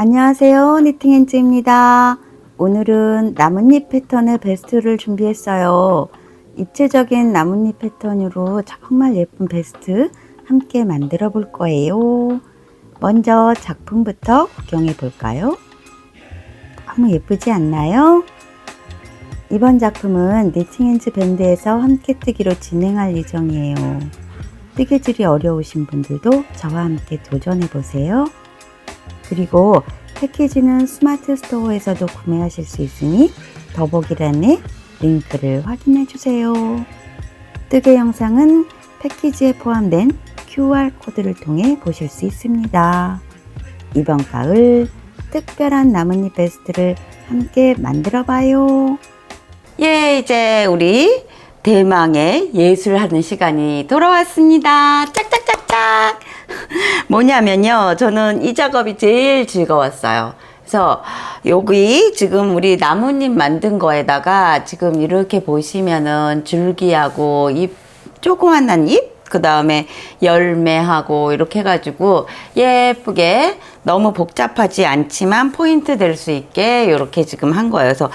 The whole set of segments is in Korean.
안녕하세요, 니팅엔즈입니다. 오늘은 나뭇잎 패턴의 베스트를 준비했어요. 입체적인 나뭇잎 패턴으로 정말 예쁜 베스트 함께 만들어 볼 거예요. 먼저 작품부터 구경해 볼까요? 너무 예쁘지 않나요? 이번 작품은 니팅엔즈 밴드에서 함께 뜨기로 진행할 예정이에요. 뜨개질이 어려우신 분들도 저와 함께 도전해 보세요. 그리고 패키지는 스마트 스토어에서도 구매하실 수 있으니 더보기란에 링크를 확인해 주세요. 뜨개 영상은 패키지에 포함된 QR코드를 통해 보실 수 있습니다. 이번 가을 특별한 나뭇잎 베스트를 함께 만들어 봐요. 예, 이제 우리 대망의 예술하는 시간이 돌아왔습니다. 짝짝짝짝. 뭐냐면요, 저는 이 작업이 제일 즐거웠어요. 그래서 여기 지금 우리 나뭇잎 만든 거에다가 지금 이렇게 보시면은 줄기하고 잎, 조그만한 잎, 그 다음에 열매하고 이렇게 해가지고 예쁘게 너무 복잡하지 않지만 포인트 될 수 있게 이렇게 지금 한 거예요. 그래서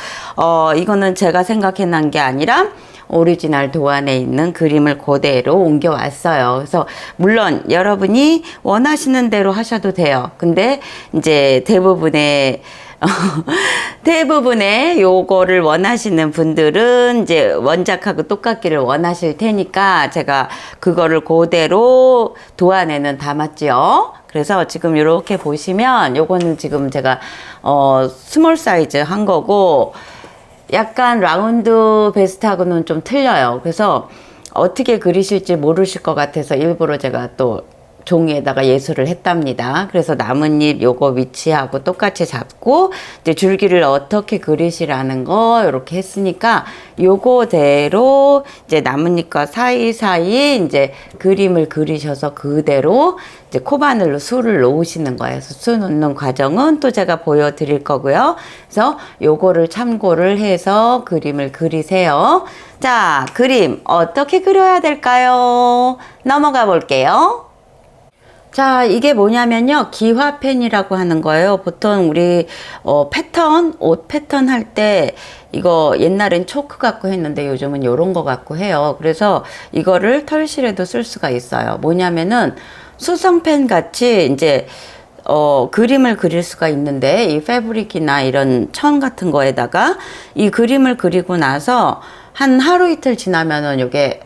이거는 제가 생각해낸 게 아니라 오리지널 도안에 있는 그림을 그대로 옮겨왔어요. 그래서 물론 여러분이 원하시는 대로 하셔도 돼요. 근데 이제 대부분의 요거를 원하시는 분들은 이제 원작하고 똑같기를 원하실 테니까 제가 그거를 그대로 도안에는 담았지요. 그래서 지금 이렇게 보시면 요거는 지금 제가 스몰 사이즈 한 거고 약간 라운드 베스트하고는 좀 틀려요. 그래서 어떻게 그리실지 모르실 것 같아서 일부러 제가 또 종이에다가 예술을 했답니다. 그래서 나뭇잎 요거 위치하고 똑같이 잡고 이제 줄기를 어떻게 그리시라는 거 이렇게 했으니까 요거대로 이제 나뭇잎과 사이사이 이제 그림을 그리셔서 그대로 이제 코바늘로 수를 놓으시는 거예요. 그래서 수 놓는 과정은 또 제가 보여드릴 거고요. 그래서 요거를 참고를 해서 그림을 그리세요. 자, 그림 어떻게 그려야 될까요? 넘어가 볼게요. 자, 이게 뭐냐면요, 기화펜이라고 하는 거예요. 보통 우리 패턴, 옷 패턴 할 때 이거 옛날엔 초크 갖고 했는데 요즘은 요런 거 갖고 해요. 그래서 이거를 털실에도 쓸 수가 있어요. 뭐냐면은 수성펜 같이 이제 그림을 그릴 수가 있는데 이 패브릭이나 이런 천 같은 거에다가 이 그림을 그리고 나서 한 하루 이틀 지나면은 이게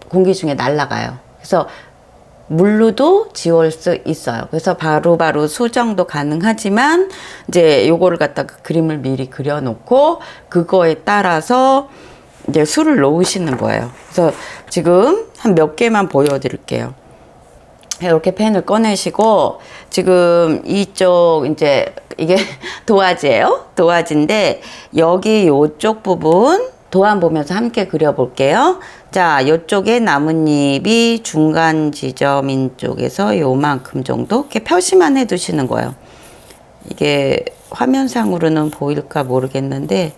공기 중에 날아가요. 그래서 물로도 지울 수 있어요. 그래서 바로바로 수정도 가능하지만 이제 요거를 갖다가 그림을 미리 그려놓고 그거에 따라서 이제 수를 놓으시는 거예요. 그래서 지금 한 몇 개만 보여드릴게요. 이렇게 펜을 꺼내시고 지금 이쪽 이제 이게 도화지예요. 도화지인데 여기 요쪽 부분 도안 보면서 함께 그려볼게요. 자, 요쪽에 나뭇잎이 중간 지점인 쪽에서 요만큼 정도 이렇게 표시만 해 두시는 거예요. 이게 화면상으로는 보일까 모르겠는데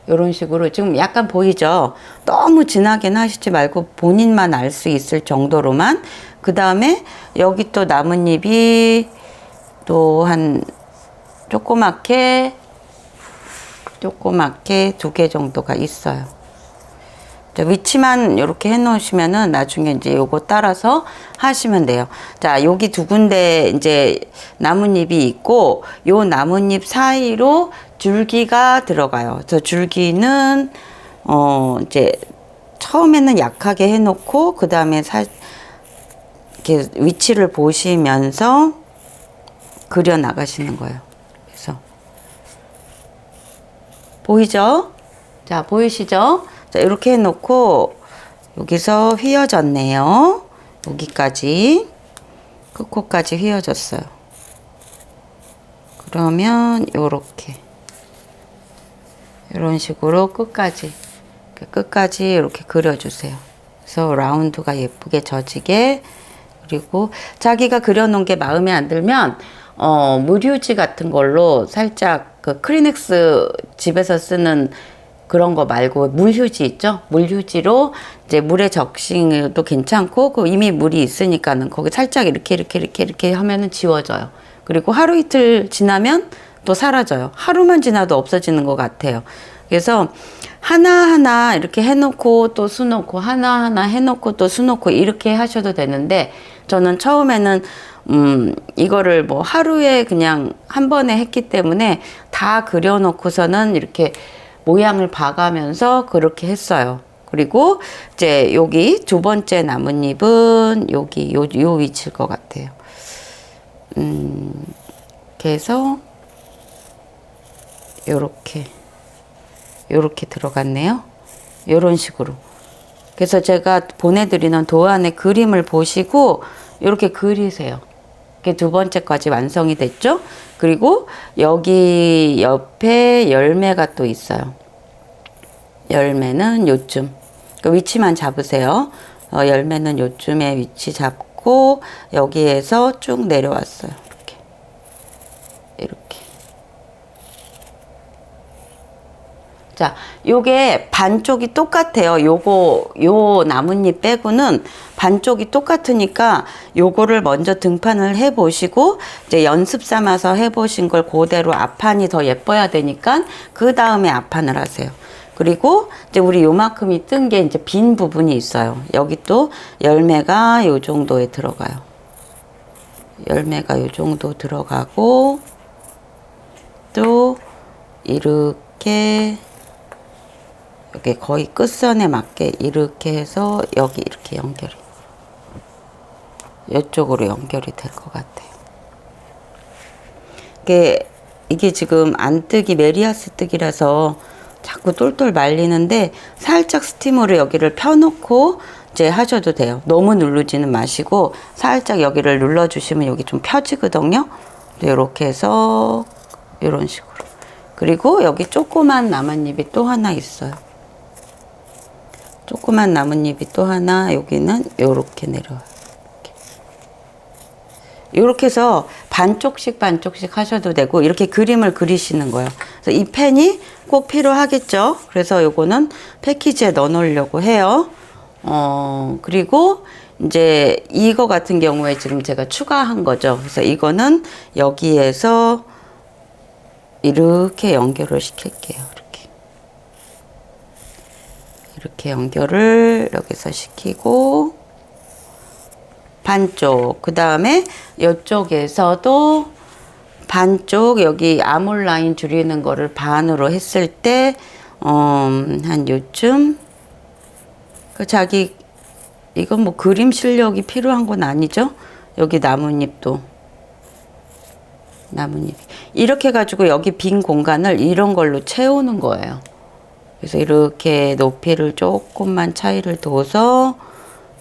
이런 식으로 지금 약간 보이죠? 너무 진하게는 하시지 말고 본인만 알 수 있을 정도로만. 그 다음에 여기 또 나뭇잎이 또 한 조그맣게 2개 정도가 있어요. 자, 위치만 이렇게 해 놓으시면은 나중에 이제 요거 따라서 하시면 돼요. 자, 여기 두 군데 이제 나뭇잎이 있고 요 나뭇잎 사이로 줄기가 들어가요. 그래서 줄기는 이제 처음에는 약하게 해 놓고 그다음에 이렇게 위치를 보시면서 그려 나가시는 거예요. 그래서 보이죠? 자, 보이시죠? 자, 이렇게 해놓고 여기서 휘어졌네요. 여기까지 끝코까지 휘어졌어요. 그러면 요렇게 이런 식으로 끝까지 이렇게 그려주세요. 그래서 라운드가 예쁘게 져지게. 그리고 자기가 그려놓은 게 마음에 안 들면 물휴지 같은 걸로 살짝 그 크리넥스 집에서 쓰는 그런 거 말고 물휴지 있죠? 물휴지로 이제 물에 적셔도 괜찮고 그 이미 물이 있으니까는 거기 살짝 이렇게 하면은 지워져요. 그리고 하루 이틀 지나면 또 사라져요. 하루만 지나도 없어지는 것 같아요. 그래서 하나하나 이렇게 해놓고 또 수놓고 하나하나 해놓고 또 수놓고 이렇게 하셔도 되는데 저는 처음에는 이거를 뭐 하루에 그냥 한 번에 했기 때문에 다 그려놓고서는 이렇게 모양을 봐가면서 그렇게 했어요. 그리고 이제 여기 두 번째 나뭇잎은 여기 요 위치일 것 같아요. 그래서 요렇게 들어갔네요. 요런 식으로. 그래서 제가 보내드리는 도안의 그림을 보시고 이렇게 그리세요. 이렇게 두 번째까지 완성이 됐죠. 그리고 여기 옆에 열매가 또 있어요. 열매는 요쯤. 그 위치만 잡으세요. 열매는 요쯤에 위치 잡고 여기에서 쭉 내려왔어요. 이렇게. 자, 요게 반쪽이 똑같아요. 요 나뭇잎 빼고는 반쪽이 똑같으니까 요거를 먼저 등판을 해 보시고 이제 연습 삼아서 해 보신 걸 그대로 앞판이 더 예뻐야 되니까 그 다음에 앞판을 하세요. 그리고 이제 우리 요만큼이 뜬 게 이제 빈 부분이 있어요. 여기 또 열매가 요 정도에 들어가요. 열매가 요 정도 들어가고 또 이렇게 여기 거의 끝선에 맞게 이렇게 해서 여기 이렇게 연결이 이쪽으로 연결이 될 것 같아요. 이게 지금 안뜨기 메리아스 뜨기라서 자꾸 똘똘 말리는데 살짝 스티머로 여기를 펴놓고 이제 하셔도 돼요. 너무 누르지는 마시고 살짝 여기를 눌러주시면 여기 좀 펴지거든요. 이렇게 해서 이런 식으로. 그리고 여기 조그만 나뭇잎이 또 하나 있어요. 조그만 나뭇잎이 또 하나 여기는 요렇게 내려와요. 이렇게 해서 반쪽씩 하셔도 되고 이렇게 그림을 그리시는 거예요. 그래서 이 펜이 꼭 필요하겠죠. 그래서 요거는 패키지에 넣어 놓으려고 해요. 그리고 이제 이거 같은 경우에 지금 제가 추가한 거죠. 그래서 이거는 여기에서 이렇게 연결을 시킬게요. 이렇게 연결을 여기서 시키고 반쪽, 그 다음에 이쪽에서도 반쪽 여기 아몰 라인 줄이는 거를 반으로 했을 때 한 요쯤 이건 뭐 그림 실력이 필요한 건 아니죠. 여기 나뭇잎 이렇게 가지고 여기 빈 공간을 이런 걸로 채우는 거예요. 그래서 이렇게 높이를 조금만 차이를 둬서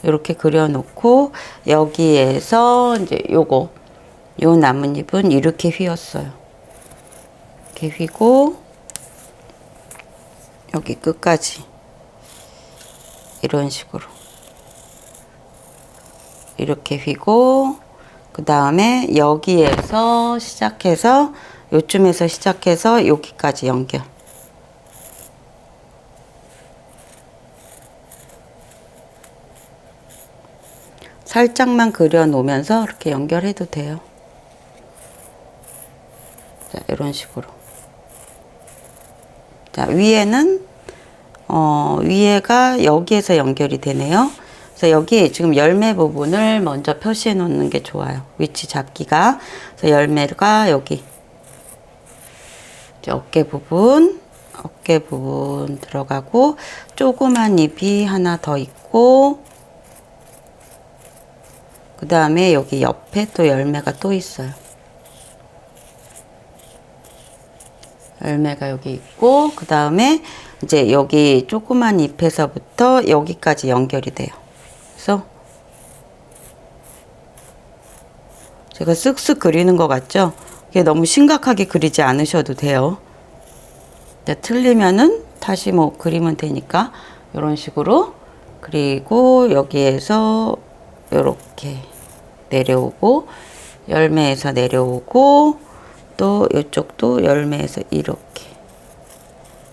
이렇게 그려놓고 여기에서 이제 요 나뭇잎은 이렇게 휘었어요. 이렇게 휘고 여기 끝까지 이런 식으로 이렇게 휘고 그 다음에 여기에서 시작해서 요쯤에서 시작해서 여기까지 연결. 살짝만 그려 놓으면서 이렇게 연결해도 돼요. 자, 이런 식으로. 자, 위에는 위에가 여기에서 연결이 되네요. 그래서 여기 지금 열매 부분을 먼저 표시해 놓는 게 좋아요. 위치 잡기가. 그래서 열매가 여기 어깨 부분 들어가고 조그만 잎이 하나 더 있고 그 다음에 여기 옆에 또 열매가 또 있어요. 열매가 여기 있고 그 다음에 이제 여기 조그만 잎에서부터 여기까지 연결이 돼요. 그래서 제가 쓱쓱 그리는 것 같죠? 이게 너무 심각하게 그리지 않으셔도 돼요. 틀리면은 다시 뭐 그리면 되니까 이런 식으로. 그리고 여기에서 이렇게 내려오고 열매에서 내려오고 또 이쪽도 열매에서 이렇게.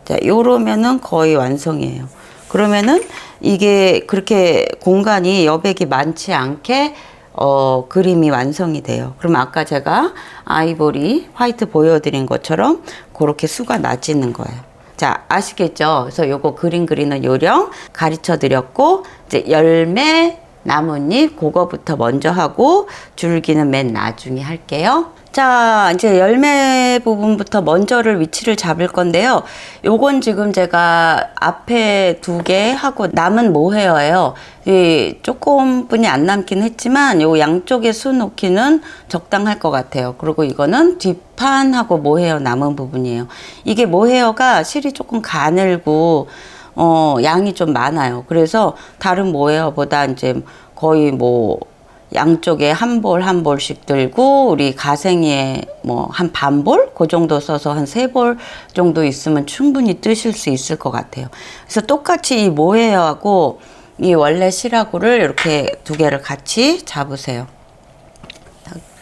자, 요러면은 거의 완성이에요. 그러면은 이게 그렇게 공간이 여백이 많지 않게 그림이 완성이 돼요. 그럼 아까 제가 아이보리 화이트 보여드린 것처럼 그렇게 수가 낮아지는 거예요. 자, 아시겠죠? 그래서 요거 그림 그리는 요령 가르쳐 드렸고, 이제 열매, 나뭇잎 그거부터 먼저 하고 줄기는 맨 나중에 할게요. 자, 이제 열매 부분부터 먼저를 위치를 잡을 건데요. 요건 지금 제가 앞에 2개 하고 남은 모헤어예요. 조금뿐이 안 남긴 했지만 요 양쪽에 수 놓기는 적당할 것 같아요. 그리고 이거는 뒷판하고 모헤어 남은 부분이에요. 이게 모헤어가 실이 조금 가늘고 양이 좀 많아요. 그래서 다른 모헤어보다 이제 거의 뭐 양쪽에 한 볼 한 볼씩 들고, 우리 가생이에 뭐 한 반 볼? 그 정도 써서 한 3볼 정도 있으면 충분히 뜨실 수 있을 것 같아요. 그래서 똑같이 이 모헤어하고 이 원래 실하고를 이렇게 2개를 같이 잡으세요.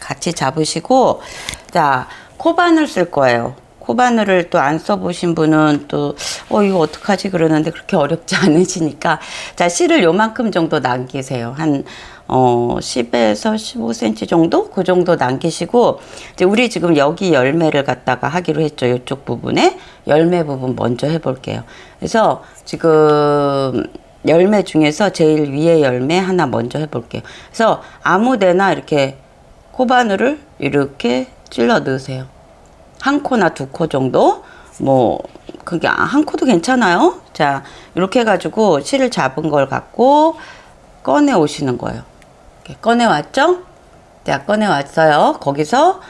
같이 잡으시고, 자, 코바늘 쓸 거예요. 코바늘을 또 안 써보신 분은 또 이거 어떡하지 그러는데 그렇게 어렵지 않으시니까, 자, 실을 요만큼 정도 남기세요. 한 10에서 15cm 정도? 그 정도 남기시고, 이제 우리 지금 여기 열매를 갖다가 하기로 했죠. 이쪽 부분에 열매 부분 먼저 해볼게요. 그래서 지금 열매 중에서 제일 위에 열매 하나 먼저 해볼게요. 그래서 아무데나 이렇게 코바늘을 이렇게 찔러 넣으세요. 1코나 2코 정도? 뭐 그게 한 코도 괜찮아요. 자, 이렇게 해가지고 실을 잡은 걸 갖고 꺼내 오시는 거예요. 이렇게 꺼내 왔죠? 자, 꺼내 왔어요. 거기서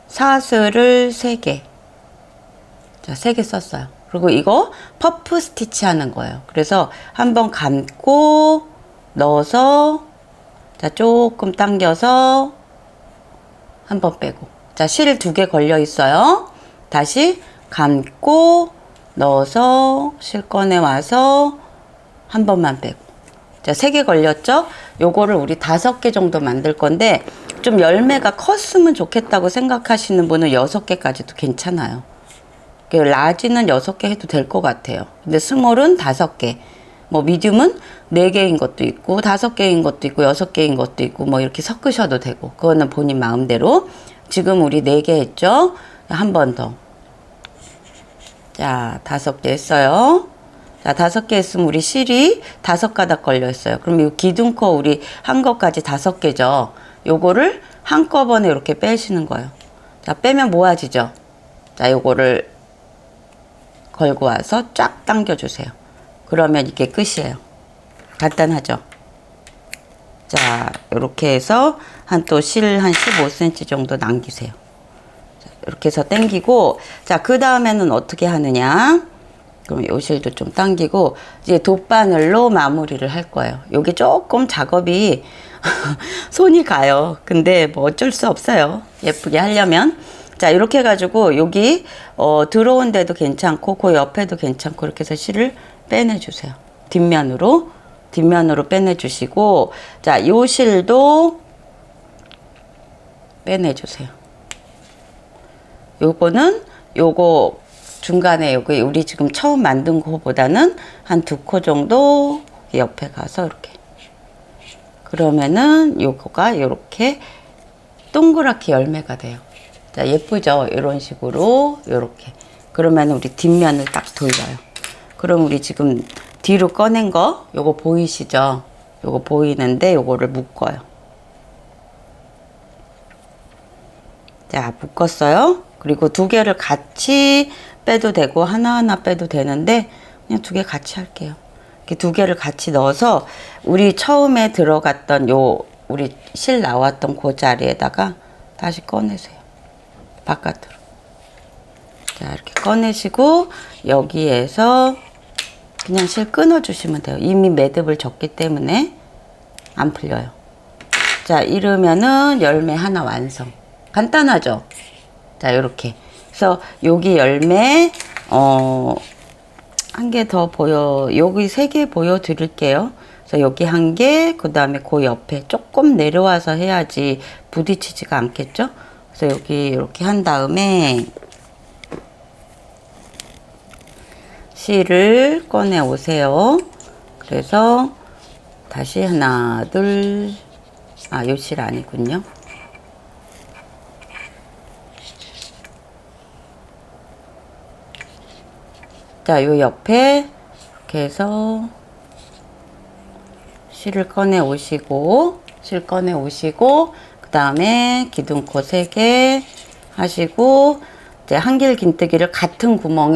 사슬을 3개. 자, 3개 썼어요. 그리고 이거 퍼프 스티치 하는 거예요. 그래서 한번 감고 넣어서, 자, 조금 당겨서 한번 빼고, 자, 실 2개 걸려 있어요. 다시 감고 넣어서 실 꺼내 와서 한 번만 빼고, 자, 3개 걸렸죠? 요거를 우리 5개 정도 만들 건데, 좀 열매가 컸으면 좋겠다고 생각하시는 분은 6개까지도 괜찮아요. 라지는 6개 해도 될 것 같아요. 근데 스몰은 5개, 뭐 미디움은 4개인 것도 있고 5개인 것도 있고 6개인 것도 있고, 뭐 이렇게 섞으셔도 되고, 그거는 본인 마음대로. 지금 우리 4개 했죠? 한 번 더. 자, 5개 했어요. 자, 5개 했으면 우리 실이 5가닥 걸려 있어요. 그럼 이 기둥코 우리 한 것까지 5개죠. 요거를 한꺼번에 이렇게 빼시는 거예요. 자, 빼면 모아지죠. 자, 요거를 걸고 와서 쫙 당겨주세요. 그러면 이게 끝이에요. 간단하죠? 자, 이렇게 해서 또 실 한 15cm 정도 남기세요. 자, 이렇게 해서 당기고, 자, 그 다음에는 어떻게 하느냐? 그럼 요 실도 좀 당기고, 이제 돗바늘로 마무리를 할 거예요. 요게 조금 작업이 손이 가요. 근데 뭐 어쩔 수 없어요. 예쁘게 하려면. 자, 이렇게 해가지고 여기 들어온 데도 괜찮고 그 옆에도 괜찮고, 이렇게 해서 실을 빼내주세요. 뒷면으로 빼내주시고, 자, 요 실도 빼내주세요. 요거는 요거 중간에 요거 우리 지금 처음 만든 거보다는 한 2코 정도 옆에 가서 이렇게, 그러면은 요거가 요렇게 동그랗게 열매가 돼요. 자, 예쁘죠? 이런 식으로 요렇게. 그러면 우리 뒷면을 딱 돌려요. 그럼 우리 지금 뒤로 꺼낸 거 요거 보이시죠? 요거 보이는데 요거를 묶어요. 자, 묶었어요. 그리고 2개를 같이 빼도 되고 하나하나 빼도 되는데 그냥 2개 같이 할게요. 이렇게 2개를 같이 넣어서 우리 처음에 들어갔던 요 우리 실 나왔던 그 자리에다가 다시 꺼내세요. 바깥으로. 자, 이렇게 꺼내시고 여기에서 그냥 실 끊어주시면 돼요. 이미 매듭을 졌기 때문에 안 풀려요. 자, 이러면은 열매 하나 완성. 간단하죠? 자, 요렇게. 그래서 여기 열매 한 개 더 여기 3개 보여드릴게요. 그래서 여기 1개, 그 다음에 그 옆에 조금 내려와서 해야지 부딪히지가 않겠죠? 그래서 여기 이렇게 한 다음에 실을 꺼내 오세요. 그래서 다시 하나, 둘, 아, 요 실 아니군요. 자, 요 옆에 이렇게 해서 실을 꺼내 오시고, 그 다음에 기둥코 3개 하시고, 이제 한길 긴뜨기를 같은 구멍,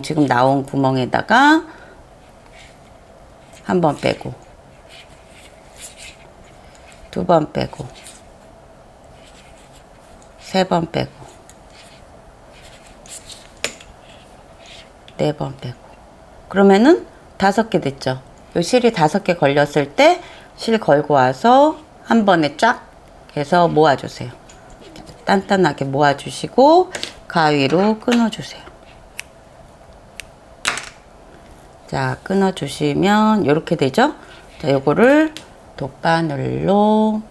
지금 나온 구멍에다가 한 번 빼고, 2번 빼고, 3번 빼고, 4번 빼고. 그러면은 5개 됐죠. 요 실이 5개 걸렸을 때 실 걸고 와서 한 번에 쫙 해서 모아주세요. 단단하게 모아주시고 가위로 끊어주세요. 자, 끊어주시면 이렇게 되죠. 자, 요거를 돗바늘로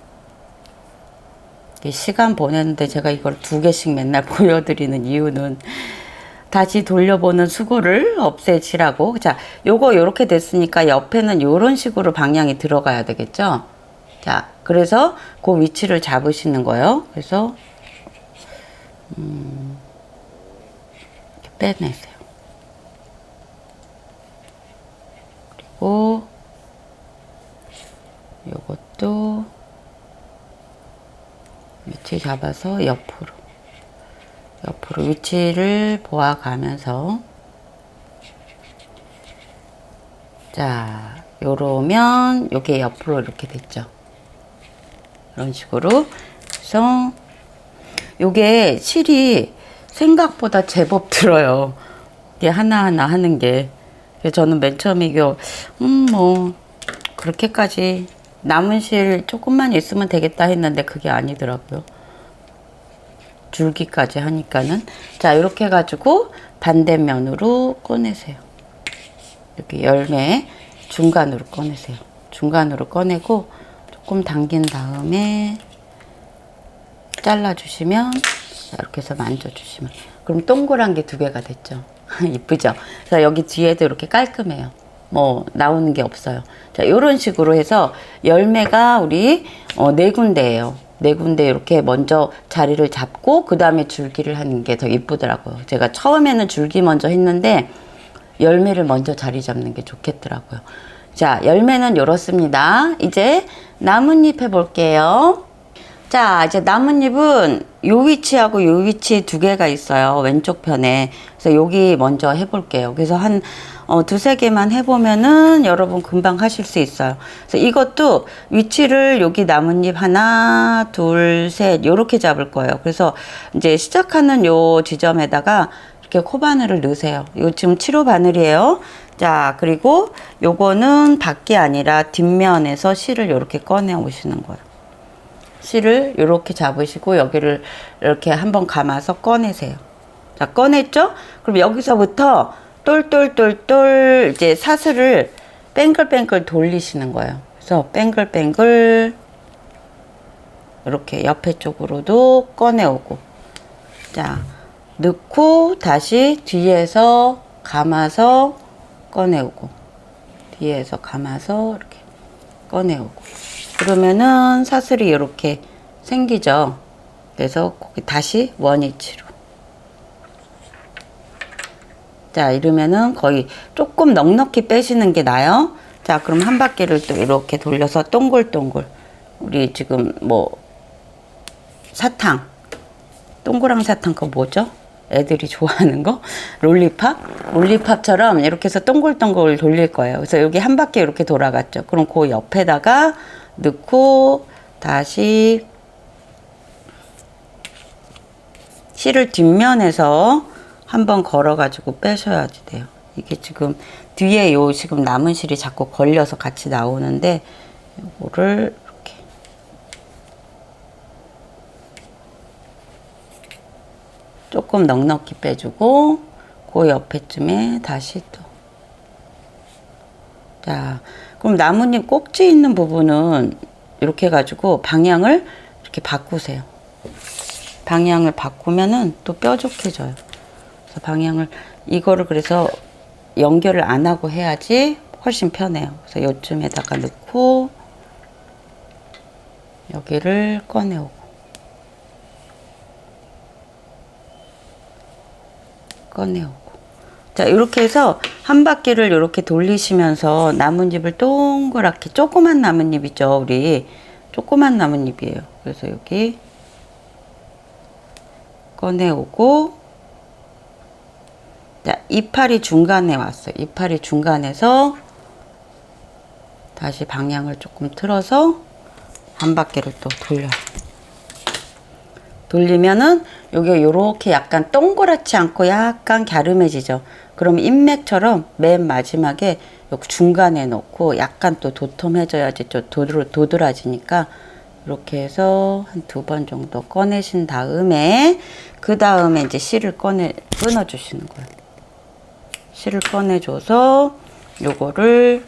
시간 보내는데 제가 이걸 2개씩 맨날 보여드리는 이유는 다시 돌려보는 수고를 없애지라고. 자, 요거 요렇게 됐으니까 옆에는 요런 식으로 방향이 들어가야 되겠죠. 자, 그래서 그 위치를 잡으시는 거예요. 그래서 이렇게 빼내세요. 그리고 요것도 위치 잡아서 옆으로 위치를 보아가면서, 자, 요러면 요게 옆으로 이렇게 됐죠. 이런 식으로. 그래서 요게 실이 생각보다 제법 들어요. 이게 하나하나 하는 게. 그래서 저는 맨 처음에 이거 뭐 그렇게까지 남은 실 조금만 있으면 되겠다 했는데 그게 아니더라고요. 줄기까지 하니까는. 자, 이렇게 해가지고 반대면으로 꺼내세요. 이렇게 열매 중간으로 꺼내세요. 중간으로 꺼내고 조금 당긴 다음에 잘라주시면, 자, 이렇게 해서 만져주시면, 그럼 동그란 게 2개가 됐죠. 이쁘죠? 그래서 여기 뒤에도 이렇게 깔끔해요. 뭐 나오는 게 없어요. 자, 이런 식으로 해서 열매가 우리 4군데예요. 4군데 이렇게 먼저 자리를 잡고 그 다음에 줄기를 하는 게 더 이쁘더라고요. 제가 처음에는 줄기 먼저 했는데 열매를 먼저 자리 잡는 게 좋겠더라고요. 자, 열매는 이렇습니다. 이제 나뭇잎 해볼게요. 자, 이제 나뭇잎은 요 위치하고 요 위치에 2개가 있어요. 왼쪽 편에. 그래서 여기 먼저 해볼게요. 그래서 한 2-3개만 해보면은 여러분 금방 하실 수 있어요. 그래서 이것도 위치를 여기 나뭇잎 하나, 둘, 셋 요렇게 잡을 거예요. 그래서 이제 시작하는 요 지점에다가 이렇게 코바늘을 넣으세요. 이거 지금 7호 바늘이에요. 자, 그리고 요거는 밖이 아니라 뒷면에서 실을 이렇게 꺼내 오시는 거예요. 실을 이렇게 잡으시고 여기를 이렇게 한번 감아서 꺼내세요. 자, 꺼냈죠? 그럼 여기서부터 똘똘똘똘 이제 사슬을 뱅글뱅글 돌리시는 거예요. 그래서 뱅글뱅글 이렇게 옆에 쪽으로도 꺼내오고, 자, 넣고 다시 뒤에서 감아서 꺼내오고, 뒤에서 감아서 이렇게 꺼내오고, 그러면은 사슬이 이렇게 생기죠. 그래서 거기 다시 원위치로. 자, 이러면은 거의 조금 넉넉히 빼시는 게 나아요. 자, 그럼 한 바퀴를 또 이렇게 돌려서 동글동글. 우리 지금 뭐 사탕, 동그랑 사탕 그거 뭐죠? 애들이 좋아하는 거? 롤리팝처럼 이렇게 해서 동글동글 돌릴 거예요. 그래서 여기 한 바퀴 이렇게 돌아갔죠. 그럼 그 옆에다가 넣고 다시 실을 뒷면에서 한번 걸어가지고 빼셔야지 돼요. 이게 지금 뒤에 요 지금 남은 실이 자꾸 걸려서 같이 나오는데, 요거를 이렇게 조금 넉넉히 빼주고 그 옆에쯤에 다시 또. 자, 그럼 나뭇잎 꼭지 있는 부분은 이렇게 해가지고 방향을 이렇게 바꾸세요. 방향을 바꾸면은 또 뾰족해져요. 그래서 방향을, 이거를 그래서 연결을 안 하고 해야지 훨씬 편해요. 그래서 요쯤에다가 넣고, 여기를 꺼내오고 자, 이렇게 해서 한 바퀴를 이렇게 돌리시면서 나뭇잎을 동그랗게, 조그만 나뭇잎이죠, 우리 조그만 나뭇잎이에요. 그래서 여기 꺼내오고, 자, 이파리 중간에 왔어요. 이파리 중간에서 다시 방향을 조금 틀어서 한 바퀴를 또 돌려요. 돌리면은 여기가 요렇게 약간 동그랗지 않고 약간 갸름해지죠. 그럼 인맥처럼 맨 마지막에 여기 중간에 놓고 약간 또 도톰해져야지 좀 도드라지니까 이렇게 해서 한 2번 정도 꺼내신 다음에, 그 다음에 이제 실을 끊어주시는 거예요. 실을 꺼내줘서 요거를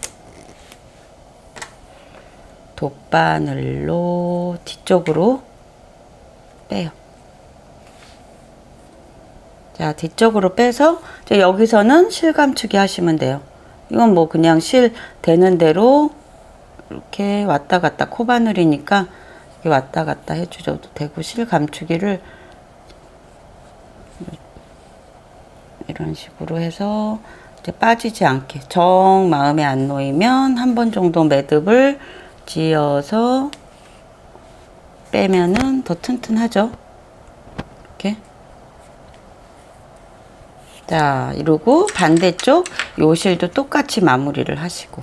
돗바늘로 뒤쪽으로 빼요. 자, 뒤쪽으로 빼서 이제 여기서는 실 감추기 하시면 돼요. 이건 뭐 그냥 실 되는 대로 이렇게 왔다 갔다, 코바늘이니까 이렇게 왔다 갔다 해주셔도 되고, 실 감추기를 이런 식으로 해서 이제 빠지지 않게, 정 마음에 안 놓이면 한 번 정도 매듭을 지어서 빼면은 더 튼튼하죠. 이렇게. 자, 이러고 반대쪽 요 실도 똑같이 마무리를 하시고,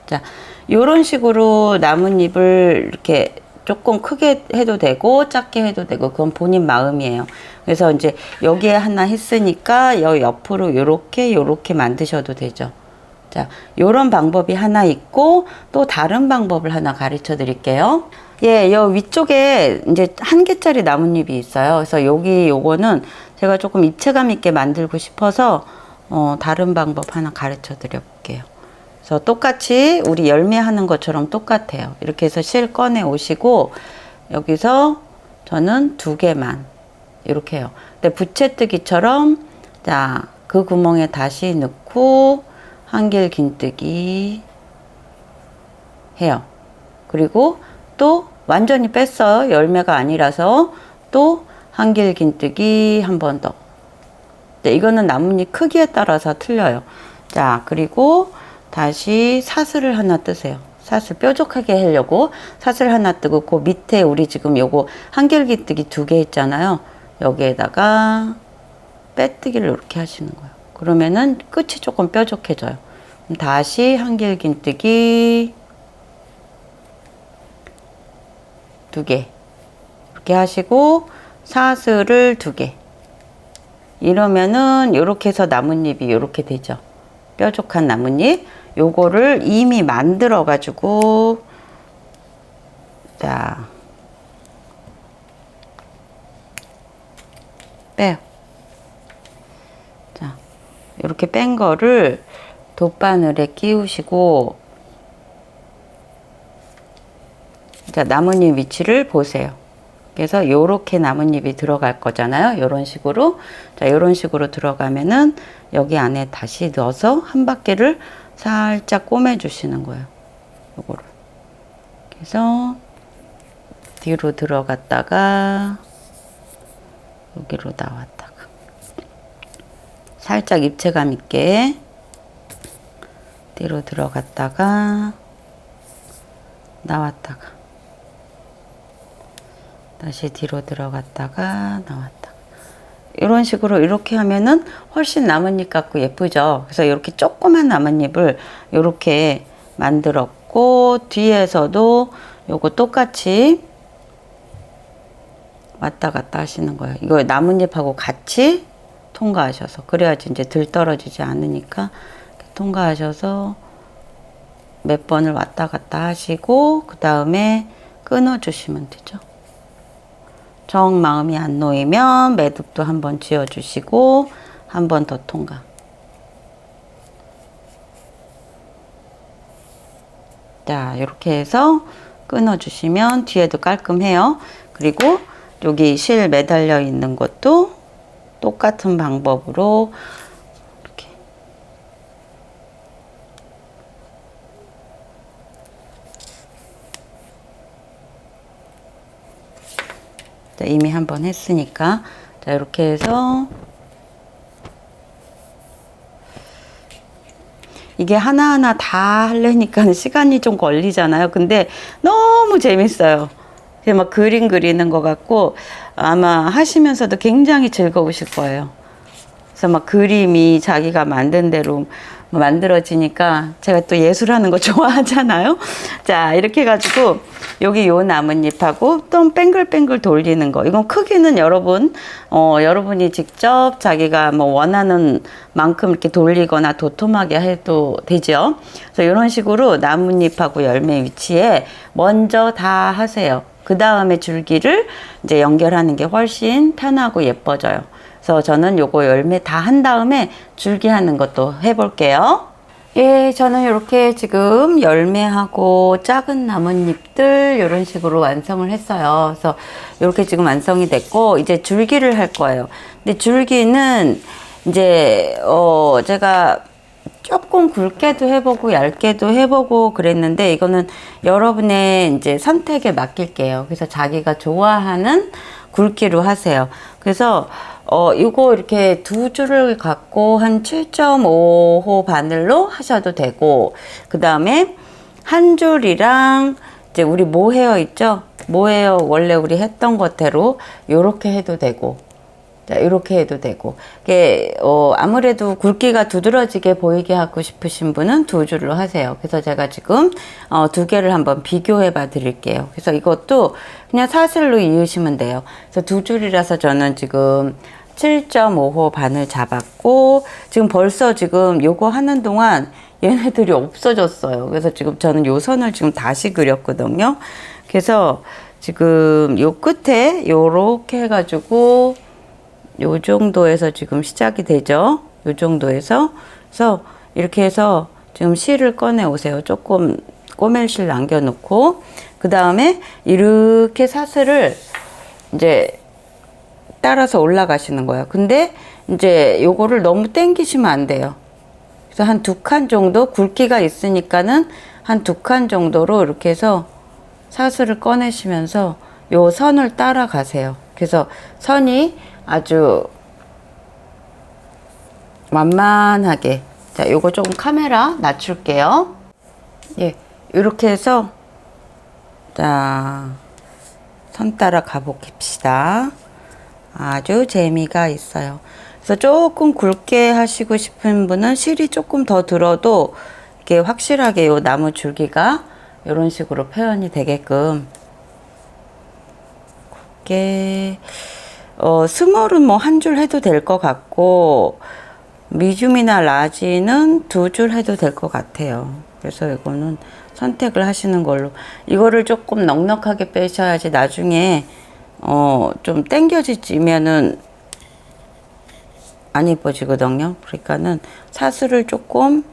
자, 요런 식으로 나뭇잎을 이렇게 조금 크게 해도 되고 작게 해도 되고, 그건 본인 마음이에요. 그래서 이제 여기에 하나 했으니까 여 옆으로 요렇게 만드셔도 되죠. 자, 요런 방법이 하나 있고, 또 다른 방법을 하나 가르쳐 드릴게요. 예, 요 위쪽에 이제 1개짜리 나뭇잎이 있어요. 그래서 요거는 제가 조금 입체감 있게 만들고 싶어서 다른 방법 하나 가르쳐 드려 볼게요. 그래서 똑같이 우리 열매 하는 것처럼 똑같아요. 이렇게 해서 실 꺼내 오시고, 여기서 저는 2개만 이렇게 해요. 근데 부채뜨기처럼, 자, 그 구멍에 다시 넣고 한길 긴뜨기 해요. 그리고 또 완전히 뺐어요. 열매가 아니라서 또 한길 긴뜨기 한 번 더. 네, 이거는 나뭇잎 크기에 따라서 틀려요. 자, 그리고 다시 사슬을 하나 뜨세요. 사슬 뾰족하게 하려고 사슬 하나 뜨고, 그 밑에 우리 지금 요거 한길 긴뜨기 2개 있잖아요. 여기에다가 빼뜨기를 이렇게 하시는 거예요. 그러면은 끝이 조금 뾰족해져요. 다시 한길 긴뜨기 2개 이렇게 하시고, 사슬을 2개. 이러면은 요렇게 해서 나뭇잎이 요렇게 되죠. 뾰족한 나뭇잎. 요거를 이미 만들어 가지고, 자, 빼요. 자, 요렇게 뺀 거를 돗바늘에 끼우시고, 자, 나뭇잎 위치를 보세요. 그래서 요렇게 나뭇잎이 들어갈 거잖아요. 요런 식으로. 자, 요런 식으로 들어가면은 여기 안에 다시 넣어서 한 바퀴를 살짝 꼬매 주시는 거예요. 요거를. 그래서 뒤로 들어갔다가 여기로 나왔다가, 살짝 입체감 있게 뒤로 들어갔다가 나왔다가, 다시 뒤로 들어갔다가 나왔다. 이런 식으로 이렇게 하면은 훨씬 나뭇잎 같고 예쁘죠. 그래서 이렇게 조그만 나뭇잎을 이렇게 만들었고, 뒤에서도 요거 똑같이 왔다 갔다 하시는 거예요. 이거 나뭇잎하고 같이 통과하셔서, 그래야지 이제 들 떨어지지 않으니까 통과하셔서 몇 번을 왔다 갔다 하시고, 그 다음에 끊어 주시면 되죠. 정 마음이 안 놓이면 매듭도 한번 지어 주시고, 한 번 더 통과. 자, 이렇게 해서 끊어 주시면 뒤에도 깔끔해요. 그리고 여기 실 매달려 있는 것도 똑같은 방법으로 이렇게 자, 이미 한번 했으니까. 자, 이렇게 해서 이게 하나하나 다 하려니까 시간이 좀 걸리잖아요. 근데 너무 재밌어요. 그냥 막 그림 그리는 것 같고 아마 하시면서도 굉장히 즐거우실 거예요. 그래서 막 그림이 자기가 만든 대로 만들어지니까 제가 또 예술하는 거 좋아하잖아요. 자, 이렇게 해가지고 여기 요 나뭇잎하고 또 뱅글뱅글 돌리는 거. 이건 크기는 여러분이 직접 자기가 뭐 원하는 만큼 이렇게 돌리거나 도톰하게 해도 되죠. 그래서 이런 식으로 나뭇잎하고 열매 위치에 먼저 다 하세요. 그 다음에 줄기를 이제 연결하는 게 훨씬 편하고 예뻐져요. 그래서 저는 요거 열매 다 한 다음에 줄기 하는 것도 해볼게요. 예, 저는 이렇게 지금 열매하고 작은 나뭇잎들 이런 식으로 완성을 했어요. 그래서 이렇게 지금 완성이 됐고 이제 줄기를 할 거예요. 근데 줄기는 이제 제가 조금 굵게도 해보고 얇게도 해보고 그랬는데 이거는 여러분의 이제 선택에 맡길게요. 그래서 자기가 좋아하는 굵기로 하세요. 그래서 이거 이렇게 두 줄을 갖고 한 7.5호 바늘로 하셔도 되고, 그 다음에 한 줄이랑 이제 우리 모헤어 있죠? 모헤어 원래 우리 했던 것대로 요렇게 해도 되고, 자, 이렇게 해도 되고. 이게 아무래도 굵기가 두드러지게 보이게 하고 싶으신 분은 두 줄로 하세요. 그래서 제가 지금 두 개를 한번 비교해 봐 드릴게요. 그래서 이것도 그냥 사슬로 이으시면 돼요. 그래서 두 줄이라서 저는 지금 7.5호 바늘 잡았고 지금 벌써 지금 요거 하는 동안 얘네들이 없어졌어요. 그래서 지금 저는 요 선을 지금 다시 그렸거든요. 그래서 지금 요 끝에 요렇게 해가지고 요 정도에서 지금 시작이 되죠. 요 정도에서. 그래서 이렇게 해서 지금 실을 꺼내 오세요. 조금 꼬멜 실 남겨놓고. 그 다음에 이렇게 사슬을 이제 따라서 올라가시는 거예요. 근데 이제 요거를 너무 당기시면 안 돼요. 그래서 한 두 칸 정도 굵기가 있으니까는 한 두 칸 정도로 이렇게 해서 사슬을 꺼내시면서 요 선을 따라가세요. 그래서 선이 아주 완만하게. 자, 요거 조금 카메라 낮출게요. 예, 이렇게 해서 자, 선 따라 가봅시다. 아주 재미가 있어요. 그래서 조금 굵게 하시고 싶은 분은 실이 조금 더 들어도 이게 확실하게 요 나무 줄기가 이런 식으로 표현이 되게끔 굵게 스몰은 뭐 한 줄 해도 될 것 같고 미줌이나 라지는 두 줄 해도 될 것 같아요. 그래서 이거는 선택을 하시는 걸로. 이거를 조금 넉넉하게 빼셔야지 나중에 좀 당겨지면은 안 예뻐지거든요. 그러니까는 사슬을 조금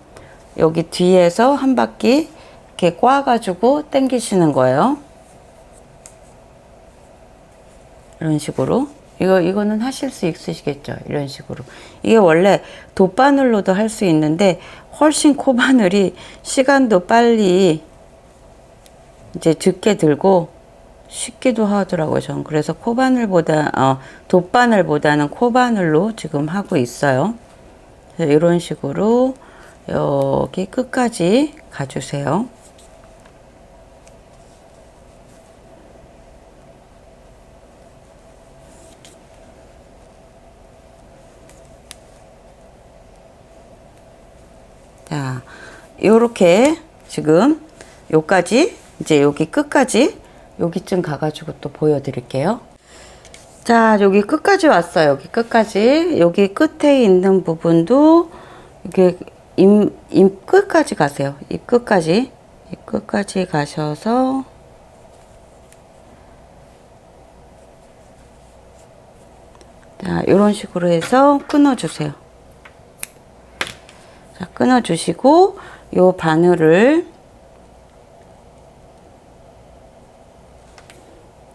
여기 뒤에서 한 바퀴 이렇게 꽈가지고 당기시는 거예요. 이런 식으로. 이거는 하실 수 있으시겠죠? 이런 식으로. 이게 원래 돗바늘로도 할 수 있는데 훨씬 코바늘이 시간도 빨리 이제 적게 들고 쉽기도 하더라고요. 저는 그래서 돗바늘보다는 코바늘로 지금 하고 있어요. 그래서 이런 식으로 여기 끝까지 가주세요. 자, 요렇게 지금 요까지 이제 여기 끝까지 여기쯤 가가지고 또 보여드릴게요. 자, 여기 끝까지 왔어요. 여기 끝까지. 여기 끝에 있는 부분도 이게 잎 끝까지 가세요. 잎 끝까지. 잎 끝까지 가셔서 자, 이런 식으로 해서 끊어주세요. 자, 끊어주시고 요 바늘을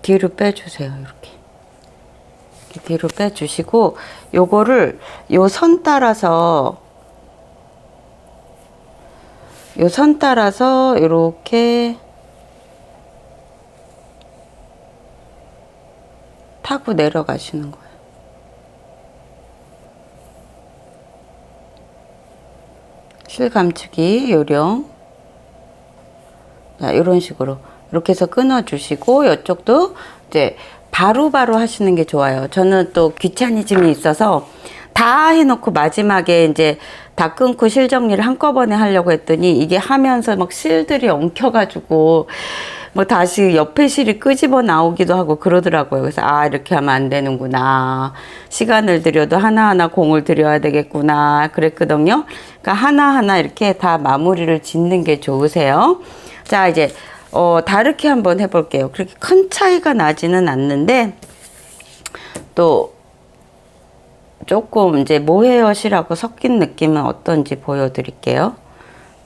뒤로 빼주세요. 이렇게 뒤로 빼주시고 요거를 요 선 따라서 이렇게 타고 내려가시는 거예요. 실감추기 요령. 자, 이런 식으로 이렇게 해서 끊어주시고 이쪽도 이제 바로바로 하시는 게 좋아요. 저는 또 귀차니즘이 있어서 다 해놓고 마지막에 이제 다 끊고 실 정리를 한꺼번에 하려고 했더니 이게 하면서 막 실들이 엉켜가지고 뭐 다시 옆에 실이 끄집어 나오기도 하고 그러더라고요. 그래서 아, 이렇게 하면 안 되는구나. 시간을 들여도 하나하나 공을 들여야 되겠구나. 그랬거든요. 그러니까 하나하나 이렇게 다 마무리를 짓는 게 좋으세요. 자, 이제 다르게 한번 해볼게요. 그렇게 큰 차이가 나지는 않는데 또 조금 이제 모헤어실하고 섞인 느낌은 어떤지 보여드릴게요.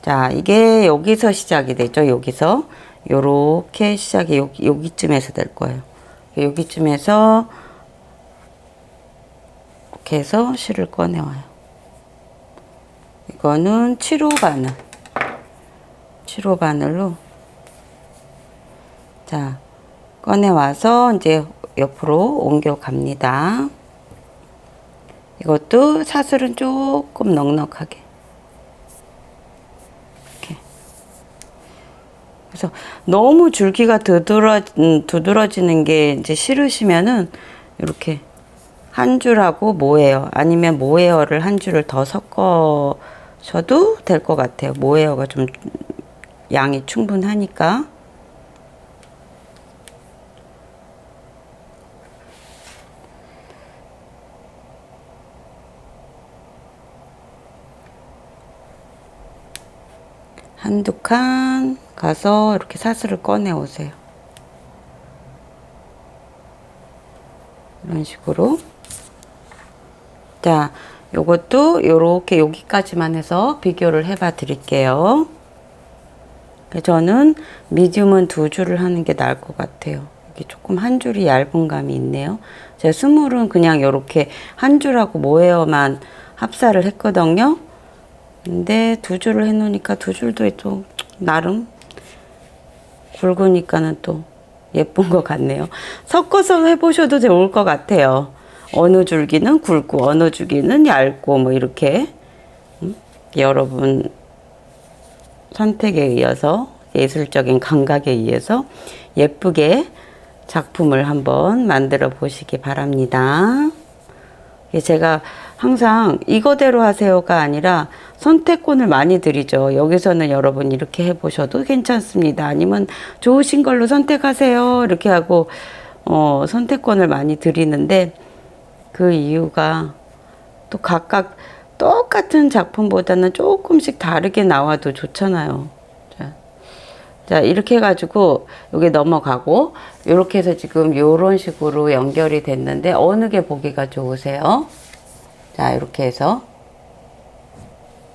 자, 이게 여기서 시작이 되죠. 여기서 요렇게 시작이 여기쯤에서 될 거예요. 여기쯤에서 이렇게 해서 실을 꺼내와요. 이거는 7호 바늘. 7호 바늘로 자, 꺼내와서 이제 옆으로 옮겨 갑니다. 이것도 사슬은 조금 넉넉하게. 이렇게. 그래서 너무 줄기가 두드러지는 게 이제 싫으시면은 이렇게 한 줄하고 모헤어, 아니면 모헤어를 한 줄을 더 섞어셔도 될 것 같아요. 모헤어가 좀 양이 충분하니까. 한두 칸 가서 이렇게 사슬을 꺼내 오세요. 이런 식으로. 자, 요것도 요렇게 여기까지만 해서 비교를 해봐 드릴게요. 저는 미디움은 2줄을 하는 게 나을 것 같아요. 여기 조금 한 줄이 얇은 감이 있네요. 제가 스물은 그냥 요렇게 한 줄하고 모헤어만 합사를 했거든요. 근데 2줄을 해놓으니까 2줄도 또 나름 굵으니까는 또 예쁜 것 같네요. 섞어서 해보셔도 좋을 것 같아요. 어느 줄기는 굵고 어느 줄기는 얇고 뭐 이렇게 여러분 선택에 의해서 예술적인 감각에 의해서 예쁘게 작품을 한번 만들어 보시기 바랍니다. 제가 항상 이거대로 하세요가 아니라 선택권을 많이 드리죠. 여기서는 여러분 이렇게 해보셔도 괜찮습니다. 아니면 좋으신 걸로 선택하세요. 이렇게 하고 선택권을 많이 드리는데 그 이유가 또 각각 똑같은 작품보다는 조금씩 다르게 나와도 좋잖아요. 자, 이렇게 해가지고 여기 넘어가고 이렇게 해서 지금 이런 식으로 연결이 됐는데 어느 게 보기가 좋으세요? 자, 이렇게 해서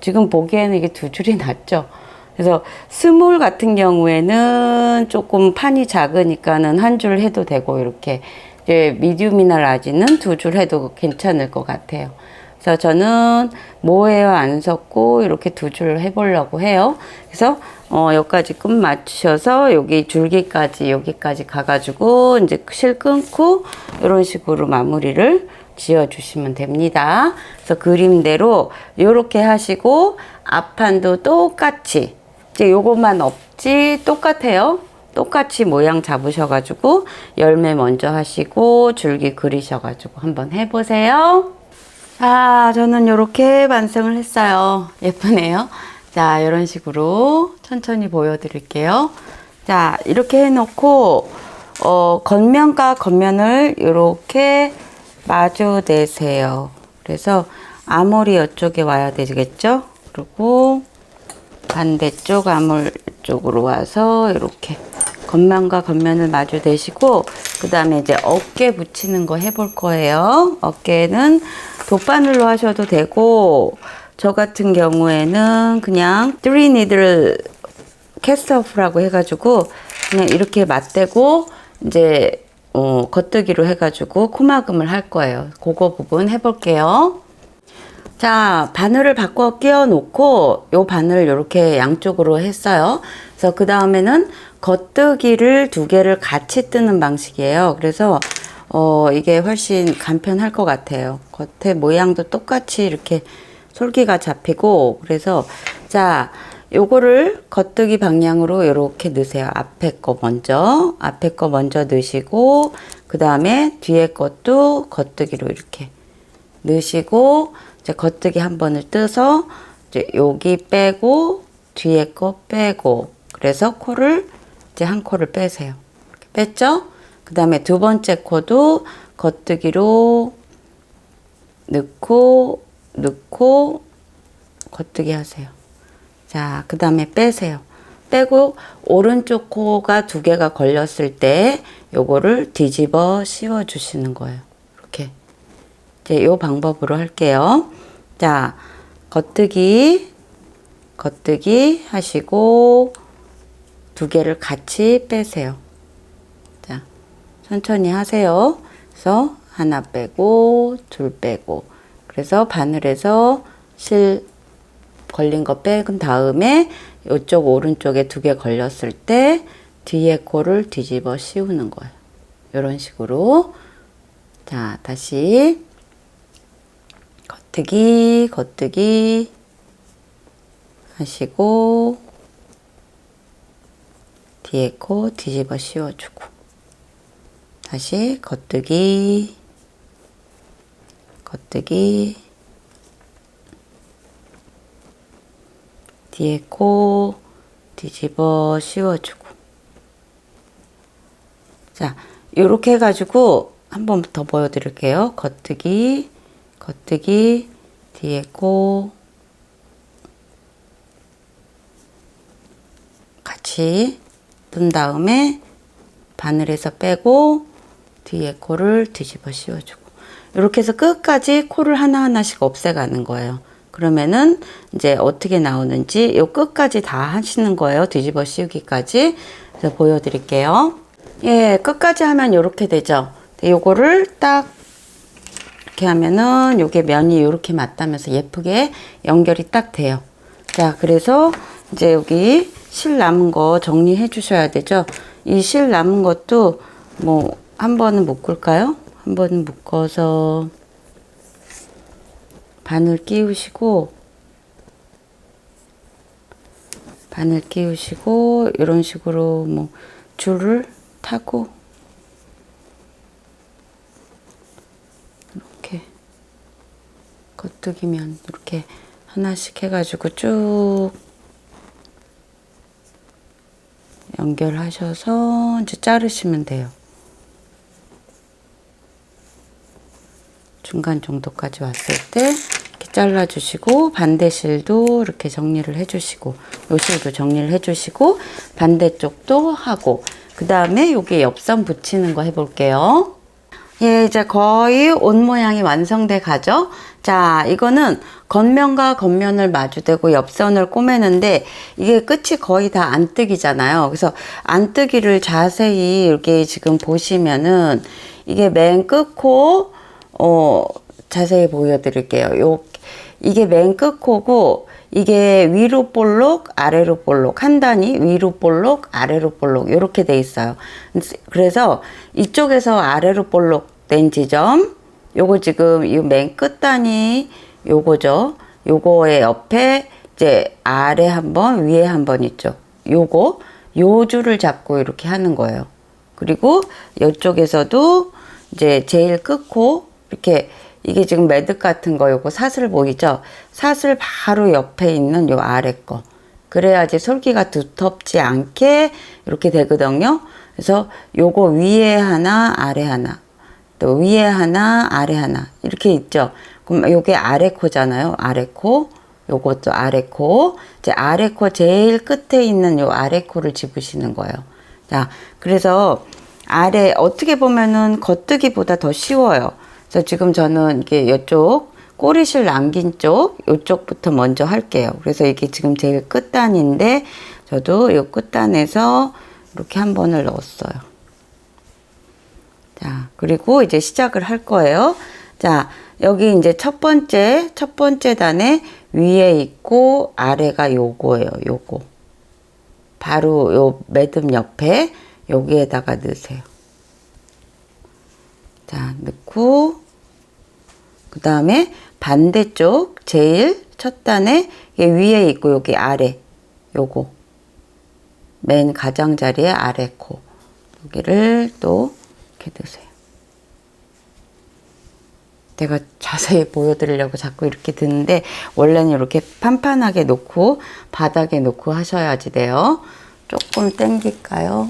지금 보기에는 이게 2줄이 낫죠. 그래서 스몰 같은 경우에는 조금 판이 작으니까는 한 줄 해도 되고, 이렇게 이제 미디움이나 라지는 2줄 해도 괜찮을 것 같아요. 그래서 저는 모헤어 안 섞고 이렇게 2줄 해보려고 해요. 그래서 여기까지 끝 맞추셔서 여기 줄기까지 여기까지 가가지고 이제 실 끊고 이런 식으로 마무리를 지어주시면 됩니다. 그래서 그림대로 이렇게 하시고 앞판도 똑같이 이제 요것만 없지 똑같아요. 똑같이 모양 잡으셔가지고 열매 먼저 하시고 줄기 그리셔가지고 한번 해보세요. 자, 저는 이렇게 완성을 했어요. 예쁘네요. 자, 이런 식으로 천천히 보여드릴게요. 자, 이렇게 해놓고 겉면과 겉면을 이렇게 마주 내세요. 그래서 아몰이 이쪽에 와야 되겠죠? 그리고 반대쪽 아몰 쪽으로 와서 이렇게 겉면과 겉면을 마주 대시고, 그 다음에 이제 어깨 붙이는 거 해볼 거예요. 어깨는 돗바늘로 하셔도 되고, 저 같은 경우에는 그냥 3니들 캐스터프라고 해가지고 그냥 이렇게 맞대고 이제 겉뜨기로 해가지고 코막음을 할 거예요. 그거 부분 해볼게요. 자, 바늘을 바꿔 끼워 놓고 요 바늘을 이렇게 양쪽으로 했어요. 그래서 그 다음에는 겉뜨기를 2개를 같이 뜨는 방식이에요. 그래서 이게 훨씬 간편할 것 같아요. 겉에 모양도 똑같이 이렇게 솔기가 잡히고, 그래서, 자, 요거를 겉뜨기 방향으로 이렇게 넣으세요. 앞에 거 먼저 넣으시고, 그 다음에 뒤에 것도 겉뜨기로 이렇게 넣으시고, 이제 겉뜨기 한 번을 뜨서, 이제 여기 빼고, 뒤에 거 빼고, 그래서 코를, 이제 한 코를 빼세요. 이렇게 뺐죠? 그 다음에 두 번째 코도 겉뜨기로 넣고, 겉뜨기 하세요. 자, 그 다음에 빼세요. 빼고, 오른쪽 코가 두 개가 걸렸을 때, 요거를 뒤집어 씌워 주시는 거예요. 이렇게. 이제 요 방법으로 할게요. 자, 겉뜨기 하시고, 두 개를 같이 빼세요. 자, 천천히 하세요. 그래서 하나 빼고, 둘 빼고. 그래서 바늘에서 실 걸린 거 빼은 다음에 이쪽 오른쪽에 두 개 걸렸을 때 뒤에 코를 뒤집어 씌우는 거예요. 이런 식으로. 자, 다시 겉뜨기 하시고 뒤에 코 뒤집어 씌워주고 다시 겉뜨기 뒤에 코 뒤집어 씌워주고. 자, 요렇게 해가지고 한 번 더 보여드릴게요. 겉뜨기 뒤에 코 같이 뜬 다음에 바늘에서 빼고 뒤에 코를 뒤집어 씌워주고. 이렇게 해서 끝까지 코를 하나하나씩 없애가는 거예요. 그러면은 이제 어떻게 나오는지 요 끝까지 다 하시는 거예요. 뒤집어 씌우기까지. 그래서 보여드릴게요. 예, 끝까지 하면 이렇게 되죠. 요거를 딱 이렇게 하면은 요게 면이 이렇게 맞다면서 예쁘게 연결이 딱 돼요. 자, 그래서 이제 여기 실 남은 거 정리해 주셔야 되죠. 이 실 남은 것도 뭐 한 번은 묶을까요? 한 번은 묶어서 바늘 끼우시고 이런 식으로 뭐 줄을 타고 이렇게 겉뜨기면 이렇게 하나씩 해가지고 쭉 연결하셔서 이제 자르시면 돼요. 중간 정도까지 왔을 때 이렇게 잘라주시고 반대 실도 이렇게 정리를 해주시고 요 실도 정리를 해주시고 반대쪽도 하고 그 다음에 여기 옆선 붙이는 거 해볼게요. 예, 이제 거의 옷 모양이 완성돼 가죠. 자, 이거는 겉면과 겉면을 마주대고 옆선을 꼬매는데 이게 끝이 거의 다 안뜨기잖아요. 그래서 안뜨기를 자세히 이렇게 지금 보시면은 이게 맨 끝코 자세히 보여드릴게요. 이게 맨 끝코고 이게 위로 볼록 아래로 볼록 한 단이 위로 볼록 아래로 볼록 이렇게 돼 있어요. 그래서 이쪽에서 아래로 볼록 된 지점 요거 지금 이 맨 끝단이 요거죠. 요거의 옆에 이제 아래 한 번 위에 한 번 있죠. 요 줄을 잡고 이렇게 하는 거예요. 그리고 이쪽에서도 이제 제일 끝코 이렇게 이게 지금 매듭 같은 거 요거 사슬 보이죠? 사슬 바로 옆에 있는 요 아래 거. 그래야지 솔기가 두텁지 않게 이렇게 되거든요. 그래서 요거 위에 하나 아래 하나 또 위에 하나 아래 하나 이렇게 있죠. 그럼 요게 아래 코잖아요. 아래 코. 요것도 아래 코. 이제 아래 코 제일 끝에 있는 요 아래 코를 집으시는 거예요. 자, 그래서 아래 어떻게 보면은 겉뜨기보다 더 쉬워요. 그래서 지금 저는 이게 이쪽 꼬리실 남긴 쪽 이쪽부터 먼저 할게요. 그래서 이게 지금 제일 끝단인데 저도 이 끝단에서 이렇게 한 번을 넣었어요. 자, 그리고 이제 시작을 할 거예요. 자, 여기 이제 첫 번째 단에 위에 있고 아래가 요거예요. 요거. 바로 요 매듭 옆에 여기에다가 넣으세요. 자, 넣고, 그 다음에 반대쪽 제일 첫 단에 위에 있고 여기 아래, 요거 맨 가장자리에 아래 코 여기를 또 이렇게 넣으세요. 제가 자세히 보여드리려고 자꾸 이렇게 드는데 원래는 이렇게 판판하게 놓고 바닥에 놓고 하셔야지 돼요. 조금 당길까요?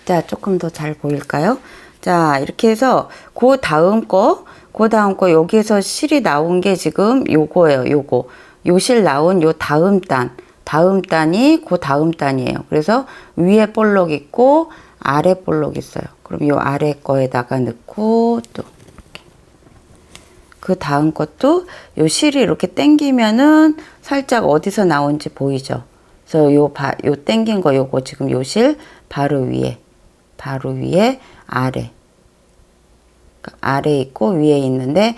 자, 조금 더 잘 보일까요? 자, 이렇게 해서 그 다음 거 여기에서 실이 나온 게 지금 요거예요. 요거. 요 실 나온 요 다음 단이 그 다음 단이에요. 그래서 위에 볼록 있고 아래 볼록 있어요. 그럼 요 아래 거에다가 넣고 또 그 다음 것도 요 실이 이렇게 당기면은 살짝 어디서 나온지 보이죠? 그래서 요 당긴 거 요거 지금 요 실 바로 위에 아래. 그러니까 아래 있고 위에 있는데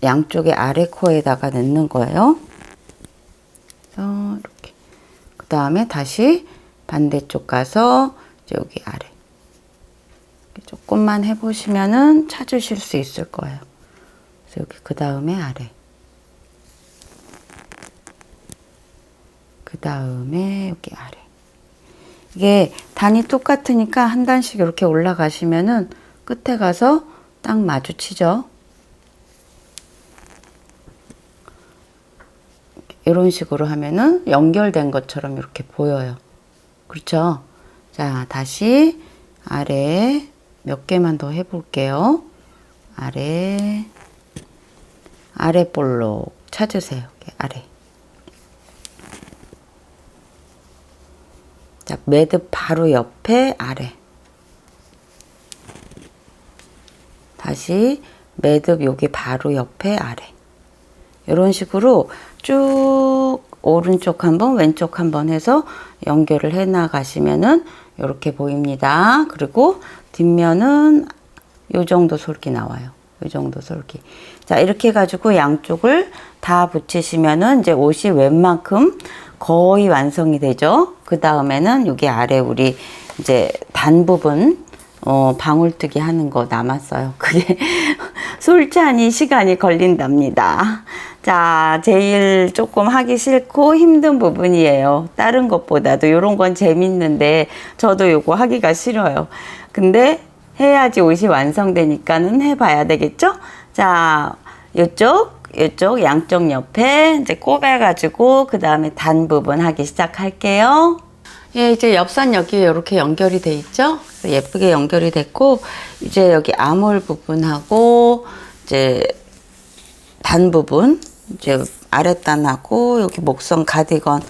양쪽에 아래 코에다가 넣는 거예요. 그래서 이렇게. 그 다음에 다시 반대쪽 가서 여기 아래. 조금만 해보시면은 찾으실 수 있을 거예요. 그래서 여기 그 다음에 아래. 그 다음에 여기 아래. 이게 단이 똑같으니까 한 단씩 이렇게 올라가시면은 끝에 가서 딱 마주치죠. 이런 식으로 하면은 연결된 것처럼 이렇게 보여요. 그렇죠? 자, 다시 아래 몇 개만 더 해볼게요. 아래 볼록 찾으세요. 아래. 자, 매듭 바로 옆에 아래. 다시 매듭 여기 바로 옆에 아래. 이런 식으로 쭉 오른쪽 한번 왼쪽 한번 해서 연결을 해 나가시면은 이렇게 보입니다. 그리고 뒷면은 요 정도 솔기 나와요. 요 정도 솔기. 자, 이렇게 해가지고 양쪽을 다 붙이시면은 이제 옷이 웬만큼 거의 완성이 되죠. 그 다음에는 여기 아래 우리 이제 단 부분 방울뜨기 하는 거 남았어요. 그게 솔찬히 시간이 걸린답니다. 자, 제일 조금 하기 싫고 힘든 부분이에요. 다른 것보다도 이런 건 재밌는데 저도 요거 하기가 싫어요. 근데 해야지 옷이 완성되니까는 해봐야 되겠죠? 자, 요쪽 양쪽 옆에 이제 꼽아가지고 그 다음에 단 부분 하기 시작할게요. 예, 이제 옆선 여기 이렇게 연결이 돼 있죠? 예쁘게 연결이 됐고, 이제 여기 아몰 부분하고, 이제 단 부분, 이제 아랫단하고, 여기 목선 가디건,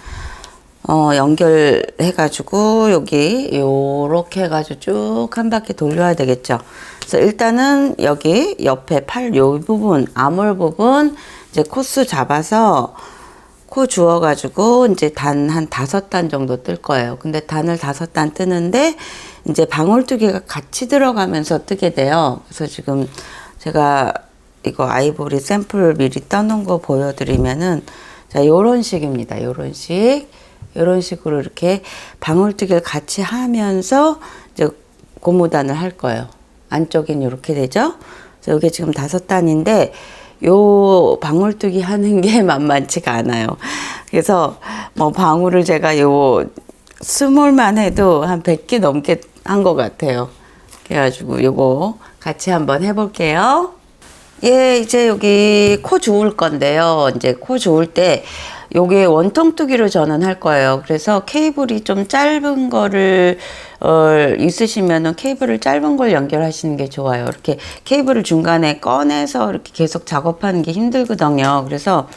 연결해가지고, 여기 요렇게 해가지고 쭉 한 바퀴 돌려야 되겠죠? 그래서 일단은 여기 옆에 팔 요 부분, 아몰 부분, 이제 코스 잡아서, 코 주워가지고 이제 단 한 5단 정도 뜰 거예요. 근데 단을 5단 뜨는데 이제 방울뜨기가 같이 들어가면서 뜨게 돼요. 그래서 지금 제가 이거 아이보리 샘플 미리 떠놓은 거 보여드리면은 자, 요런 식입니다. 요런 식으로 이렇게 방울뜨기를 같이 하면서 이제 고무단을 할 거예요. 안쪽엔 이렇게 되죠. 그래서 이게 지금 5단인데 요 방울뜨기 하는 게 만만치가 않아요. 그래서 뭐 방울을 제가 요 스몰만 해도 한 100개 넘게 한 것 같아요. 그래가지고 요거 같이 한번 해볼게요. 예, 이제 여기 코 주울 건데요. 이제 코 주울 때 요게 원통뜨기로 저는 할 거예요. 그래서 케이블이 좀 짧은 거를 있으시면은 케이블을 짧은 걸 연결하시는 게 좋아요. 이렇게 케이블을 중간에 꺼내서 이렇게 계속 작업하는 게 힘들거든요. 그래서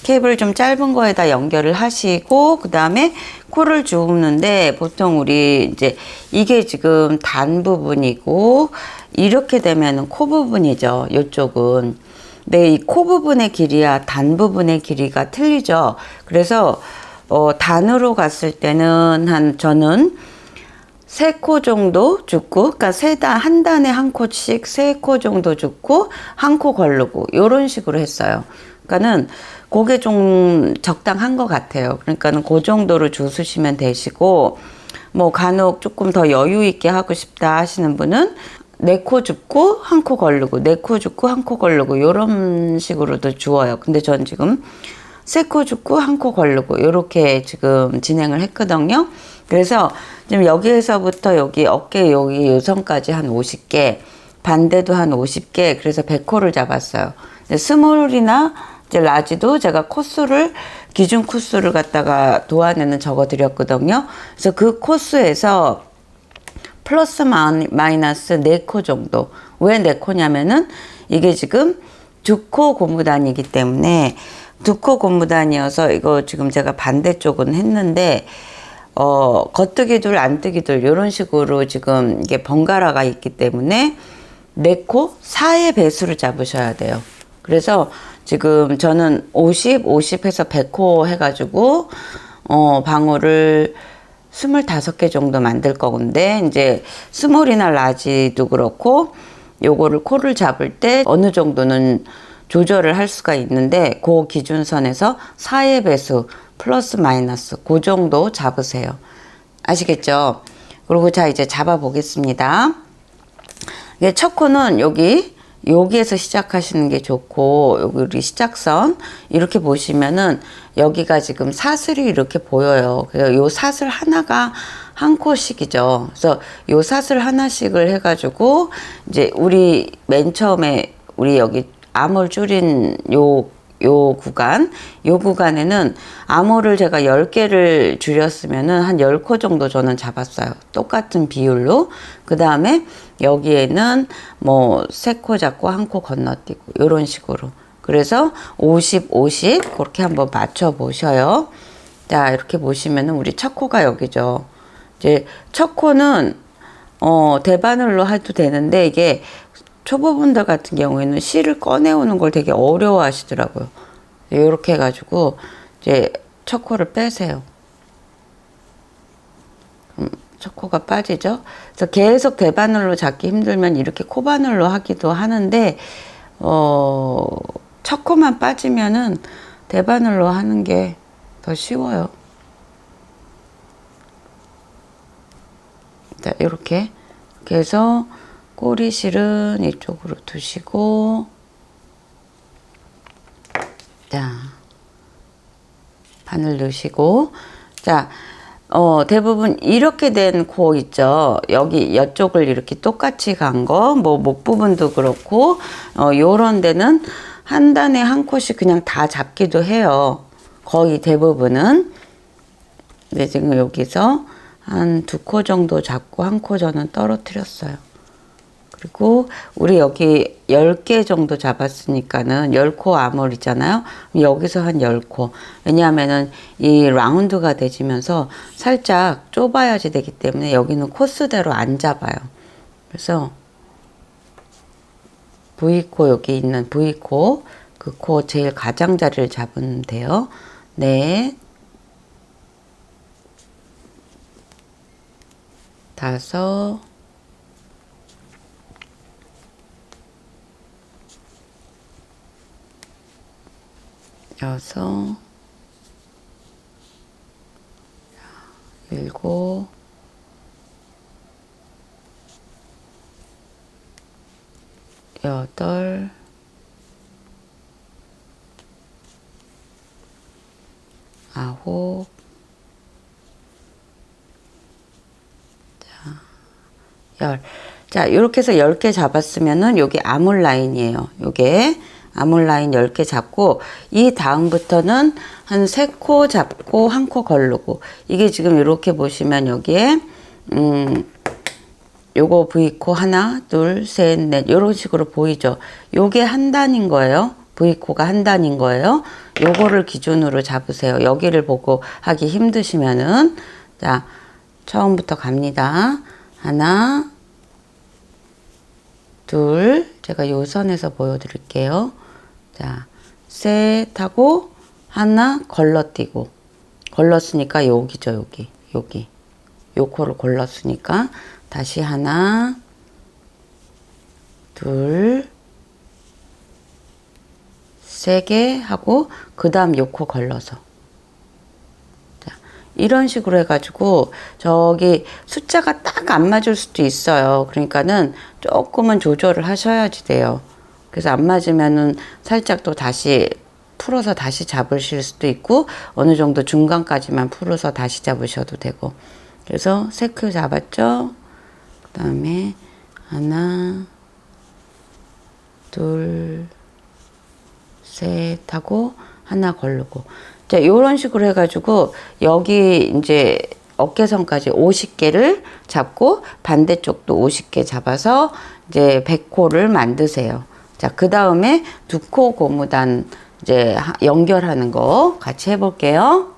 케이블을 좀 짧은 거에다 연결을 하시고 그 다음에 코를 주우는데 보통 우리 이제 이게 지금 단 부분이고 이렇게 되면은 코 부분이죠. 이쪽은. 근데 이 코 부분의 길이와 단 부분의 길이가 틀리죠. 그래서 단으로 갔을 때는 저는 3코 정도 줍고, 그러니까 한 단에 한 코씩 3코 정도 줍고 한 코 걸르고 이런 식으로 했어요. 그러니까는 그게 좀 적당한 것 같아요. 그러니까는 그 정도로 주수시면 되시고, 뭐 간혹 조금 더 여유 있게 하고 싶다 하시는 분은 네 코 줍고 한 코 걸르고 네 코 줍고 한 코 걸르고 요런 식으로도 주어요. 근데 전 지금 세 코 줍고 한 코 걸르고 요렇게 지금 진행을 했거든요. 그래서 지금 여기에서부터 여기 어깨 여기 요선까지 한 50개, 반대도 한 50개, 그래서 100코를 잡았어요. 스몰이나 이제 라지도 제가 코수를 기준 코수를 갖다가 도안에는 적어 드렸거든요. 그래서 그 코수에서 플러스 마이너스 4코 정도. 왜 4코냐면은 이게 지금 2코 고무단이기 때문에 2코 고무단이어서 이거 지금 제가 반대쪽은 했는데 겉뜨기 둘 안뜨기 둘 이런 식으로 지금 이게 번갈아가 있기 때문에 4코 4의 배수를 잡으셔야 돼요. 그래서 지금 저는 50, 50 해서 100코 해가지고 방울을 25개 정도 만들 거건데, 이제 스몰이나 라지도 그렇고 요거를 코를 잡을 때 어느 정도는 조절을 할 수가 있는데 그 기준선에서 4의 배수 플러스 마이너스 그 정도 잡으세요. 아시겠죠? 그리고 자 이제 잡아 보겠습니다. 첫 코는 여기에서 시작하시는 게 좋고, 여기 우리 시작선 이렇게 보시면은 여기가 지금 사슬이 이렇게 보여요. 그래서 요 사슬 하나가 한 코씩이죠. 그래서 요 사슬 하나씩을 해가지고 이제 우리 맨 처음에 우리 여기 암홀 줄인 요 구간에는 암홀을 제가 10개를 줄였으면은 한 10코 정도 저는 잡았어요. 똑같은 비율로. 그 다음에 여기에는 뭐 3코 잡고 1코 건너뛰고 이런 식으로. 그래서 50, 50 그렇게 한번 맞춰 보셔요. 자, 이렇게 보시면은 우리 첫 코가 여기죠. 이제 첫 코는 대바늘로 해도 되는데 이게 초보분들 같은 경우에는 실을 꺼내오는 걸 되게 어려워 하시더라고요. 이렇게 해가지고 이제 첫 코를 빼세요. 첫 코가 빠지죠. 그래서 계속 대바늘로 잡기 힘들면 이렇게 코바늘로 하기도 하는데 첫 코만 빠지면은 대바늘로 하는 게 더 쉬워요. 자, 이렇게 해서 꼬리실은 이쪽으로 두시고, 자, 바늘 넣으시고, 자, 대부분 이렇게 된 코 있죠. 이쪽을 이렇게 똑같이 간 거, 뭐, 목 부분도 그렇고, 요런 데는 한 단에 한 코씩 그냥 다 잡기도 해요. 거의 대부분은. 근데 지금 여기서 한 2코 정도 잡고 1코 저는 떨어뜨렸어요. 그리고 우리 여기 10개 정도 잡았으니까는 10코 암홀이잖아요. 여기서 한 10코. 왜냐하면은 이 라운드가 되지면서 살짝 좁아야지 되기 때문에 여기는 코스대로 안 잡아요. 그래서 V코, 여기 있는 V코, 그 코 제일 가장자리를 잡으면 돼요. 네. 5, 6, 7, 8, 9, 자, 이렇게 해서 10개 잡았으면은 여기 암홀 라인이에요. 요게 암홀 라인 10개 잡고, 이 다음부터는 한 3코 잡고 1코 걸르고, 이게 지금 이렇게 보시면 여기에 요거 V코 하나, 둘, 셋, 넷 요런 식으로 보이죠. 요게 한 단인 거예요. V코가 한 단인 거예요. 요거를 기준으로 잡으세요. 여기를 보고 하기 힘드시면은. 자, 처음부터 갑니다. 하나, 둘, 제가 요 선에서 보여드릴게요. 자, 셋 하고 하나 걸러뛰고, 걸렀으니까 여기죠. 여기 요 코를 걸렀으니까 다시 하나, 둘, 3개 하고 그 다음 요 코 걸러서, 자, 이런 식으로 해가지고 저기 숫자가 딱 안 맞을 수도 있어요. 그러니까는 조금은 조절을 하셔야지 돼요. 그래서 안 맞으면은 살짝 또 다시 풀어서 다시 잡으실 수도 있고 어느 정도 중간까지만 풀어서 다시 잡으셔도 되고. 그래서 3큐 잡았죠. 그 다음에 하나, 둘, 셋 하고 하나 걸르고. 자, 요런 식으로 해가지고 여기 이제 어깨선까지 50개를 잡고 반대쪽도 50개 잡아서 이제 100코를 만드세요. 자, 그 다음에 2코 고무단 이제 연결하는 거 같이 해볼게요.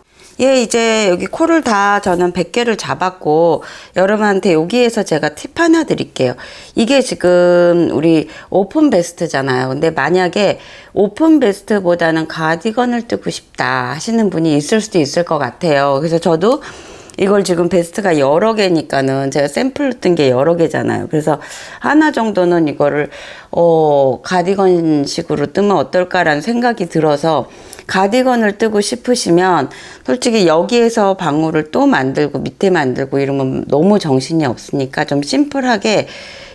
예, 이제 여기 코를 다 저는 100개를 잡았고 여러분한테 여기에서 제가 팁 하나 드릴게요. 이게 지금 우리 오픈 베스트잖아요. 근데 만약에 오픈 베스트보다는 가디건을 뜨고 싶다 하시는 분이 있을 수도 있을 것 같아요. 그래서 저도 이걸 지금 베스트가 여러 개니까는 제가 샘플로 뜬 게 여러 개잖아요. 그래서 하나 정도는 이거를 가디건 식으로 뜨면 어떨까라는 생각이 들어서 가디건을 뜨고 싶으시면 솔직히 여기에서 방울을 또 만들고 밑에 만들고 이러면 너무 정신이 없으니까 좀 심플하게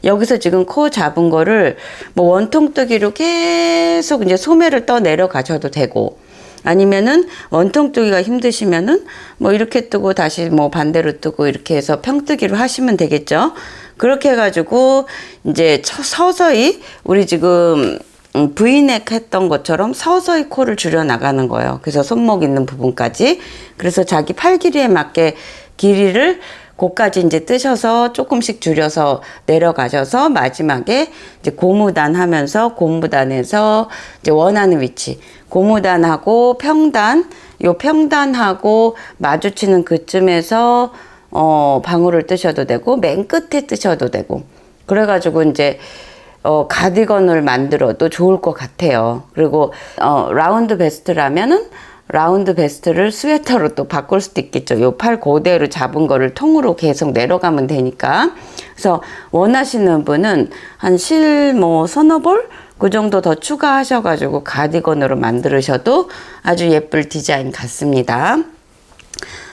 여기서 지금 코 잡은 거를 뭐 원통뜨기로 계속 이제 소매를 떠 내려가셔도 되고 아니면은 원통 뜨기가 힘드시면은 뭐 이렇게 뜨고 다시 뭐 반대로 뜨고 이렇게 해서 평뜨기로 하시면 되겠죠. 그렇게 해가지고 이제 서서히 우리 지금 V넥 했던 것처럼 서서히 코를 줄여 나가는 거예요. 그래서 손목 있는 부분까지. 그래서 자기 팔 길이에 맞게 길이를 고까지 이제 뜨셔서 조금씩 줄여서 내려가셔서 마지막에 이제 고무단 하면서 고무단에서 이제 원하는 위치 고무단하고 평단 요 평단하고 마주치는 그쯤에서 방울을 뜨셔도 되고 맨 끝에 뜨셔도 되고 그래가지고 이제 가디건을 만들어도 좋을 것 같아요. 그리고 라운드 베스트라면은 라운드 베스트를 스웨터로 또 바꿀 수도 있겠죠. 요 팔 그대로 잡은 거를 통으로 계속 내려가면 되니까. 그래서 원하시는 분은 한 실 뭐 서너 볼? 그 정도 더 추가하셔가지고 가디건으로 만드셔도 아주 예쁠 디자인 같습니다.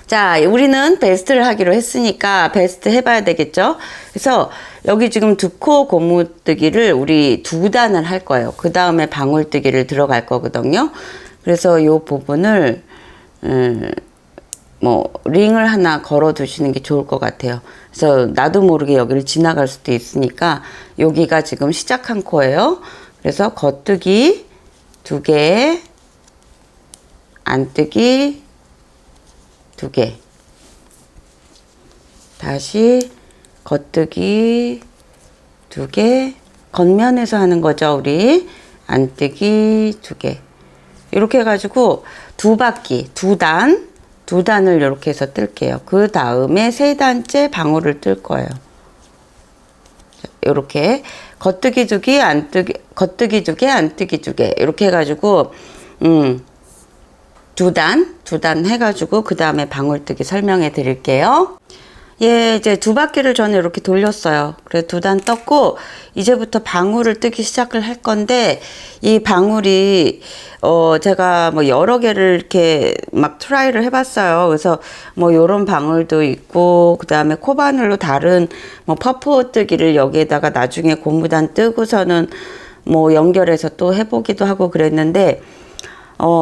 자, 우리는 베스트를 하기로 했으니까 베스트 해봐야 되겠죠. 그래서 여기 지금 2코 고무뜨기를 우리 2단을 할 거예요. 그 다음에 방울뜨기를 들어갈 거거든요. 그래서 이 부분을 뭐 링을 하나 걸어 두시는 게 좋을 것 같아요. 그래서 나도 모르게 여기를 지나갈 수도 있으니까 여기가 지금 시작한 코예요. 그래서 겉뜨기 2개, 안뜨기 2개, 다시 겉뜨기 2개, 겉면에서 하는 거죠. 우리 안뜨기 2개. 이렇게 해가지고 2바퀴, 2단을 이렇게 해서 뜰게요. 그 다음에 3단째 방울을 뜰 거예요. 이렇게 겉뜨기 2개, 안뜨기, 겉뜨기 2개, 안뜨기 2개 이렇게 해가지고 2단 해가지고 그 다음에 방울뜨기 설명해 드릴게요. 예, 이제 2바퀴를 저는 이렇게 돌렸어요. 그래 2단 떴고 이제부터 방울을 뜨기 시작을 할 건데 이 방울이 제가 뭐 여러 개를 이렇게 막 트라이를 해봤어요. 그래서 뭐 요런 방울도 있고 그 다음에 코바늘로 다른 뭐 퍼프 뜨기를 여기에다가 나중에 고무단 뜨고서는 뭐 연결해서 또 해보기도 하고 그랬는데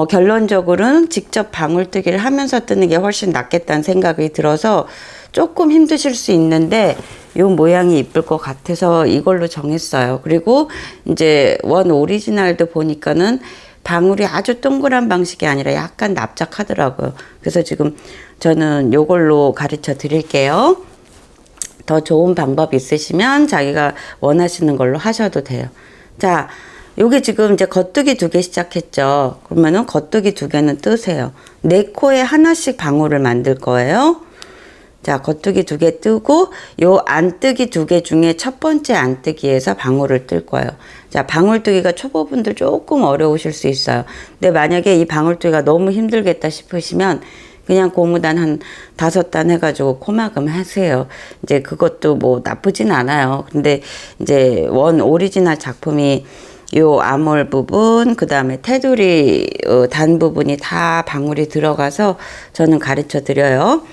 결론적으로는 직접 방울뜨기를 하면서 뜨는 게 훨씬 낫겠다는 생각이 들어서 조금 힘드실 수 있는데 요 모양이 이쁠 것 같아서 이걸로 정했어요. 그리고 이제 원 오리지널도 보니까는 방울이 아주 동그란 방식이 아니라 약간 납작하더라고요. 그래서 지금 저는 요걸로 가르쳐 드릴게요. 더 좋은 방법 있으시면 자기가 원하시는 걸로 하셔도 돼요. 자, 요게 지금 이제 겉뜨기 2개 시작했죠. 그러면은 겉뜨기 2개는 뜨세요. 4코에 하나씩 방울을 만들 거예요. 자, 겉뜨기 2개 뜨고 요 안뜨기 2개 중에 첫 번째 안뜨기에서 방울을 뜰 거예요. 자, 방울뜨기가 초보분들 조금 어려우실 수 있어요. 근데 만약에 이 방울뜨기가 너무 힘들겠다 싶으시면 그냥 고무단 한 5단 해가지고 코막음 하세요. 이제 그것도 뭐 나쁘진 않아요. 근데 이제 원 오리지널 작품이 요 암홀 부분, 그 다음에 테두리 단 부분이 다 방울이 들어가서 저는 가르쳐 드려요.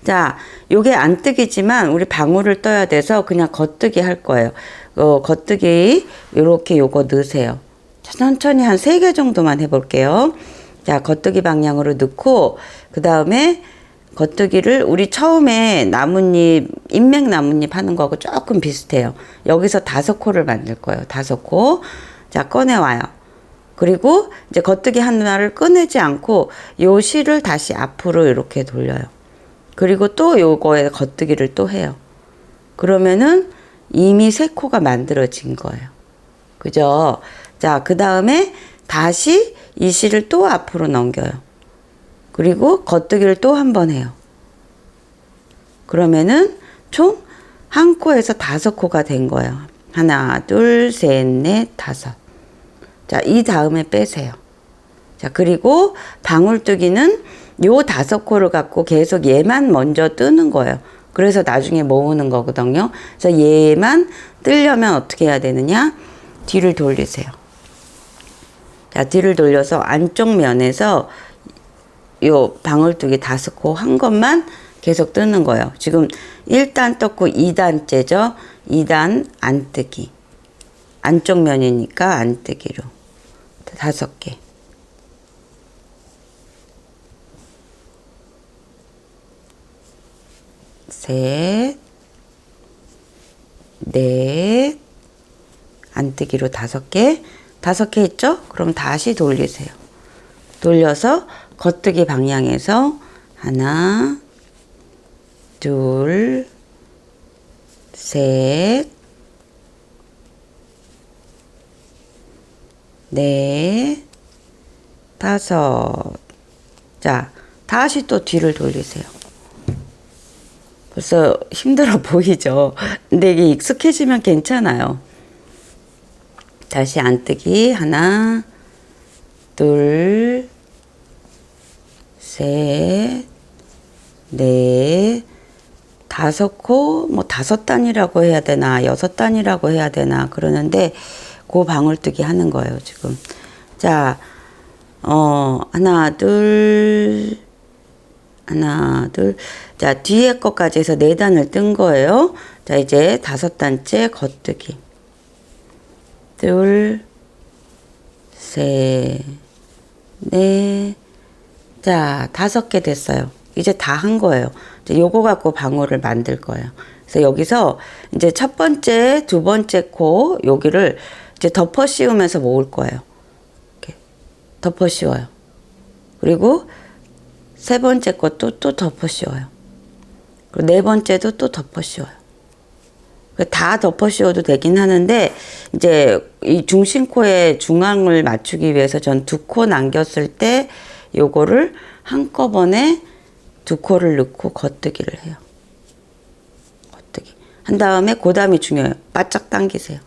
자, 요게 안뜨기지만 우리 방울을 떠야 돼서 그냥 겉뜨기 할 거예요. 겉뜨기 요렇게 요거 넣으세요. 천천히 한 3개 정도만 해볼게요. 자, 겉뜨기 방향으로 넣고, 그 다음에 겉뜨기를 우리 처음에 나뭇잎, 인맥 나뭇잎 하는 거하고 조금 비슷해요. 여기서 5코를 만들 거예요. 5코. 자, 꺼내와요. 그리고 이제 겉뜨기 하나를 꺼내지 않고 요 실을 다시 앞으로 이렇게 돌려요. 그리고 또 요거에 겉뜨기를 또 해요. 그러면은 이미 3코가 만들어진 거예요. 그죠? 자, 그 다음에 다시 이 실을 또 앞으로 넘겨요. 그리고 겉뜨기를 또 한 번 해요. 그러면은 총 한 코에서 5코가 된 거예요. 하나, 둘, 셋, 넷, 5. 자, 이 다음에 빼세요. 자, 그리고 방울뜨기는 요 5코를 갖고 계속 얘만 먼저 뜨는 거예요. 그래서 나중에 모으는 거거든요. 그래서 얘만 뜨려면 어떻게 해야 되느냐? 뒤를 돌리세요. 자, 뒤를 돌려서 안쪽 면에서 요 방울뜨기 5코 한 것만 계속 뜨는 거예요. 지금 1단 떴고 2단째죠. 2단 안뜨기. 안쪽 면이니까 안뜨기로 5개. 셋, 넷, 안뜨기로 5개. 5개 했죠? 그럼 다시 돌리세요. 돌려서 겉뜨기 방향에서 하나, 둘, 셋, 넷, 5. 자, 다시 또 뒤를 돌리세요. 벌써 힘들어 보이죠? 근데 이게 익숙해지면 괜찮아요. 다시 안뜨기 하나, 둘, 셋, 넷, 5코, 뭐 5단이라고 해야 되나, 6단이라고 해야 되나, 그러는데, 그 방울뜨기 하는 거예요, 지금. 자, 하나, 둘, 하나, 둘. 자, 뒤에 것까지 해서 4단을 뜬 거예요. 자, 이제 5단째 겉뜨기. 둘, 셋, 넷. 자, 5개 됐어요. 이제 다 한 거예요. 이제 요거 갖고 방울을 만들 거예요. 그래서 여기서 이제 첫 번째, 두 번째 코, 여기를 이제 덮어 씌우면서 모을 거예요. 이렇게 덮어 씌워요. 그리고 세 번째 것도 또 덮어 씌워요. 그리고 네 번째도 또 덮어 씌워요. 다 덮어 씌워도 되긴 하는데, 이제 이 중심코의 중앙을 맞추기 위해서 전 2코 남겼을 때 요거를 한꺼번에 2코를 넣고 겉뜨기를 해요. 겉뜨기. 한 다음에 고담이 중요해요. 바짝 당기세요.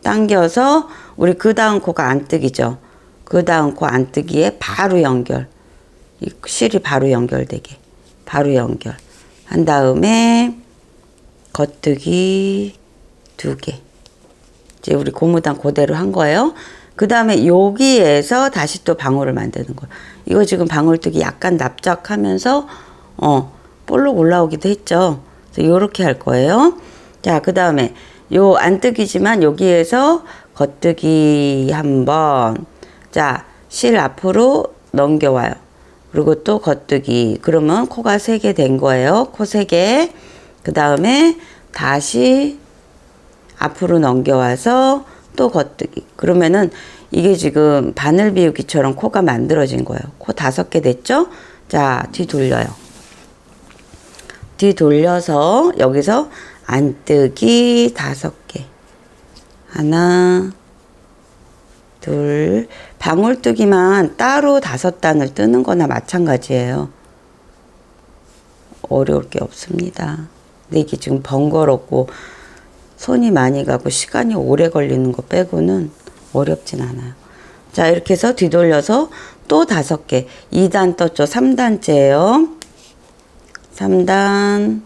당겨서 우리 그 다음 코가 안뜨기죠. 그 다음 코 안뜨기에 바로 연결. 이 실이 바로 연결되게. 바로 연결. 한 다음에 겉뜨기 2개. 이제 우리 고무단 그대로 한 거예요. 그 다음에 여기에서 다시 또 방울을 만드는 거예요. 이거 지금 방울뜨기 약간 납작하면서 볼록 올라오기도 했죠. 그래서 요렇게 할 거예요. 자, 그 다음에 요 안뜨기지만 여기에서 겉뜨기 한번. 자, 실 앞으로 넘겨와요. 그리고 또 겉뜨기. 그러면 코가 3개 된 거예요. 코 3개. 그 다음에 다시 앞으로 넘겨와서 또 겉뜨기. 그러면은 이게 지금 바늘 비우기처럼 코가 만들어진 거예요. 코 5개 됐죠? 자, 뒤 돌려요. 뒤 돌려서 여기서 안뜨기 5개. 하나, 둘. 방울뜨기만 따로 5단을 뜨는 거나 마찬가지예요. 어려울 게 없습니다. 근데 이게 지금 번거롭고 손이 많이 가고 시간이 오래 걸리는 거 빼고는 어렵진 않아요. 자, 이렇게 해서 뒤돌려서 또 5개. 2단 떴죠. 3단째예요. 3단.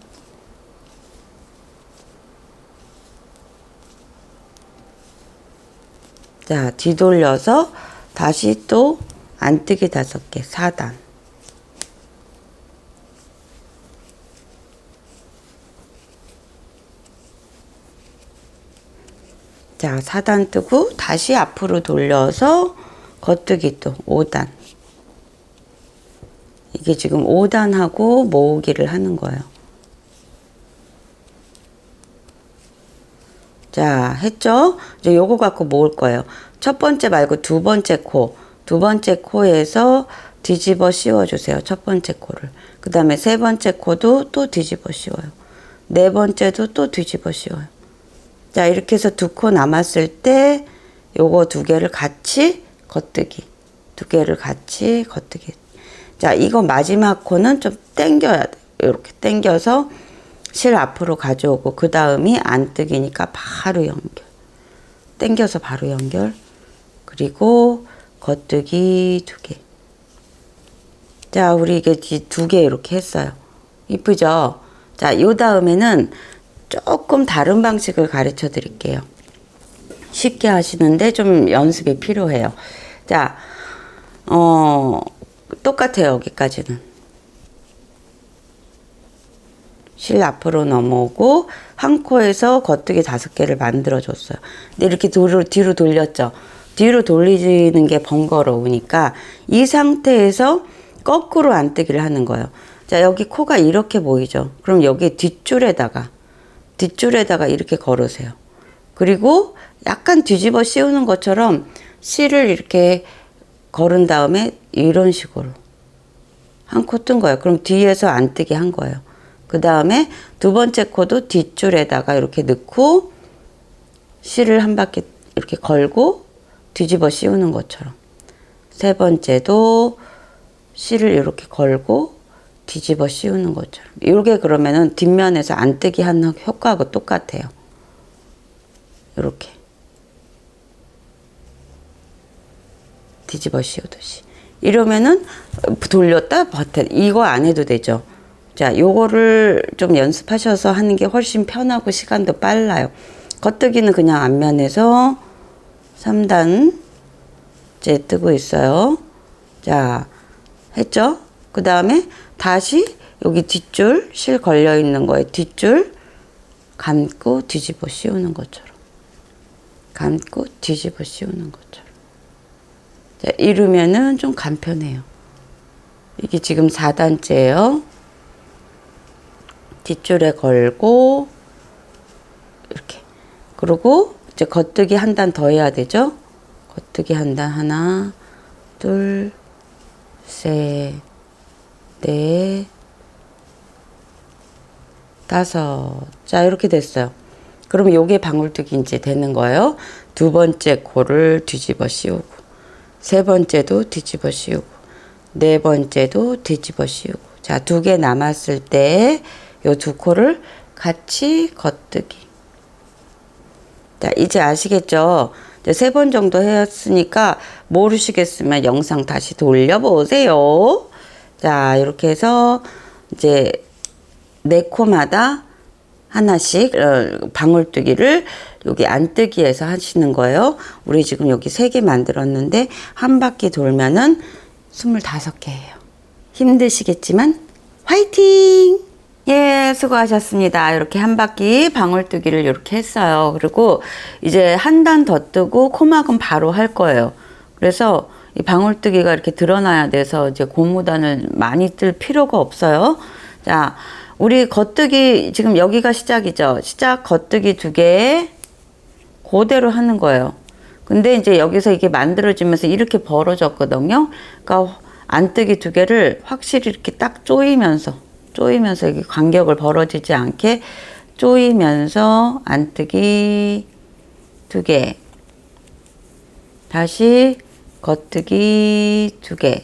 자, 뒤돌려서 다시 또 안뜨기 5개, 4단. 자, 4단 뜨고 다시 앞으로 돌려서 겉뜨기 또 5단. 이게 지금 5단하고 모으기를 하는 거예요. 자, 했죠? 이제 요거 갖고 모을 거예요. 첫 번째 말고 두 번째 코. 두 번째 코에서 뒤집어 씌워주세요. 첫 번째 코를. 그 다음에 세 번째 코도 또 뒤집어 씌워요. 네 번째도 또 뒤집어 씌워요. 자, 이렇게 해서 2코 남았을 때 요거 2개를 같이 겉뜨기. 2개를 같이 겉뜨기. 자, 이거 마지막 코는 좀 당겨야 돼요. 이렇게 당겨서 실 앞으로 가져오고 그 다음이 안뜨기니까 바로 연결. 당겨서 바로 연결. 그리고 겉뜨기 2개. 자, 우리 이게 2개 이렇게 했어요. 이쁘죠? 자, 요 다음에는 조금 다른 방식을 가르쳐 드릴게요. 쉽게 하시는데 좀 연습이 필요해요. 자, 똑같아요. 여기까지는. 실 앞으로 넘어오고 한 코에서 겉뜨기 5개를 만들어 줬어요. 근데 이렇게 뒤로 돌렸죠. 뒤로 돌리는 게 번거로우니까 이 상태에서 거꾸로 안뜨기를 하는 거예요. 자, 여기 코가 이렇게 보이죠. 그럼 여기 뒷줄에다가 이렇게 걸으세요. 그리고 약간 뒤집어 씌우는 것처럼 실을 이렇게 걸은 다음에 이런 식으로 한 코 뜬 거예요. 그럼 뒤에서 안뜨기 한 거예요. 그 다음에 두 번째 코도 뒷줄에다가 이렇게 넣고 실을 한 바퀴 이렇게 걸고 뒤집어 씌우는 것처럼. 세 번째도 실을 이렇게 걸고 뒤집어 씌우는 것처럼. 이렇게 그러면은 뒷면에서 안뜨기 하는 효과하고 똑같아요. 이렇게. 뒤집어 씌우듯이. 이러면은 돌렸다 버텨. 이거 안 해도 되죠. 자, 요거를 좀 연습하셔서 하는 게 훨씬 편하고 시간도 빨라요. 겉뜨기는 그냥 앞면에서 3단째 뜨고 있어요. 자, 했죠? 그 다음에 다시 여기 뒷줄, 실 걸려 있는 거에 뒷줄 감고 뒤집어 씌우는 것처럼. 감고 뒤집어 씌우는 것처럼. 자, 이러면은 좀 간편해요. 이게 지금 4단째예요. 뒷줄에 걸고 이렇게. 그리고 이제 겉뜨기 한 단 더 해야 되죠. 겉뜨기 한 단 하나, 둘, 셋, 넷, 5. 자, 이렇게 됐어요. 그럼 요게 방울뜨기 이제 되는 거예요. 두 번째 코를 뒤집어 씌우고, 세 번째도 뒤집어 씌우고, 네 번째도 뒤집어 씌우고. 자, 2개 남았을 때 요 2코를 같이 겉뜨기. 자, 이제 아시겠죠? 이제 3번 정도 했으니까 모르시겠으면 영상 다시 돌려보세요. 자, 이렇게 해서 이제 4코마다 하나씩 방울뜨기를 여기 안뜨기에서 하시는 거예요. 우리 지금 여기 3개 만들었는데 한 바퀴 돌면은 25개예요. 힘드시겠지만 화이팅! 예, 수고하셨습니다. 이렇게 한 바퀴 방울뜨기를 이렇게 했어요. 그리고 이제 한 단 더 뜨고 코막은 바로 할 거예요. 그래서 이 방울뜨기가 이렇게 드러나야 돼서 이제 고무단을 많이 뜰 필요가 없어요. 자, 우리 겉뜨기 지금 여기가 시작이죠. 시작 겉뜨기 2개 그대로 하는 거예요. 근데 이제 여기서 이게 만들어지면서 이렇게 벌어졌거든요. 그러니까 안뜨기 2개를 확실히 이렇게 딱 조이면서 여기 간격을 벌어지지 않게 조이면서 안뜨기 2개. 다시 겉뜨기 2개.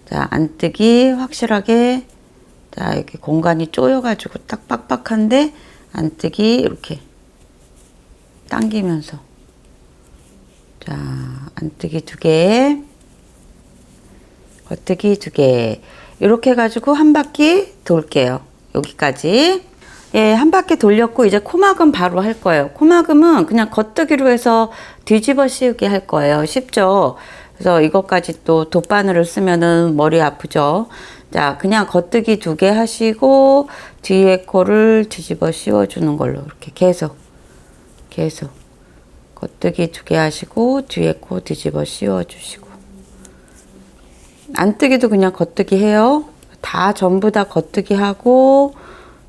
자, 안뜨기 확실하게. 자, 이렇게 공간이 쪼여가지고 딱 빡빡한데 안뜨기 이렇게 당기면서. 자, 안뜨기 2개. 겉뜨기 2개. 이렇게 해가지고 한 바퀴 돌게요. 여기까지. 예, 한 바퀴 돌렸고 이제 코막음 바로 할 거예요. 코막음은 그냥 겉뜨기로 해서 뒤집어 씌우기 할 거예요. 쉽죠? 그래서 이것까지 또 돗바늘을 쓰면은 머리 아프죠? 자, 그냥 겉뜨기 2개 하시고 뒤에 코를 뒤집어 씌워주는 걸로 이렇게 계속 겉뜨기 2개 하시고 뒤에 코 뒤집어 씌워주시고 안뜨기도 그냥 겉뜨기 해요. 다 전부 다 겉뜨기 하고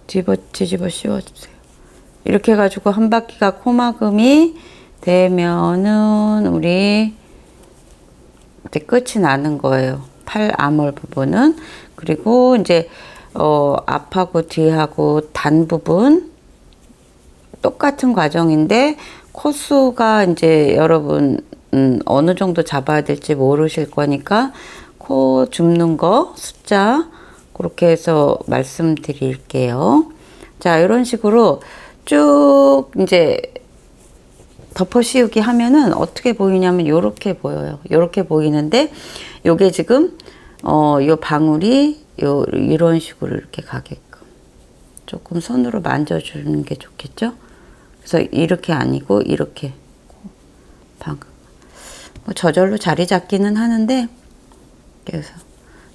뒤집어 씌워주세요. 이렇게 해가지고 한 바퀴가 코막음이 되면은 우리 이제 끝이 나는 거예요. 팔 아몰 부분은. 그리고 이제 앞하고 뒤하고 단 부분 똑같은 과정인데 코수가 이제 여러분 어느 정도 잡아야 될지 모르실 거니까 코 줍는 거 숫자 그렇게 해서 말씀드릴게요. 자, 이런 식으로 쭉 이제 덮어 씌우기 하면은 어떻게 보이냐면 요렇게 보여요. 요렇게 보이는데 요게 지금 요 방울이 이런 식으로 이렇게 가게끔 조금 손으로 만져주는 게 좋겠죠? 그래서 이렇게 아니고 이렇게 뭐 저절로 자리 잡기는 하는데 그래서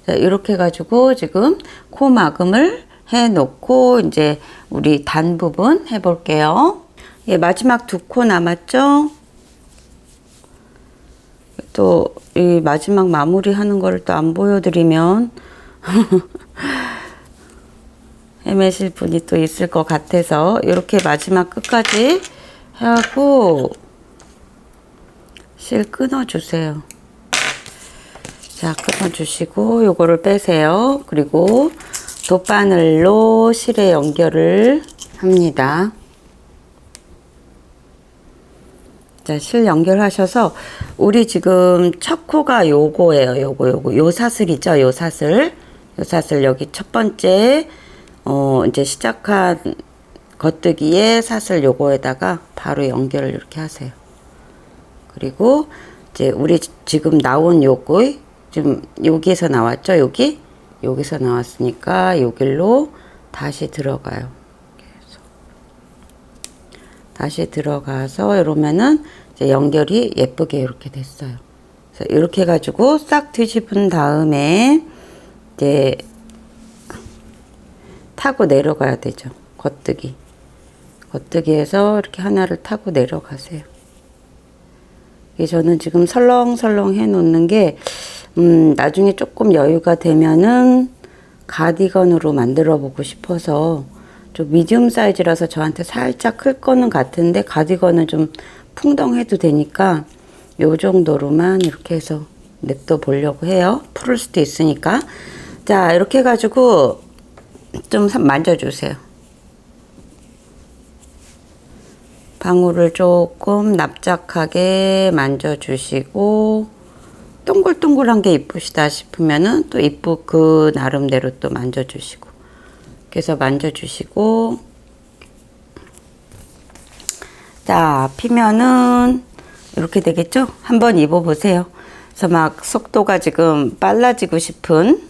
자, 이렇게 해가지고 지금 코막음을 해놓고 이제 우리 단 부분 해볼게요. 예, 마지막 2코 남았죠? 또 이 마지막 마무리 하는 거를 또 안 보여드리면 헤매실 분이 또 있을 것 같아서 이렇게 마지막 끝까지 하고 실 끊어주세요. 자, 끊어주시고 요거를 빼세요. 그리고 돗바늘로 실에 연결을 합니다. 자, 실 연결하셔서 우리 지금 첫 코가 요거예요. 요 사슬이죠. 요 사슬 여기 첫 번째 이제 시작한 겉뜨기에 사슬 요거에다가 바로 연결을 이렇게 하세요. 그리고 이제 우리 지금 나온 요거 지금 여기에서 나왔죠. 여기서 나왔으니까 여기로 다시 들어가요. 다시 들어가서 이러면은 이제 연결이 예쁘게 이렇게 됐어요. 그래서 이렇게 해가지고 싹 뒤집은 다음에 이제 타고 내려가야 되죠. 겉뜨기에서 이렇게 하나를 타고 내려가세요. 이게 저는 지금 설렁설렁 해 놓는 게 나중에 조금 여유가 되면은 가디건으로 만들어 보고 싶어서 좀 미디움 사이즈라서 저한테 살짝 클 거는 같은데 가디건은 좀 풍덩해도 되니까 요 정도로만 이렇게 해서 냅둬 보려고 해요. 풀을 수도 있으니까. 자, 이렇게 해가지고 좀 만져주세요. 방울을 조금 납작하게 만져주시고 동글동글한 게 이쁘시다 싶으면은 또 그 나름대로 또 만져주시고 그래서 만져주시고 자, 피면은 이렇게 되겠죠? 한번 입어보세요. 그래서 막 속도가 지금 빨라지고 싶은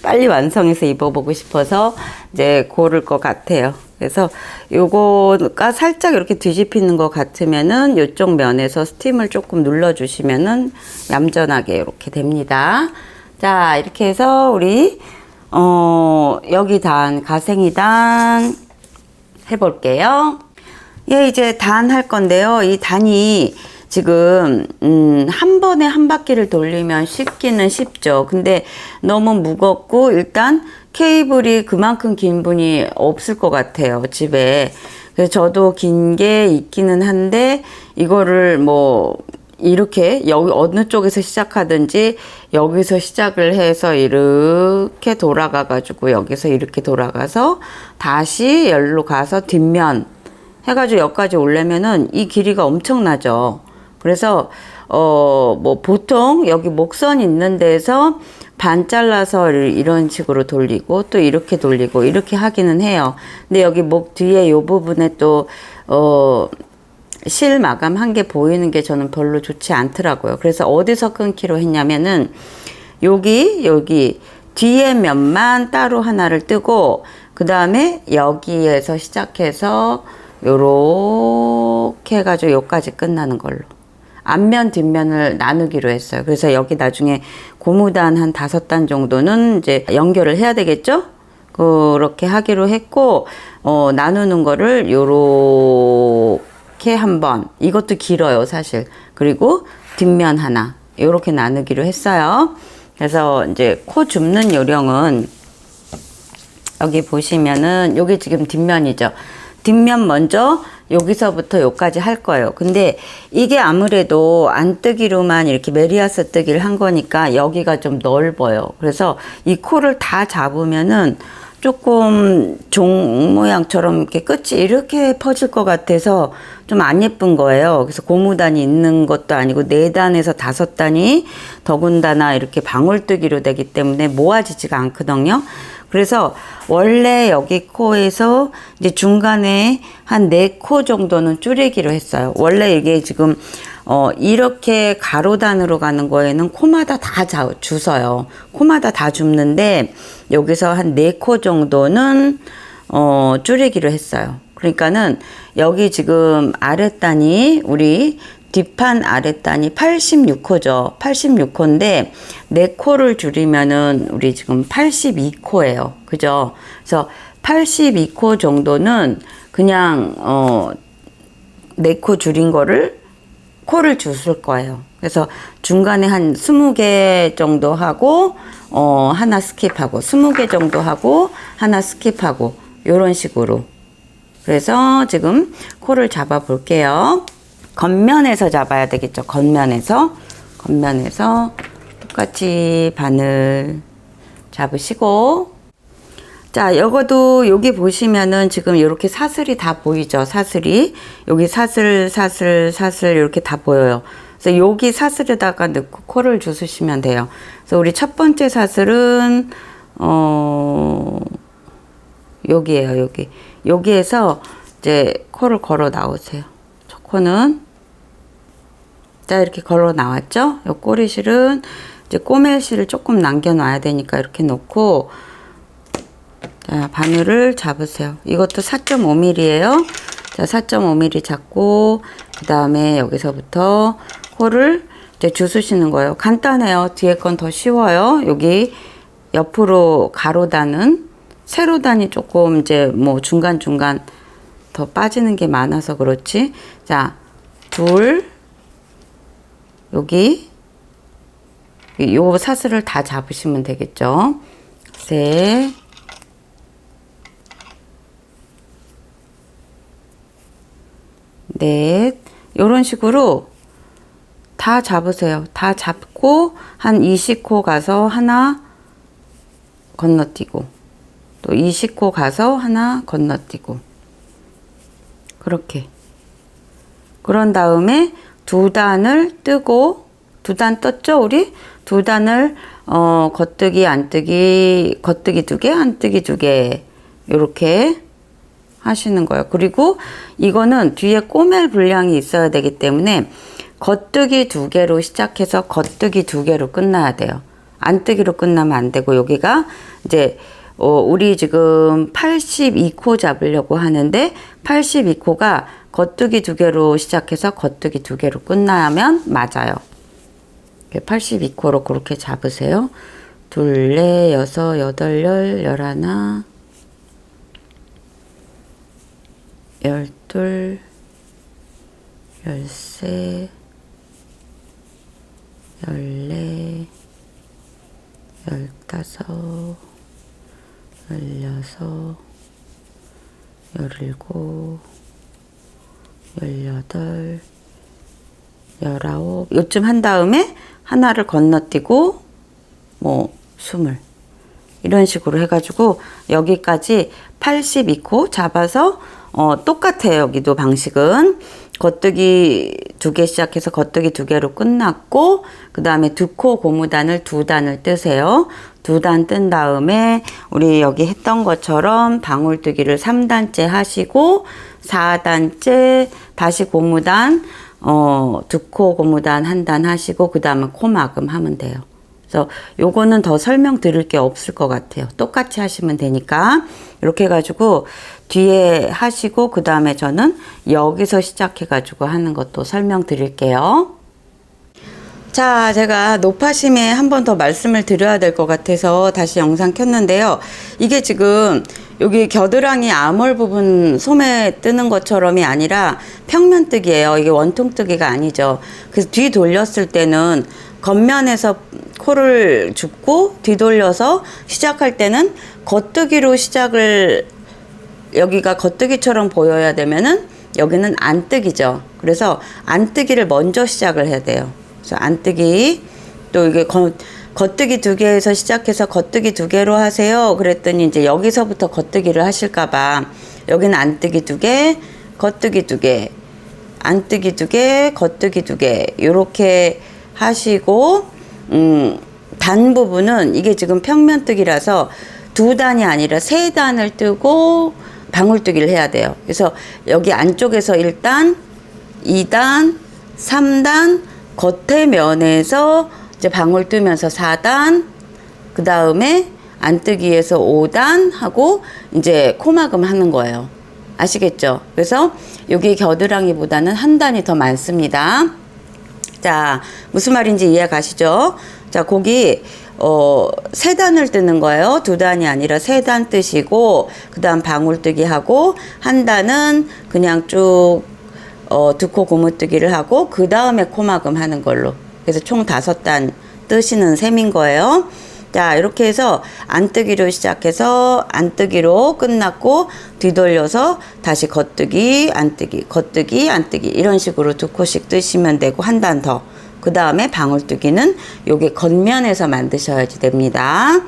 빨리 완성해서 입어보고 싶어서 이제 고를 것 같아요. 그래서 요거가 살짝 이렇게 뒤집히는 것 같으면은 요쪽 면에서 스팀을 조금 눌러주시면은 얌전하게 이렇게 됩니다. 자, 이렇게 해서 우리 여기 단 가생이 단 해볼게요. 예, 이제 단 할 건데요. 이 단이 지금 한 번에 한 바퀴를 돌리면 쉽기는 쉽죠. 근데 너무 무겁고 일단 케이블이 그만큼 긴 분이 없을 것 같아요, 집에. 그래서 저도 긴 게 있기는 한데 이거를 뭐 이렇게 여기 어느 쪽에서 시작하든지 여기서 시작을 해서 이렇게 돌아가 가지고 여기서 이렇게 돌아가서 다시 여기로 가서 뒷면 해가지고 여기까지 오려면은 이 길이가 엄청나죠. 그래서 뭐 보통 여기 목선 있는 데서 반 잘라서 이런 식으로 돌리고 또 이렇게 돌리고 이렇게 하기는 해요. 근데 여기 목 뒤에 요 부분에 또 실 마감한 게 보이는 게 저는 별로 좋지 않더라고요. 그래서 어디서 끊기로 했냐면은 여기 뒤에 면만 따로 하나를 뜨고 그 다음에 여기에서 시작해서 요렇게 해가지고 여기까지 끝나는 걸로. 앞면 뒷면을 나누기로 했어요. 그래서 여기 나중에 고무단 한 5단 정도는 이제 연결을 해야 되겠죠? 그렇게 하기로 했고, 나누는 거를 요렇게 한번. 이것도 길어요, 사실. 그리고 뒷면 하나. 요렇게 나누기로 했어요. 그래서 이제 코 줍는 요령은 여기 보시면은 요게 지금 뒷면이죠. 뒷면 먼저 여기서부터 여기까지 할 거예요. 근데 이게 아무래도 안뜨기로만 이렇게 메리아스 뜨기를 한 거니까 여기가 좀 넓어요. 그래서 이 코를 다 잡으면은 조금 종 모양처럼 이렇게 끝이 이렇게 퍼질 것 같아서 좀 안 예쁜 거예요. 그래서 고무단이 있는 것도 아니고 4단에서 5단이 더군다나 이렇게 방울뜨기로 되기 때문에 모아지지가 않거든요. 그래서 원래 여기 코에서 이제 중간에 한 4코 정도는 줄이기로 했어요. 원래 이게 지금 이렇게 가로단으로 가는 거에는 코마다 다 주서요. 코마다 다 줍는데 여기서 한 4코 정도는 줄이기로 했어요. 그러니까는 여기 지금 아랫단이 우리 뒷판 아랫단이 86코죠. 86코인데 4코를 줄이면은 우리 지금 82코예요. 그죠? 그래서 82코 정도는 그냥 4코 줄인 거를 코를 주술 거예요. 그래서 중간에 한 20개 정도 하고 하나 스킵하고 20개 정도 하고 하나 스킵하고 요런 식으로. 그래서 지금 코를 잡아 볼게요. 겉면에서 잡아야 되겠죠. 겉면에서 똑같이 바늘 잡으시고, 자, 요거도 여기 보시면은 지금 이렇게 사슬이 다 보이죠. 사슬이 여기 사슬 이렇게 다 보여요. 그래서 여기 사슬에다가 넣고 코를 주시면 돼요. 그래서 우리 첫 번째 사슬은 여기에요. 여기에서 이제 코를 걸어 나오세요. 첫 코는 자, 이렇게 걸어 나왔죠? 요 꼬리실은 이제 꼬멜실을 조금 남겨 놔야 되니까 이렇게 놓고, 자, 바늘을 잡으세요. 이것도 4.5mm예요. 자, 4.5mm 잡고, 그 다음에 여기서부터 코를 이제 주수시는 거예요. 간단해요. 뒤에 건 더 쉬워요. 여기 옆으로 가로단은, 세로단이 조금 이제 뭐 중간중간 더 빠지는 게 많아서 그렇지. 자, 둘, 여기 요 사슬을 다 잡으시면 되겠죠. 셋, 넷, 요런 식으로 다 잡으세요. 다 잡고 한 20코 가서 하나 건너뛰고, 또 20코 가서 하나 건너뛰고, 그렇게. 그런 다음에 2단을 뜨고, 2단 떴죠, 우리? 2단을 겉뜨기, 안뜨기, 겉뜨기 2개, 안뜨기 2개, 요렇게 하시는 거예요. 그리고 이거는 뒤에 꼬멜 분량이 있어야 되기 때문에 겉뜨기 2개로 시작해서 겉뜨기 2개로 끝나야 돼요. 안뜨기로 끝나면 안 되고, 여기가 이제 우리 지금 82코 잡으려고 하는데 82코가 겉뜨기 2개로 시작해서 겉뜨기 2개로 끝나면 맞아요. 82코로 그렇게 잡으세요. 2, 4, 6, 8, 10, 11, 12, 13, 14, 15, 16, 17, 18, 19 요쯤 한 다음에 하나를 건너뛰고 뭐 20 이런 식으로 해가지고 여기까지 82코 잡아서 똑같아요. 여기도 방식은 겉뜨기 2개 시작해서 겉뜨기 2개로 끝났고, 그 다음에 2코 고무단을 2단을 뜨세요. 2단 뜬 다음에 우리 여기 했던 것처럼 방울뜨기를 3단째 하시고, 4단째 다시 고무단 2코 고무단 1단 하시고, 그 다음에 코막음 하면 돼요. 그래서 요거는 더 설명드릴 게 없을 것 같아요. 똑같이 하시면 되니까. 이렇게 해가지고 뒤에 하시고 그 다음에 저는 여기서 시작해가지고 하는 것도 설명드릴게요. 자, 제가 높아심에 한 번 더 말씀을 드려야 될 것 같아서 다시 영상 켰는데요. 이게 지금 여기 겨드랑이 암홀 부분 소매 뜨는 것처럼이 아니라 평면 뜨기예요. 이게 원통 뜨기가 아니죠. 그래서 뒤 돌렸을 때는 겉면에서 코를 줍고 뒤돌려서 시작할 때는 겉뜨기로 시작을, 여기가 겉뜨기처럼 보여야 되면은 여기는 안뜨기죠. 그래서 안뜨기를 먼저 시작을 해야 돼요. 그래서 안뜨기, 또 이게 겉뜨기 2개에서 시작해서 겉뜨기 2개로 하세요. 그랬더니 이제 여기서부터 겉뜨기를 하실까봐 여기는 안뜨기 2개, 겉뜨기 2개, 안뜨기 2개, 겉뜨기 2개 이렇게 하시고, 단 부분은 이게 지금 평면뜨기라서 2단이 아니라 3단을 뜨고 방울뜨기를 해야 돼요. 그래서 여기 안쪽에서 1단, 2단, 3단, 겉에 면에서 이제 방울 뜨면서 4단, 그 다음에 안뜨기에서 5단 하고 이제 코막음 하는 거예요. 아시겠죠? 그래서 여기 겨드랑이보다는 한 단이 더 많습니다. 자, 무슨 말인지 이해 가시죠? 자, 거기 3단을 뜨는 거예요. 2단이 아니라 3단 뜨시고, 그 다음 방울뜨기 하고, 한 단은 그냥 쭉 2코 고무뜨기를 하고, 그 다음에 코막음 하는 걸로. 그래서 총 5단 뜨시는 셈인 거예요. 자, 이렇게 해서 안뜨기로 시작해서 안뜨기로 끝났고, 뒤돌려서 다시 겉뜨기, 안뜨기, 겉뜨기, 안뜨기 이런 식으로 2코씩 뜨시면 되고, 한 단 더. 그 다음에 방울뜨기는 요게 겉면에서 만드셔야지 됩니다.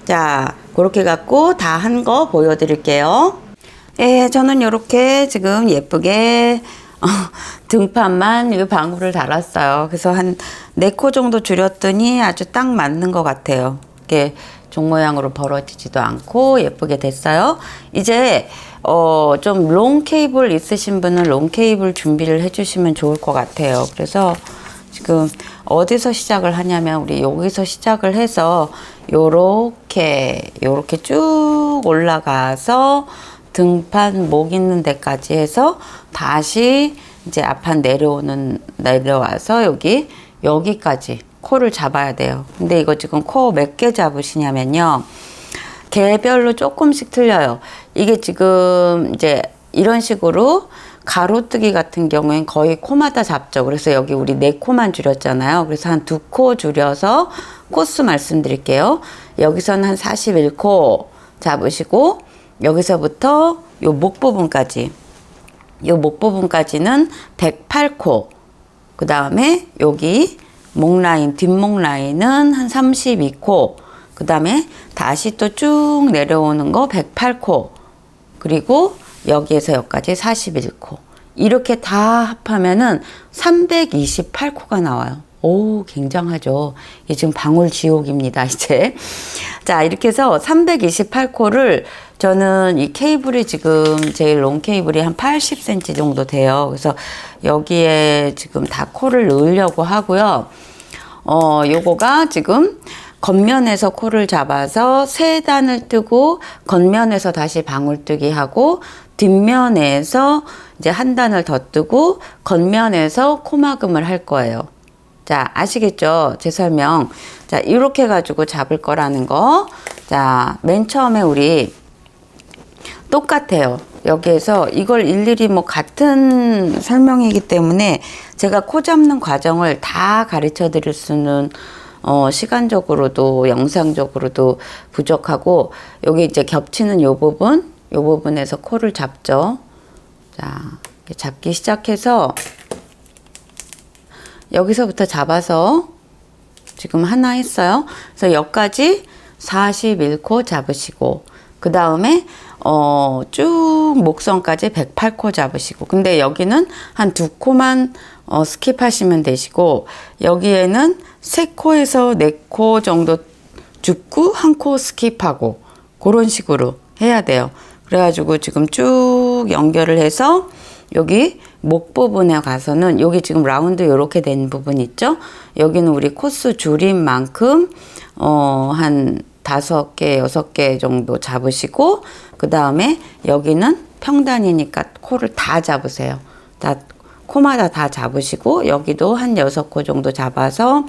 자, 그렇게 갖고 다 한 거 보여드릴게요. 예, 저는 이렇게 지금 예쁘게 등판만 이 방울을 달았어요. 그래서 한 4코 정도 줄였더니 아주 딱 맞는 것 같아요. 이게 종 모양으로 벌어지지도 않고 예쁘게 됐어요. 이제 좀 롱 케이블 있으신 분은 롱 케이블 준비를 해주시면 좋을 것 같아요. 그래서 지금 어디서 시작을 하냐면 우리 여기서 시작을 해서 요렇게 쭉 올라가서 등판 목 있는 데까지 해서 다시 이제 앞판 내려와서 여기까지 코를 잡아야 돼요. 근데 이거 지금 코 몇 개 잡으시냐면요, 개별로 조금씩 틀려요. 이게 지금 이제 이런 식으로 가로뜨기 같은 경우엔 거의 코마다 잡죠. 그래서 여기 우리 4코만 줄였잖아요. 그래서 한 2코 줄여서 코스 말씀드릴게요. 여기서는 한 41코 잡으시고, 여기서부터 요 목 부분까지, 요 목 부분까지는 108코. 그 다음에 여기 목 라인, 뒷목 라인은 한 32코. 그 다음에 다시 또 쭉 내려오는 거 108코. 그리고 여기에서 여기까지 41코. 이렇게 다 합하면은 328코가 나와요. 오, 굉장하죠. 이게 지금 방울 지옥입니다, 이제. 자, 이렇게 해서 328코를 저는 이 케이블이 지금 제일 롱 케이블이 한 80cm 정도 돼요. 그래서 여기에 지금 다 코를 넣으려고 하고요. 요거가 지금 겉면에서 코를 잡아서 3단을 뜨고 겉면에서 다시 방울뜨기 하고 뒷면에서 이제 한 단을 더 뜨고 겉면에서 코막음을 할 거예요. 자, 아시겠죠? 제 설명. 자, 이렇게 해가지고 잡을 거라는 거. 자, 맨 처음에 우리 똑같아요. 여기에서 이걸 일일이 뭐 같은 설명이기 때문에 제가 코 잡는 과정을 다 가르쳐 드릴 수는 시간적으로도 영상적으로도 부족하고, 여기 이제 겹치는 요 부분에서 코를 잡죠. 자, 이렇게 잡기 시작해서 여기서부터 잡아서 지금 하나 했어요. 그래서 여기까지 41코 잡으시고, 그 다음에 쭉 목선까지 108코 잡으시고, 근데 여기는 한 2코만 스킵하시면 되시고, 여기에는 3코에서 4코 정도 줍고 1코 스킵하고 그런 식으로 해야 돼요. 그래가지고 지금 쭉 연결을 해서 여기 목 부분에 가서는 여기 지금 라운드 이렇게 된 부분 있죠? 여기는 우리 코스 줄인 만큼 한 5개, 6개 정도 잡으시고 그 다음에 여기는 평단이니까 코를 다 잡으세요. 코마다 다 잡으시고 여기도 한 6코 정도 잡아서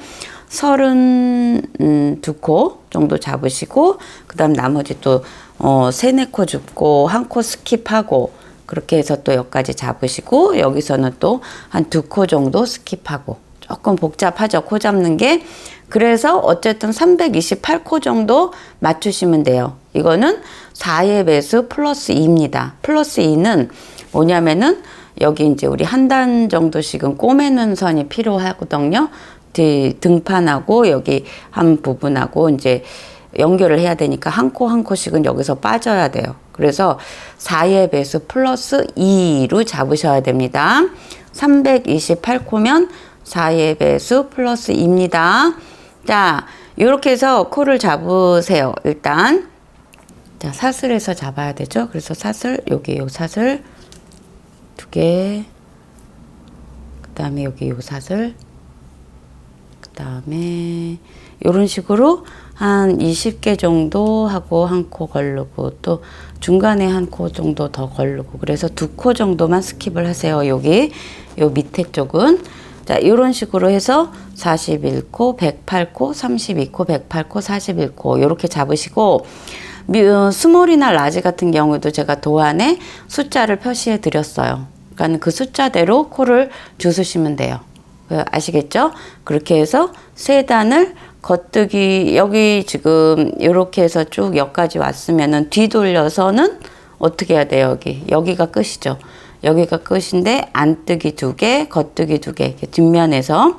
32코 정도 잡으시고 그 다음 나머지 또 3, 4코 줍고 1코 스킵하고 그렇게 해서 또 여기까지 잡으시고 여기서는 또 한 2코 정도 스킵하고 조금 복잡하죠. 코 잡는 게. 그래서 어쨌든 328코 정도 맞추시면 돼요. 이거는 4의 배수 플러스 2입니다. 플러스 2는 뭐냐면은 여기 이제 우리 한 단 정도씩은 꼬매는 선이 필요하거든요. 등판하고 여기 한 부분하고 이제 연결을 해야 되니까 한 코 한 코씩은 여기서 빠져야 돼요. 그래서 4의 배수 플러스 2로 잡으셔야 됩니다. 328코면 4의 배수 플러스 2입니다. 자, 이렇게 해서 코를 잡으세요. 일단 자, 사슬에서 잡아야 되죠. 그래서 사슬, 여기 요 사슬 2개, 그 다음에 여기 요 사슬, 그 다음에 이런 식으로 한 20개 정도 하고 한 코 걸르고 또 중간에 한 코 정도 더 걸르고 그래서 2코 정도만 스킵을 하세요. 여기 요 밑에 쪽은. 자, 이런 식으로 해서 41코, 108코, 32코, 108코, 41코 이렇게 잡으시고 스몰이나 라지 같은 경우도 제가 도안에 숫자를 표시해 드렸어요. 그러니까 그 숫자대로 코를 주스시면 돼요. 아시겠죠? 그렇게 해서 3단을 겉뜨기 여기 지금 이렇게 해서 쭉 여기까지 왔으면은 뒤돌려서는 어떻게 해야 돼요? 여기가 끝이죠. 여기가 끝인데 안뜨기 2개, 겉뜨기 2개 이렇게 뒷면에서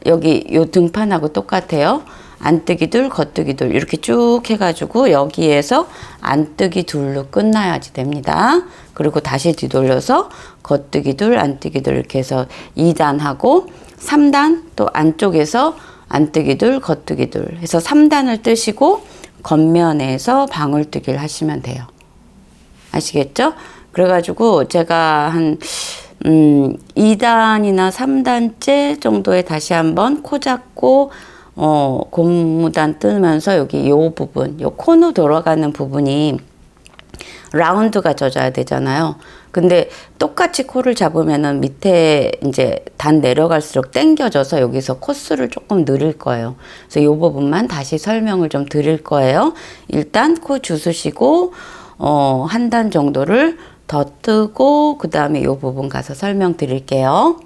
여기 요 등판하고 똑같아요. 안뜨기 둘, 겉뜨기 둘 이렇게 쭉 해가지고 여기에서 안뜨기 둘로 끝나야지 됩니다. 그리고 다시 뒤돌려서 겉뜨기 둘, 안뜨기 둘 이렇게 해서 2단 하고 3단 또 안쪽에서 안뜨기 둘, 겉뜨기 둘 해서 3단을 뜨시고 겉면에서 방울뜨기를 하시면 돼요. 아시겠죠? 그래가지고 제가 한 2단이나 3단째 정도에 다시 한번 코 잡고 고무단 뜨면서 여기 요 부분, 요 코너 돌아가는 부분이 라운드가 젖어야 되잖아요. 근데 똑같이 코를 잡으면은 밑에 이제 단 내려갈수록 당겨져서 여기서 코스를 조금 늘릴 거예요. 그래서 요 부분만 다시 설명을 좀 드릴 거예요. 일단 코 주스시고 한 단 정도를 더 뜨고 그 다음에 이 부분 가서 설명드릴게요.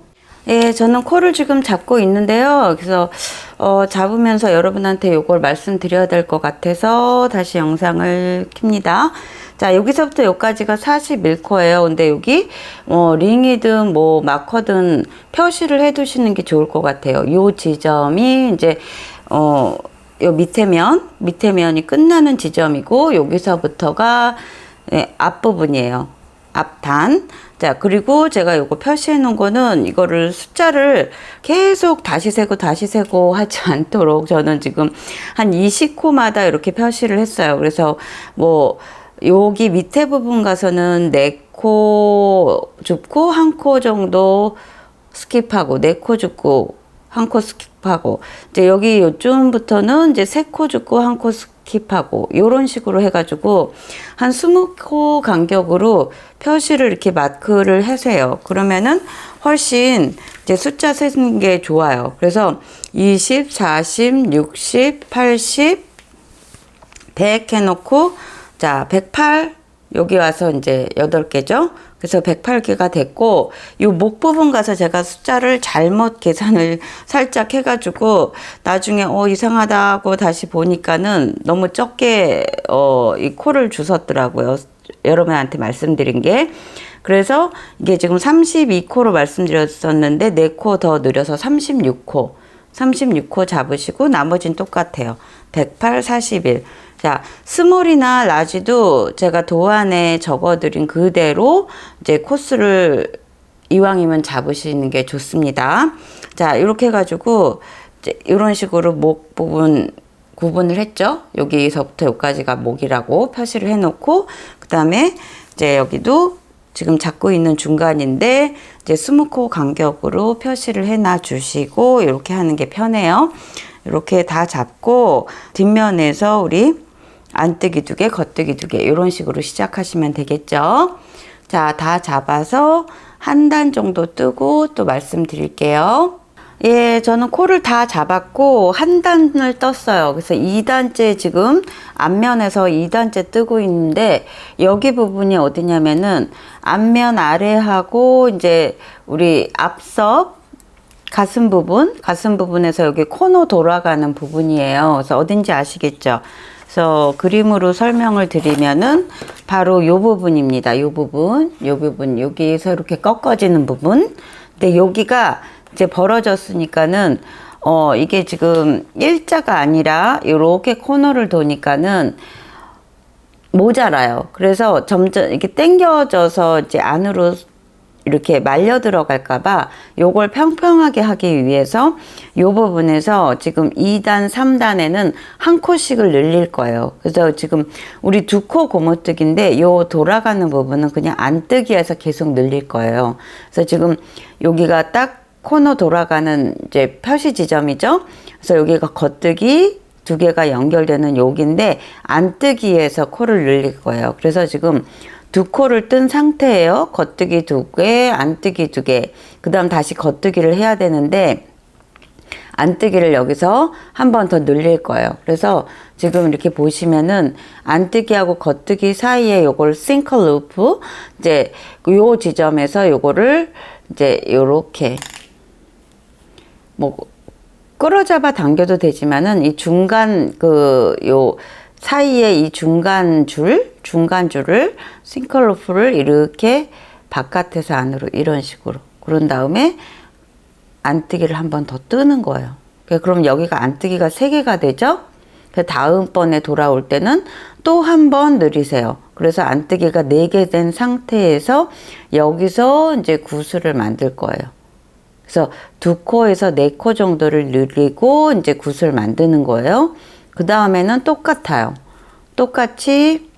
예, 저는 코를 지금 잡고 있는데요. 그래서 잡으면서 여러분한테 이걸 말씀드려야 될 것 같아서 다시 영상을 켭니다. 자, 여기서부터 여기까지가 41코예요. 근데 여기 링이든 뭐 마커든 표시를 해 두시는 게 좋을 것 같아요. 요 지점이 이제 요 밑에 면이 끝나는 지점이고 여기서부터가 앞부분이에요. 앞단. 자, 그리고 제가 요거 표시해 놓은 거는 이거를 숫자를 계속 다시 세고 하지 않도록 저는 지금 한 20코마다 이렇게 표시를 했어요. 그래서 뭐 여기 밑에 부분 가서는 4코 줍고 1코 정도 스킵하고 4코 줍고 1코 스킵하고 이제 여기 요쯤부터는 이제 3코 줍고 1코 스킵하고 요런 식으로 해가지고 한 20코 간격으로 표시를 이렇게 마크를 하세요. 그러면은 훨씬 이제 숫자 세는 게 좋아요. 그래서 20, 40, 60, 80, 100 해놓고 자 108 여기 와서 이제 8개죠. 그래서 108개가 됐고 이 목 부분 가서 제가 숫자를 잘못 계산을 살짝 해가지고 나중에 이상하다고 다시 보니까는 너무 적게 이 코를 주웠더라고요. 여러분한테 말씀드린 게. 그래서 이게 지금 32코로 말씀드렸었는데 4코 더 늘려서 36코 잡으시고 나머지는 똑같아요. 108, 41. 자, 스몰이나 라지도 제가 도안에 적어드린 그대로 이제 코스를 이왕이면 잡으시는 게 좋습니다. 자, 이렇게 해가지고 이제 이런 식으로 목 부분 구분을 했죠. 여기서부터 여기까지가 목이라고 표시를 해놓고 그 다음에 이제 여기도 지금 잡고 있는 중간인데 이제 20코 간격으로 표시를 해놔 주시고 이렇게 하는 게 편해요. 이렇게 다 잡고 뒷면에서 우리 안뜨기 2개, 겉뜨기 2개 이런 식으로 시작하시면 되겠죠. 자, 다 잡아서 한 단 정도 뜨고 또 말씀드릴게요. 예, 저는 코를 다 잡았고 한 단을 떴어요. 그래서 2단째 지금 앞면에서 2단째 뜨고 있는데 여기 부분이 어디냐면은 앞면 아래하고 이제 우리 앞섭 가슴 부분에서 여기 코너 돌아가는 부분이에요. 그래서 어딘지 아시겠죠? 그래서 그림으로 설명을 드리면은 바로 요 부분입니다. 요 부분, 여기에서 이렇게 꺾어지는 부분. 근데 여기가 이제 벌어졌으니까는 이게 지금 일자가 아니라 이렇게 코너를 도니까는 모자라요. 그래서 점점 이렇게 당겨져서 이제 안으로 이렇게 말려 들어갈까봐 요걸 평평하게 하기 위해서 요 부분에서 지금 2단, 3단에는 한 코씩을 늘릴 거예요. 그래서 지금 우리 2코 고무뜨기인데 요 돌아가는 부분은 그냥 안뜨기에서 계속 늘릴 거예요. 그래서 지금 여기가 딱 코너 돌아가는 이제 표시 지점이죠. 그래서 여기가 겉뜨기 2개가 연결되는 여기인데 안뜨기에서 코를 늘릴 거예요. 그래서 지금 2코를 뜬 상태예요. 겉뜨기 2개, 안뜨기 2개. 그 다음 다시 겉뜨기를 해야 되는데 안뜨기를 여기서 한 번 더 늘릴 거예요. 그래서 지금 이렇게 보시면은 안뜨기하고 겉뜨기 사이에 요걸 싱글 루프 이제 요 지점에서 요거를 이제 요렇게 뭐 끌어잡아 당겨도 되지만은 이 중간 요 사이에 이 중간줄을 싱클로프를 이렇게 바깥에서 안으로 이런 식으로 그런 다음에 안뜨기를 한 번 더 뜨는 거예요. 그럼 여기가 안뜨기가 3개가 되죠. 그 다음번에 돌아올 때는 또 한 번 늘리세요. 그래서 안뜨기가 4개 된 상태에서 여기서 이제 구슬을 만들 거예요. 그래서 2코에서 4코 정도를 늘리고 이제 굿을 만드는 거예요. 그 다음에는 똑같아요. 똑같이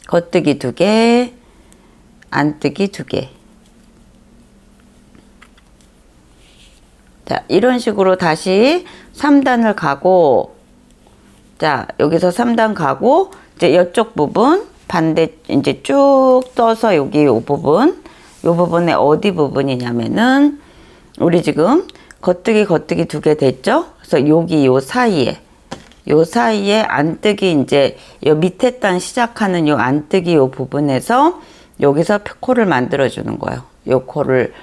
겉뜨기 2개, 안뜨기 2개. 자, 이런 식으로 다시 3단을 가고, 자, 여기서 3단 가고, 이제 이쪽 부분, 반대, 이제 쭉 떠서 여기 요 부분에 어디 부분이냐면은, 우리 지금 겉뜨기 2개 됐죠? 그래서 여기 요 사이에 안뜨기 이제 요 밑에 단 시작하는 요 안뜨기 요 부분에서 여기서 코를 만들어 주는 거예요. 요 코를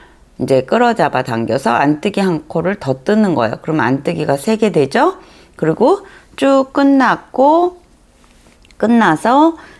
이제 끌어잡아 당겨서 안뜨기 한 코를 더 뜨는 거예요. 그럼 안뜨기가 3개 되죠? 그리고 쭉 끝나서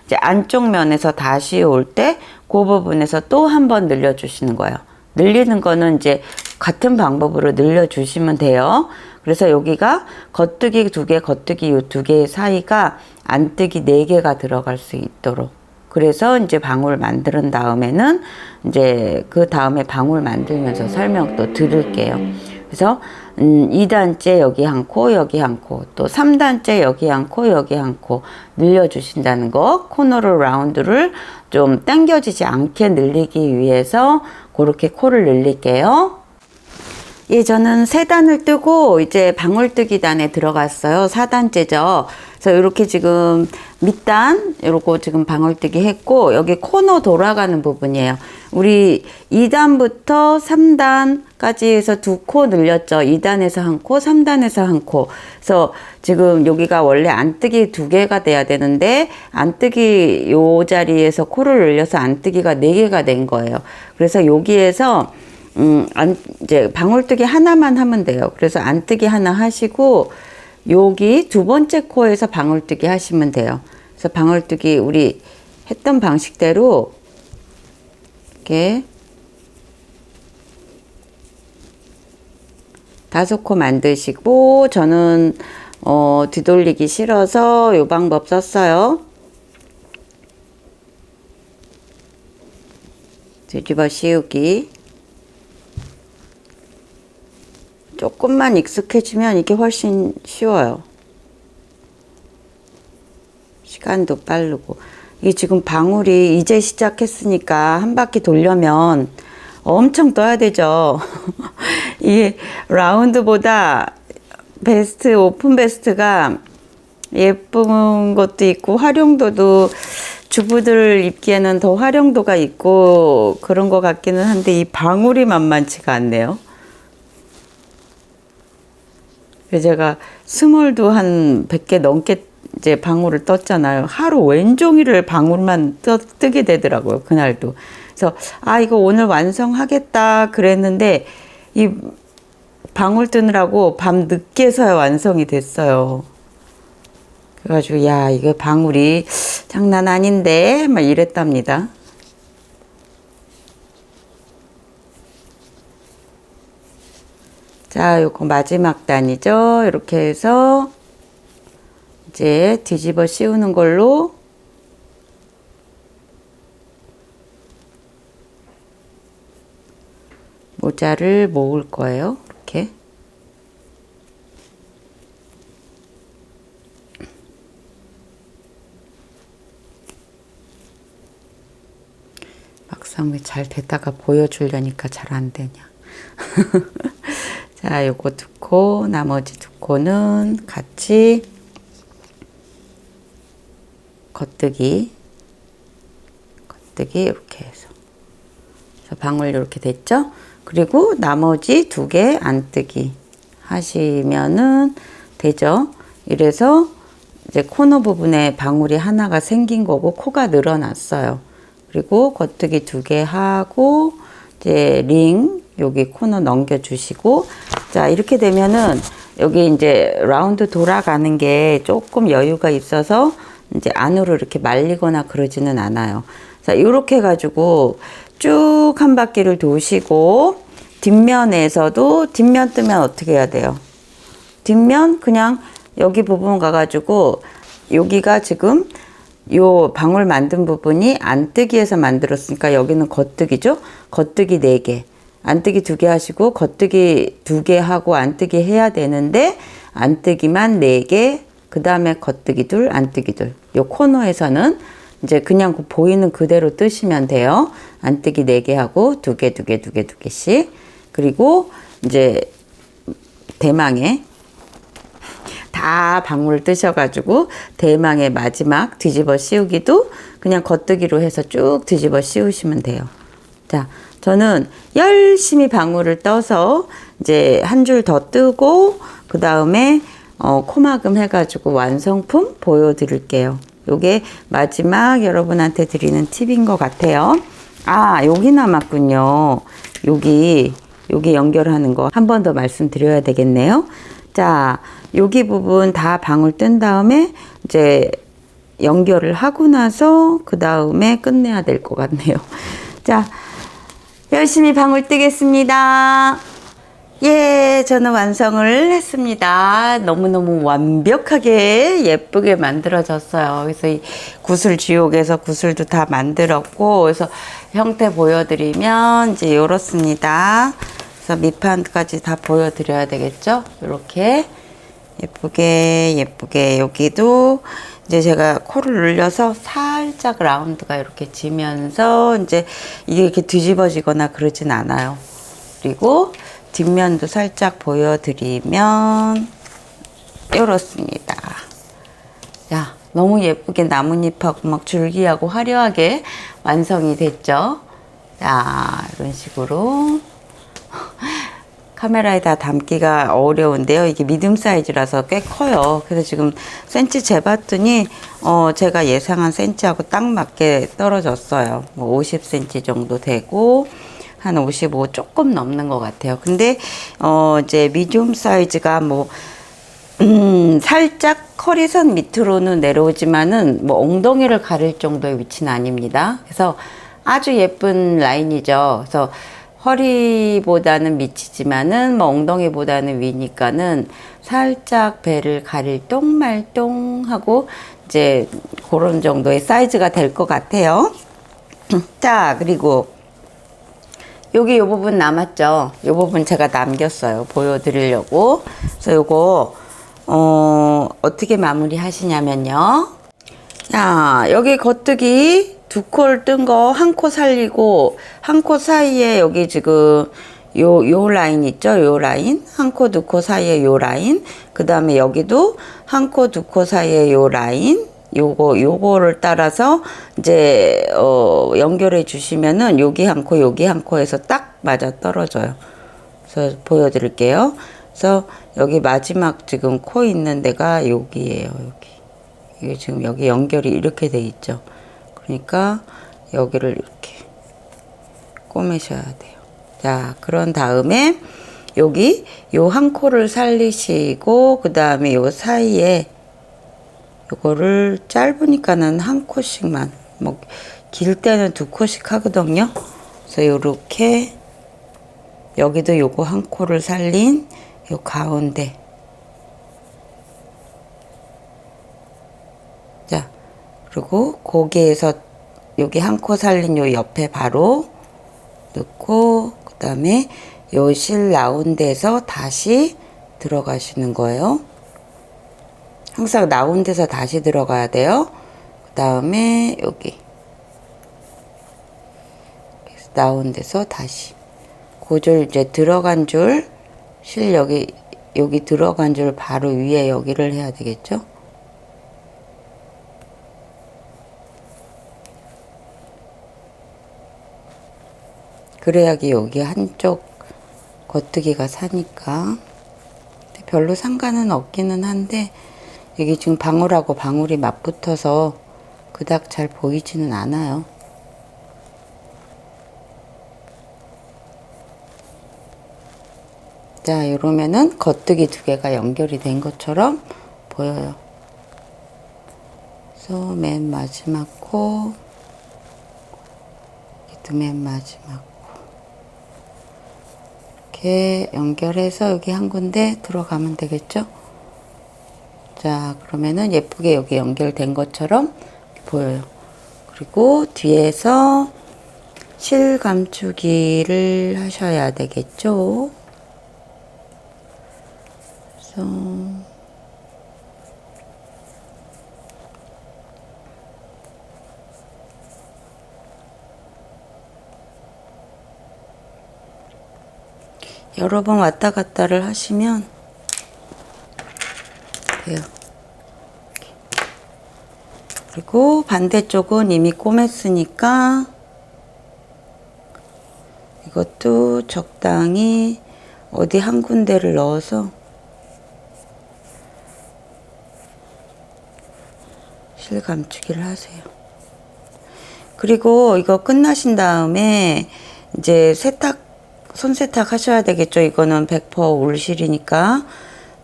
이제 안쪽 면에서 다시 올 때 그 부분에서 또 한 번 늘려 주시는 거예요. 늘리는 거는 이제 같은 방법으로 늘려 주시면 돼요. 그래서 여기가 겉뜨기 2개, 겉뜨기 요 2개 사이가 안뜨기 4개가 들어갈 수 있도록. 그래서 이제 방울 만드는 다음에는 이제 그 다음에 방울 만들면서 설명 또 드릴게요. 그래서 2단째 여기 한 코, 여기 한 코, 또 3단째 여기 한 코, 여기 한 코 늘려주신다는 거. 코너로 라운드를 좀 당겨지지 않게 늘리기 위해서 그렇게 코를 늘릴게요. 예, 저는 3단을 뜨고 이제 방울뜨기 단에 들어갔어요. 4단째죠. 그래서 이렇게 지금 밑단, 요렇게 지금 방울뜨기 했고, 여기 코너 돌아가는 부분이에요. 우리 2단부터 3단까지 해서 2코 늘렸죠. 2단에서 한 코, 3단에서 한 코. 그래서 지금 여기가 원래 안뜨기 2개가 돼야 되는데, 안뜨기 요 자리에서 코를 늘려서 안뜨기가 4개가 된 거예요. 그래서 여기에서 이제 방울뜨기 하나만 하면 돼요. 그래서 안뜨기 하나 하시고 여기 2번째 코에서 방울뜨기 하시면 돼요. 그래서 방울뜨기 우리 했던 방식대로 이렇게 5코 만드시고 저는 뒤돌리기 싫어서 이 방법 썼어요. 뒤집어 씌우기. 조금만 익숙해지면 이게 훨씬 쉬워요. 시간도 빠르고. 이게 지금 방울이 이제 시작했으니까 한 바퀴 돌려면 엄청 떠야 되죠. 이게 라운드보다 베스트, 오픈 베스트가 예쁜 것도 있고 활용도도 주부들 입기에는 더 활용도가 있고 그런 것 같기는 한데 이 방울이 만만치가 않네요. 그래서 제가 스몰도 한 100개 넘게 이제 방울을 떴잖아요. 하루 왼종일을 방울만 뜨게 되더라고요. 그날도. 그래서 아 이거 오늘 완성하겠다 그랬는데 이 방울 뜨느라고 밤 늦게서야 완성이 됐어요. 그래가지고 야 이거 방울이 장난 아닌데 막 이랬답니다. 자 요거 마지막 단이죠. 이렇게 해서 이제 뒤집어 씌우는 걸로 모자를 모을 거예요. 이렇게. 막상 왜 잘 됐다가 보여주려니까 잘 안 되냐. 자, 요거 두 코, 나머지 두 코는 같이 겉뜨기 이렇게 해서. 그래서 방울 이렇게 됐죠? 그리고 나머지 두 개 안뜨기 하시면은 되죠? 이래서 이제 코너 부분에 방울이 하나가 생긴 거고 코가 늘어났어요. 그리고 겉뜨기 두 개 하고 이제 링 여기 코너 넘겨 주시고 자 이렇게 되면은 여기 이제 라운드 돌아가는 게 조금 여유가 있어서 이제 안으로 이렇게 말리거나 그러지는 않아요. 자 이렇게 해가지고 쭉 한 바퀴를 도시고 뒷면에서도 뒷면 뜨면 어떻게 해야 돼요? 뒷면 그냥 여기 부분 가가지고 여기가 지금 요 방울 만든 부분이 안뜨기에서 만들었으니까 여기는 겉뜨기죠? 겉뜨기 4개. 안뜨기 2개 하시고 겉뜨기 2개 하고 안뜨기 해야 되는데 안뜨기만 4개, 그 다음에 겉뜨기 2, 안뜨기 2. 요 코너에서는 이제 그냥 보이는 그대로 뜨시면 돼요. 안뜨기 4개 하고 2개, 2개, 2개, 2개씩. 그리고 이제 대망의 다 방울을 뜨셔가지고 대망의 마지막 뒤집어 씌우기도 그냥 겉뜨기로 해서 쭉 뒤집어 씌우시면 돼요. 자, 저는 열심히 방울을 떠서 이제 한 줄 더 뜨고 그 다음에 코막음 해가지고 완성품 보여드릴게요. 요게 마지막 여러분한테 드리는 팁인 것 같아요. 아, 여기 남았군요. 여기 연결하는 거 한 번 더 말씀드려야 되겠네요. 자, 여기 부분 다 방울 뜬 다음에 이제 연결을 하고 나서 그 다음에 끝내야 될 것 같네요. 자, 열심히 방울 뜨겠습니다. 예, 저는 완성을 했습니다. 너무너무 완벽하게 예쁘게 만들어졌어요. 그래서 이 구슬 지옥에서 구슬도 다 만들었고, 그래서 형태 보여드리면 이제 이렇습니다. 그래서 밑판까지 다 보여드려야 되겠죠? 이렇게 예쁘게 여기도 이제 제가 코를 눌려서 살짝 라운드가 이렇게 지면서 이제 이게 이렇게 뒤집어지거나 그러진 않아요. 그리고 뒷면도 살짝 보여드리면 이렇습니다. 야, 너무 예쁘게 나뭇잎하고 막 줄기하고 화려하게 완성이 됐죠. 자, 이런 식으로 카메라에 다 담기가 어려운데요. 이게 미디움 사이즈라서 꽤 커요. 그래서 지금 센치 재봤더니 제가 예상한 센치하고 딱 맞게 떨어졌어요. 뭐 50cm 정도 되고 한 55 조금 넘는 것 같아요. 근데 이제 미디움 사이즈가 뭐 살짝 허리선 밑으로는 내려오지만은 뭐 엉덩이를 가릴 정도의 위치는 아닙니다. 그래서 아주 예쁜 라인이죠. 그래서 허리보다는 미치지만은 뭐 엉덩이보다는 위니까는 살짝 배를 가릴 똥말똥 하고 이제 그런 정도의 사이즈가 될 것 같아요. 자, 그리고 여기 요 부분 남았죠. 요 부분 제가 남겼어요. 보여드리려고. 그래서 요거 어떻게 마무리 하시냐면요. 자, 여기 겉뜨기 두 콜 뜬 거 한 코 살리고 한 코 사이에 여기 지금 요 라인 있죠? 요 라인. 한 코 두 코 사이에 요 라인. 그 다음에 여기도 한 코 두 코 사이에 요 라인. 요거를 따라서 이제, 연결해 주시면은 여기 한 코, 여기 한 코에서 딱 맞아 떨어져요. 그래서 보여드릴게요. 그래서 여기 마지막 지금 코 있는 데가 여기예요, 여기. 이게 지금 여기 연결이 이렇게 돼 있죠. 그러니까 여기를 이렇게 꼬매셔야 돼요. 자, 그런 다음에 여기 요 한 코를 살리시고 그 다음에 요 사이에 요거를 짧으니까는 한 코씩만, 뭐 길 때는 두 코씩 하거든요. 그래서 요렇게 여기도 요거 한 코를 살린 요 가운데, 자, 그리고 거기에서 여기 한 코 살린 요 옆에 바로 넣고 그 다음에 요 실 나온 데서 다시 들어가시는 거예요. 항상 나온 데서 다시 들어가야 돼요. 그 다음에 여기 나온 데서 다시 고줄 이제 들어간 줄 실 여기 들어간 줄 바로 위에 여기를 해야 되겠죠. 그래야지 여기 한쪽 겉뜨기가 사니까. 별로 상관은 없기는 한데 여기 지금 방울하고 방울이 맞붙어서 그닥 잘 보이지는 않아요. 자, 이러면은 겉뜨기 두 개가 연결이 된 것처럼 보여요. 그래서 맨 마지막 코, 여기도 맨 마지막 코 이렇게 연결해서 여기 한 군데 들어가면 되겠죠? 자, 그러면은 예쁘게 여기 연결된 것처럼 보여요. 그리고 뒤에서 실 감추기를 하셔야 되겠죠? 그래서 여러 번 왔다 갔다를 하시면 돼요. 그리고 반대쪽은 이미 꼬맸으니까 이것도 적당히 어디 한 군데를 넣어서 실 감추기를 하세요. 그리고 이거 끝나신 다음에 이제 손 세탁 하셔야 되겠죠. 이거는 100% 울실이니까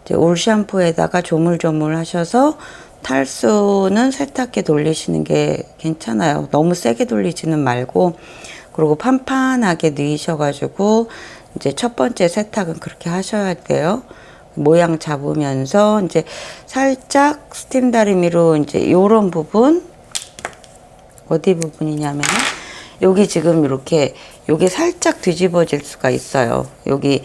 이제 울 샴푸에다가 조물조물 하셔서 탈수는 세탁기 돌리시는 게 괜찮아요. 너무 세게 돌리지는 말고. 그리고 판판하게 넣으셔가지고 이제 첫 번째 세탁은 그렇게 하셔야 돼요. 모양 잡으면서 이제 살짝 스팀 다리미로 이제 요런 부분, 어디 부분이냐면 여기 지금 이렇게 요게 살짝 뒤집어질 수가 있어요. 여기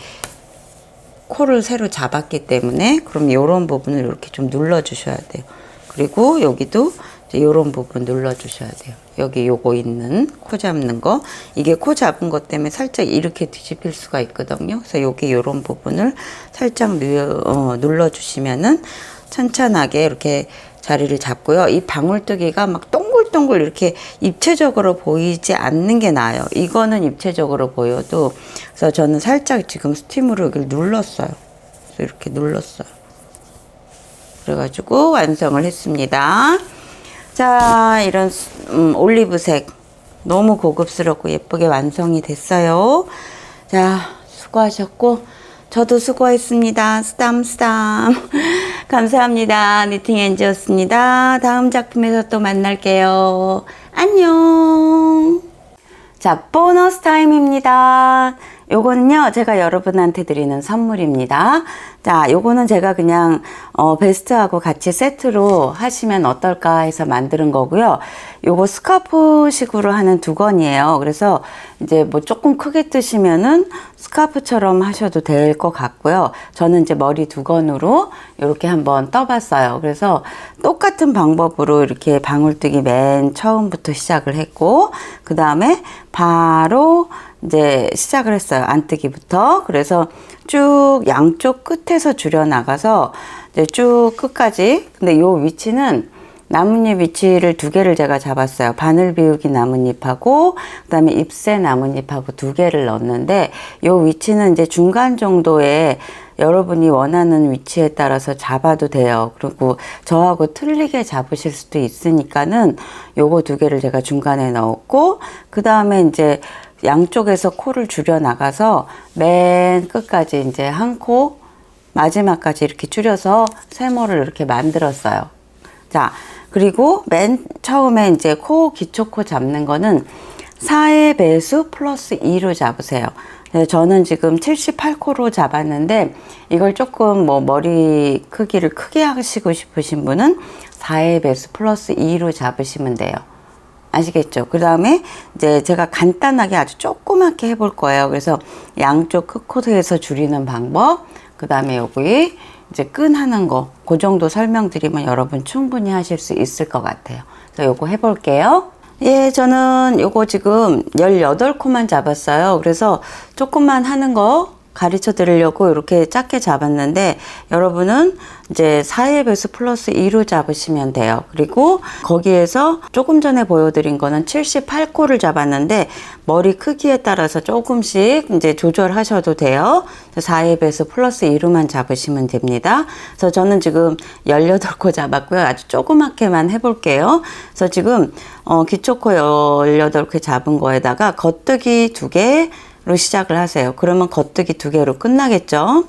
코를 새로 잡았기 때문에. 그럼 요런 부분을 이렇게 좀 눌러 주셔야 돼요. 그리고 여기도 이제 요런 부분 눌러 주셔야 돼요. 여기 요거 있는 코 잡는 거, 이게 코 잡은 것 때문에 살짝 이렇게 뒤집힐 수가 있거든요. 그래서 여기 요런 부분을 살짝 눌러 주시면은 찬찬하게 이렇게 자리를 잡고요. 이 방울뜨기가 막 동글동글 이렇게 입체적으로 보이지 않는 게 나아요. 이거는 입체적으로 보여도. 그래서 저는 살짝 지금 스팀으로 여기를 눌렀어요. 그래서 이렇게 눌렀어요. 그래가지고 완성을 했습니다. 자, 이런 올리브색 너무 고급스럽고 예쁘게 완성이 됐어요. 자, 수고하셨고 저도 수고했습니다. 쓰담쓰담. 감사합니다. 니팅엔지였습니다. 다음 작품에서 또 만날게요. 안녕. 자, 보너스 타임입니다. 요거는요, 제가 여러분한테 드리는 선물입니다. 자, 요거는 제가 그냥, 베스트하고 같이 세트로 하시면 어떨까 해서 만드는 거고요. 요거 스카프식으로 하는 두건이에요. 그래서 이제 뭐 조금 크게 뜨시면은 스카프처럼 하셔도 될 것 같고요. 저는 이제 머리 두건으로 이렇게 한번 떠봤어요. 그래서 똑같은 방법으로 이렇게 방울뜨기 맨 처음부터 시작을 했고, 그 다음에 바로 이제 시작을 했어요. 안뜨기부터. 그래서 쭉 양쪽 끝에서 줄여 나가서 이제 쭉 끝까지. 근데 요 위치는 나뭇잎 위치를 두 개를 제가 잡았어요. 바늘 비우기 나뭇잎하고 그다음에 잎새 나뭇잎하고 두 개를 넣었는데 요 위치는 이제 중간 정도에 여러분이 원하는 위치에 따라서 잡아도 돼요. 그리고 저하고 틀리게 잡으실 수도 있으니까는 요거 두 개를 제가 중간에 넣었고 그 다음에 이제 양쪽에서 코를 줄여 나가서 맨 끝까지 이제 한 코 마지막까지 이렇게 줄여서 세모를 이렇게 만들었어요. 자, 그리고 맨 처음에 이제 코, 기초코 잡는 거는 4의 배수 플러스 2로 잡으세요. 저는 지금 78코로 잡았는데 이걸 조금 뭐 머리 크기를 크게 하시고 싶으신 분은 4의 배수 플러스 2로 잡으시면 돼요. 아시겠죠? 그 다음에 이제 제가 간단하게 아주 조그맣게 해볼 거예요. 그래서 양쪽 끝코드에서 줄이는 방법, 그 다음에 여기 이제 끈 하는 거, 그 정도 설명드리면 여러분 충분히 하실 수 있을 것 같아요. 그래서 요거 해볼게요. 예, 저는 요거 지금 18코만 잡았어요. 그래서 조금만 하는 거 가르쳐 드리려고 이렇게 작게 잡았는데 여러분은 이제 4의 배수 플러스 2로 잡으시면 돼요. 그리고 거기에서 조금 전에 보여드린 거는 78코를 잡았는데 머리 크기에 따라서 조금씩 이제 조절하셔도 돼요. 4의 배수 플러스 2로만 잡으시면 됩니다. 그래서 저는 지금 18코 잡았고요. 아주 조그맣게만 해볼게요. 그래서 지금 기초코 18개 잡은 거에다가 겉뜨기 2개 로 시작을 하세요. 그러면 겉뜨기 2개로 끝나겠죠.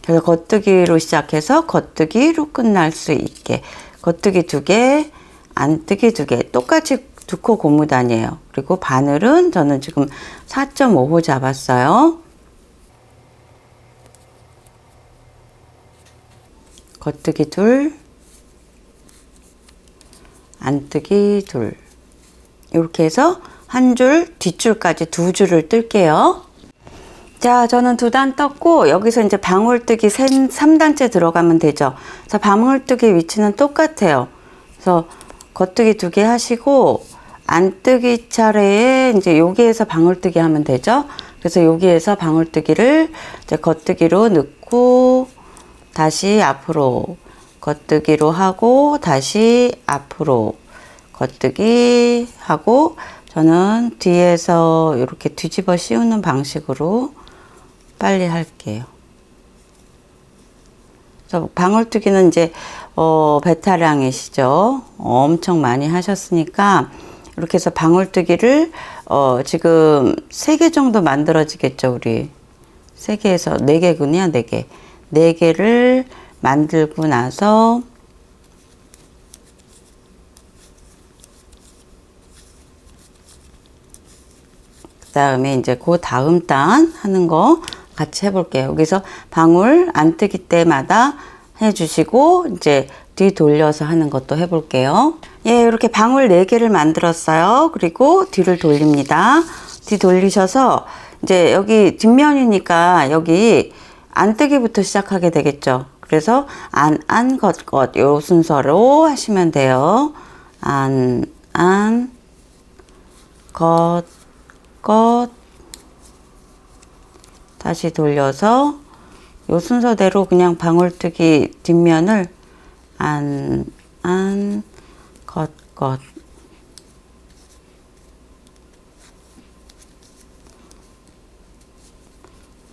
그래서 겉뜨기로 시작해서 겉뜨기로 끝날 수 있게 겉뜨기 2개, 안뜨기 2개 똑같이 2코 고무단이에요. 그리고 바늘은 저는 지금 4.5호 잡았어요. 겉뜨기 2, 안뜨기 2 이렇게 해서 한 줄, 뒷줄까지 2줄을 뜰게요. 자, 저는 2단 떴고 여기서 이제 방울뜨기 3단째 들어가면 되죠. 그래서 방울뜨기 위치는 똑같아요. 그래서 겉뜨기 2개 하시고 안뜨기 차례에 이제 여기에서 방울뜨기 하면 되죠. 그래서 여기에서 방울뜨기를 이제 겉뜨기로 넣고 다시 앞으로 겉뜨기로 하고 다시 앞으로 겉뜨기 하고 저는 뒤에서 이렇게 뒤집어 씌우는 방식으로 빨리 할게요. 그래서 방울뜨기는 이제 베테랑이시죠. 엄청 많이 하셨으니까 이렇게 해서 방울뜨기를 지금 3개 정도 만들어지겠죠, 우리. 3개에서 4개군요, 4개. 4개를 만들고 나서 그 다음에 이제 그 다음 단 하는 거 같이 해볼게요. 여기서 방울 안뜨기 때마다 해주시고 이제 뒤 돌려서 하는 것도 해볼게요. 예, 이렇게 방울 4개를 만들었어요. 그리고 뒤를 돌립니다. 뒤 돌리셔서 이제 여기 뒷면이니까 여기 안뜨기부터 시작하게 되겠죠. 그래서 안, 겉 요 순서로 하시면 돼요. 안, 겉, 다시 돌려서 요 순서대로 그냥 방울뜨기 뒷면을 안, 겉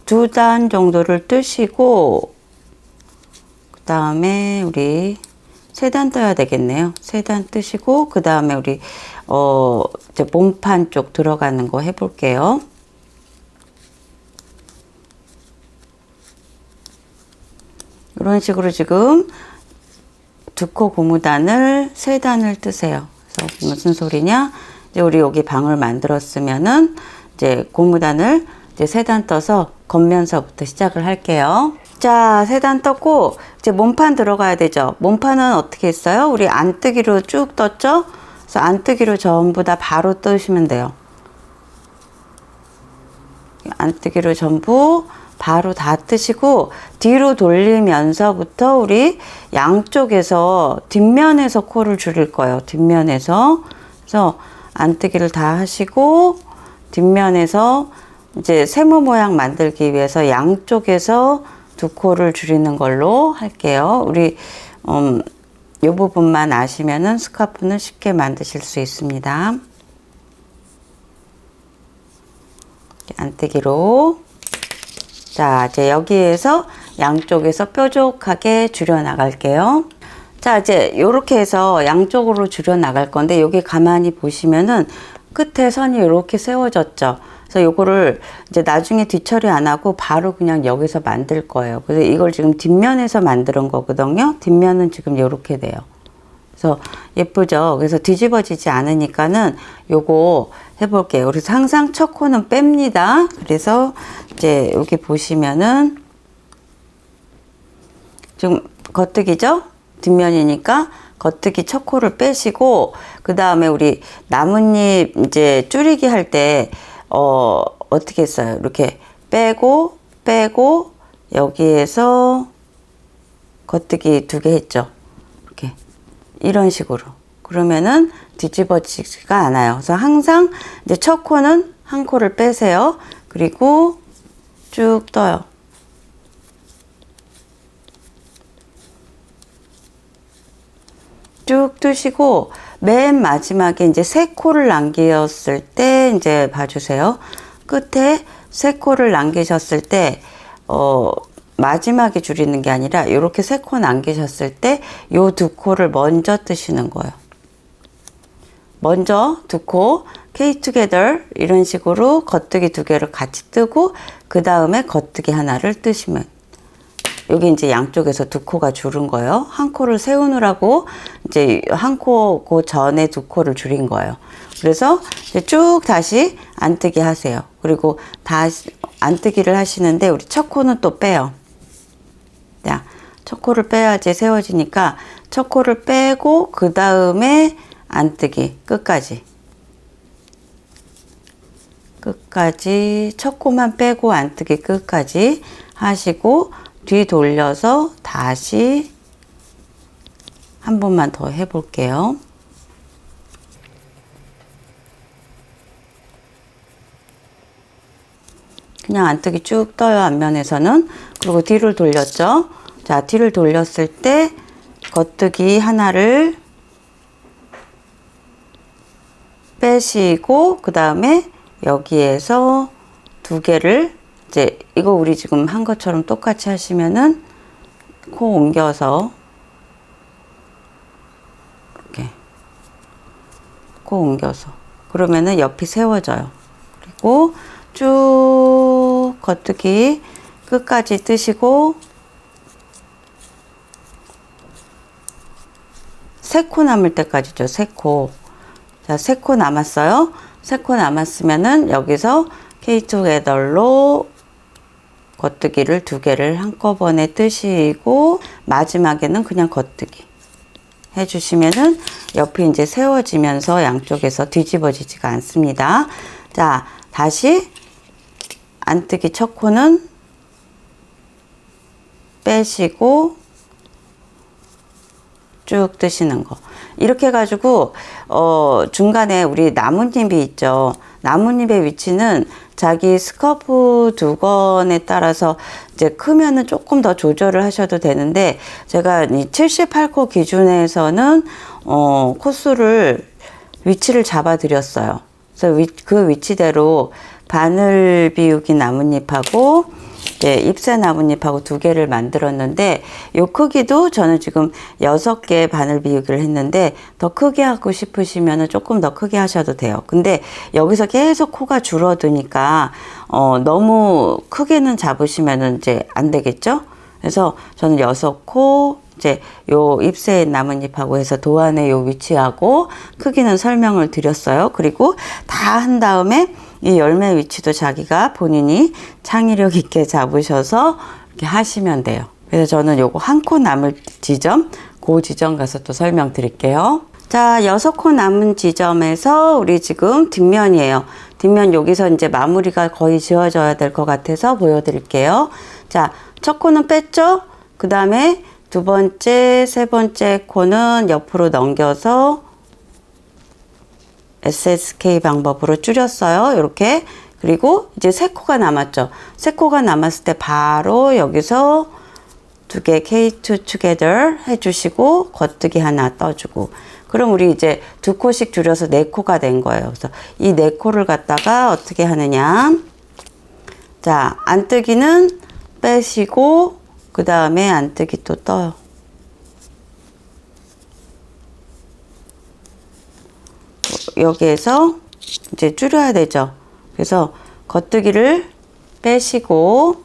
2단 정도를 뜨시고 그 다음에 우리 3단 떠야 되겠네요. 3단 뜨시고 그 다음에 우리 이제 몸판 쪽 들어가는 거 해볼게요. 이런 식으로 지금 2코 고무단을 3단을 뜨세요. 그래서 무슨 소리냐? 이제 우리 여기 방울 만들었으면은 이제 고무단을 이제 세 단 떠서 겉면서부터 시작을 할게요. 자, 세 단 떴고 이제 몸판 들어가야 되죠. 몸판은 어떻게 했어요? 우리 안뜨기로 쭉 떴죠? 그래서 안뜨기로 전부 다 바로 뜨시면 돼요. 안뜨기로 전부 바로 다 뜨시고 뒤로 돌리면서부터 우리 양쪽에서 뒷면에서 코를 줄일 거예요. 뒷면에서. 그래서 안뜨기를 다 하시고 뒷면에서 이제 세모 모양 만들기 위해서 양쪽에서 두 코를 줄이는 걸로 할게요. 우리 이 부분만 아시면은 스카프는 쉽게 만드실 수 있습니다. 안뜨기로. 자, 이제 여기에서 양쪽에서 뾰족하게 줄여 나갈게요. 자, 이제 요렇게 해서 양쪽으로 줄여 나갈 건데 여기 가만히 보시면은 끝에 선이 이렇게 세워졌죠. 그래서 요거를 이제 나중에 뒤처리 안 하고 바로 그냥 여기서 만들 거예요. 그래서 이걸 지금 뒷면에서 만드는 거거든요. 뒷면은 지금 요렇게 돼요. 그래서 예쁘죠? 그래서 뒤집어지지 않으니까는 요거 해볼게요. 그래서 항상 첫 코는 뺍니다. 그래서 이제 여기 보시면은 좀 겉뜨기죠? 뒷면이니까 겉뜨기 첫 코를 빼시고 그 다음에 우리 나뭇잎 이제 줄이기 할 때 어떻게 했어요? 이렇게 빼고 여기에서 겉뜨기 2개 했죠. 이렇게 이런 식으로. 그러면은 뒤집어지지가 않아요. 그래서 항상 이제 첫 코는 한 코를 빼세요. 그리고 쭉 떠요. 쭉 뜨시고 맨 마지막에 이제 세 코를 남겼을 때 이제 봐주세요. 끝에 세 코를 남기셨을 때 마지막에 줄이는 게 아니라 이렇게 세 코 남기셨을 때 요 두 코를 먼저 뜨시는 거예요. 먼저 두 코 K together 이런 식으로 겉뜨기 2개를 같이 뜨고 그 다음에 겉뜨기 하나를 뜨시면 여기 이제 양쪽에서 두 코가 줄은 거예요. 한 코를 세우느라고 이제 한 코 그 전에 두 코를 줄인 거예요. 그래서 이제 쭉 다시 안뜨기 하세요. 그리고 다시 안뜨기를 하시는데 우리 첫 코는 또 빼요. 자, 첫 코를 빼야지 세워지니까 첫 코를 빼고 그 다음에 안뜨기 끝까지 첫 코만 빼고 안뜨기 끝까지 하시고 뒤 돌려서 다시 한 번만 더 해볼게요. 그냥 안뜨기 쭉 떠요. 앞면에서는. 그리고 뒤를 돌렸죠. 자, 뒤를 돌렸을 때 겉뜨기 하나를 빼시고 그 다음에 여기에서 2개를 이제 이거 우리 지금 한 것처럼 똑같이 하시면은 코 옮겨서 이렇게 코 옮겨서 그러면은 옆이 세워져요. 그리고 쭉 겉뜨기 끝까지 뜨시고 세 코 남을 때까지죠. 세 코. 자, 세 코 남았어요. 세 코 남았으면은 여기서 K together로 겉뜨기를 2개를 한꺼번에 뜨시고 마지막에는 그냥 겉뜨기 해주시면은 옆이 이제 세워지면서 양쪽에서 뒤집어지지가 않습니다. 자, 다시 안뜨기 첫 코는 빼시고 쭉 뜨시는 거. 이렇게 해가지고 중간에 우리 나뭇잎이 있죠. 나뭇잎의 위치는 자기 스커프 두건에 따라서 이제 크면은 조금 더 조절을 하셔도 되는데 제가 이 78코 기준에서는 코수를 위치를 잡아 드렸어요. 그래서 그 위치대로 바늘 비우기 나뭇잎하고 잎새 나뭇잎하고 2개를 만들었는데 요 크기도 저는 지금 6개 바늘 비우기를 했는데 더 크게 하고 싶으시면 조금 더 크게 하셔도 돼요. 근데 여기서 계속 코가 줄어드니까 너무 크게는 잡으시면 이제 안 되겠죠? 그래서 저는 6코 이제 요 잎새 나뭇잎하고 해서 도안의 요 위치하고 크기는 설명을 드렸어요. 그리고 다 한 다음에 이 열매 위치도 자기가 본인이 창의력 있게 잡으셔서 이렇게 하시면 돼요. 그래서 저는 요거 한 코 남을 지점, 그 지점 가서 또 설명드릴게요. 자, 6코 남은 지점에서 우리 지금 뒷면이에요. 뒷면 여기서 이제 마무리가 거의 지워져야 될 것 같아서 보여드릴게요. 자, 첫 코는 뺐죠? 그 다음에 두 번째, 세 번째 코는 옆으로 넘겨서 SSK 방법으로 줄였어요. 이렇게. 그리고 이제 세 코가 남았죠. 세 코가 남았을 때 바로 여기서 두 개 K2 together 해주시고 겉뜨기 하나 떠주고, 그럼 우리 이제 두 코씩 줄여서 네 코가 된 거예요. 그래서 이 네 코를 갖다가 어떻게 하느냐. 자, 안뜨기는 빼시고 그 다음에 안뜨기 또 떠요. 여기에서 이제 줄여야 되죠. 그래서 겉뜨기를 빼시고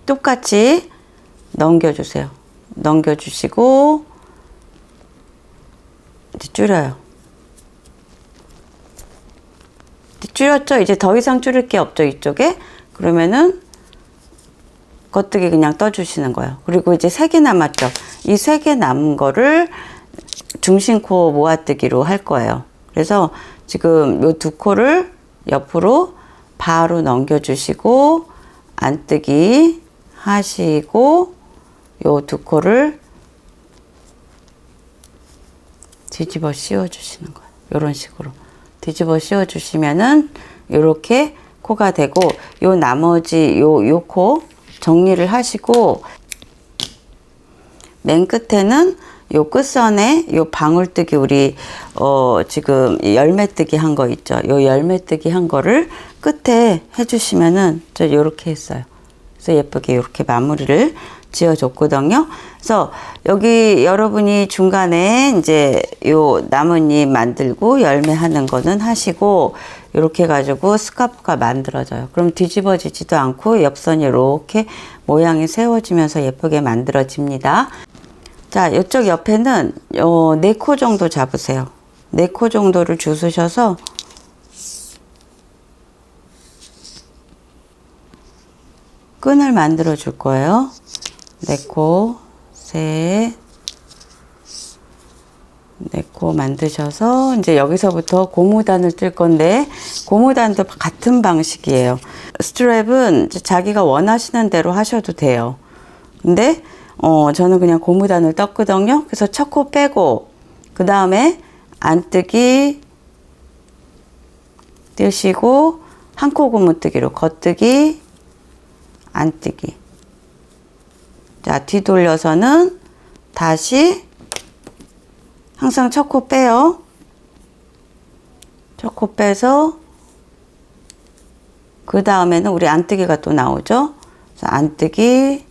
똑같이 넘겨주세요. 넘겨주시고 이제 줄여요. 줄였죠? 이제 더 이상 줄일 게 없죠, 이쪽에. 그러면은 겉뜨기 그냥 떠주시는 거예요. 그리고 이제 3개 남았죠. 이 3개 남은 거를 중심코 모아뜨기로 할 거예요. 그래서 지금 요 두 코를 옆으로 바로 넘겨주시고 안뜨기 하시고 요 두 코를 뒤집어 씌워 주시는 거예요. 요런 식으로 뒤집어 씌워 주시면은 요렇게 코가 되고, 요 나머지 요 코 정리를 하시고 맨 끝에는 요 끝선에 요 방울뜨기 우리 지금 열매뜨기 한 거 있죠. 요 열매뜨기 한 거를 끝에 해주시면은 저 요렇게 했어요. 그래서 예쁘게 요렇게 마무리를 지어줬거든요. 그래서 여기 여러분이 중간에 이제 요 나뭇잎 만들고 열매 하는 거는 하시고, 이렇게 해가지고 스카프가 만들어져요. 그럼 뒤집어지지도 않고 옆선이 이렇게 모양이 세워지면서 예쁘게 만들어집니다. 자, 이쪽 옆에는 4코 정도 잡으세요. 4코 정도를 주우셔서 끈을 만들어 줄 거예요. 4코, 셋, 4코 만드셔서 이제 여기서부터 고무단을 뜰 건데, 고무단도 같은 방식이에요. 스트랩은 자기가 원하시는 대로 하셔도 돼요. 근데 저는 그냥 고무단을 떴거든요. 그래서 첫 코 빼고 그 다음에 안뜨기 뜨시고 한 코 고무뜨기로 겉뜨기 안뜨기. 자, 뒤돌려서는 다시 항상 첫 코 빼요. 첫 코 빼서 그 다음에는 우리 안뜨기가 또 나오죠. 그래서 안뜨기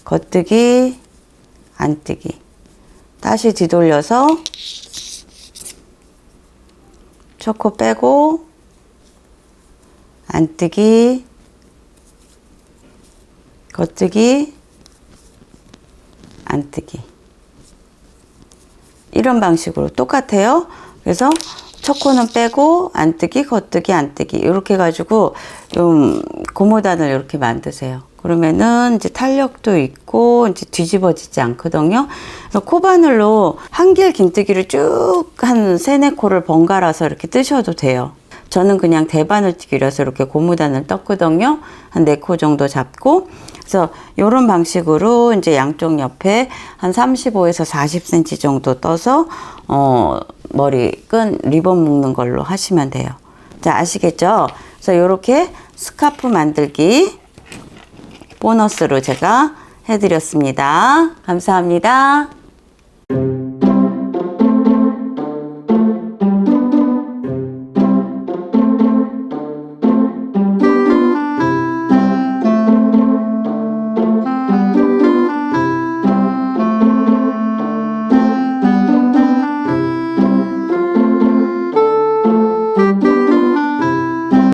겉뜨기 안뜨기. 다시 뒤돌려서 첫 코 빼고 안뜨기 겉뜨기 안뜨기. 이런 방식으로 똑같아요. 그래서 첫 코는 빼고 안뜨기 겉뜨기 안뜨기 이렇게 해가지고 좀 고무단을 이렇게 만드세요. 그러면은 이제 탄력도 있고 이제 뒤집어지지 않거든요. 그래서 코바늘로 한길 긴뜨기를 쭉 한 3-4코를 번갈아서 이렇게 뜨셔도 돼요. 저는 그냥 대바늘뜨기라서 이렇게 고무단을 떴거든요. 한 4코 정도 잡고. 그래서 이런 방식으로 이제 양쪽 옆에 한 35에서 40cm 정도 떠서 머리끈 리본 묶는 걸로 하시면 돼요. 자, 아시겠죠? 그래서 이렇게 스카프 만들기 보너스로 제가 해드렸습니다. 감사합니다.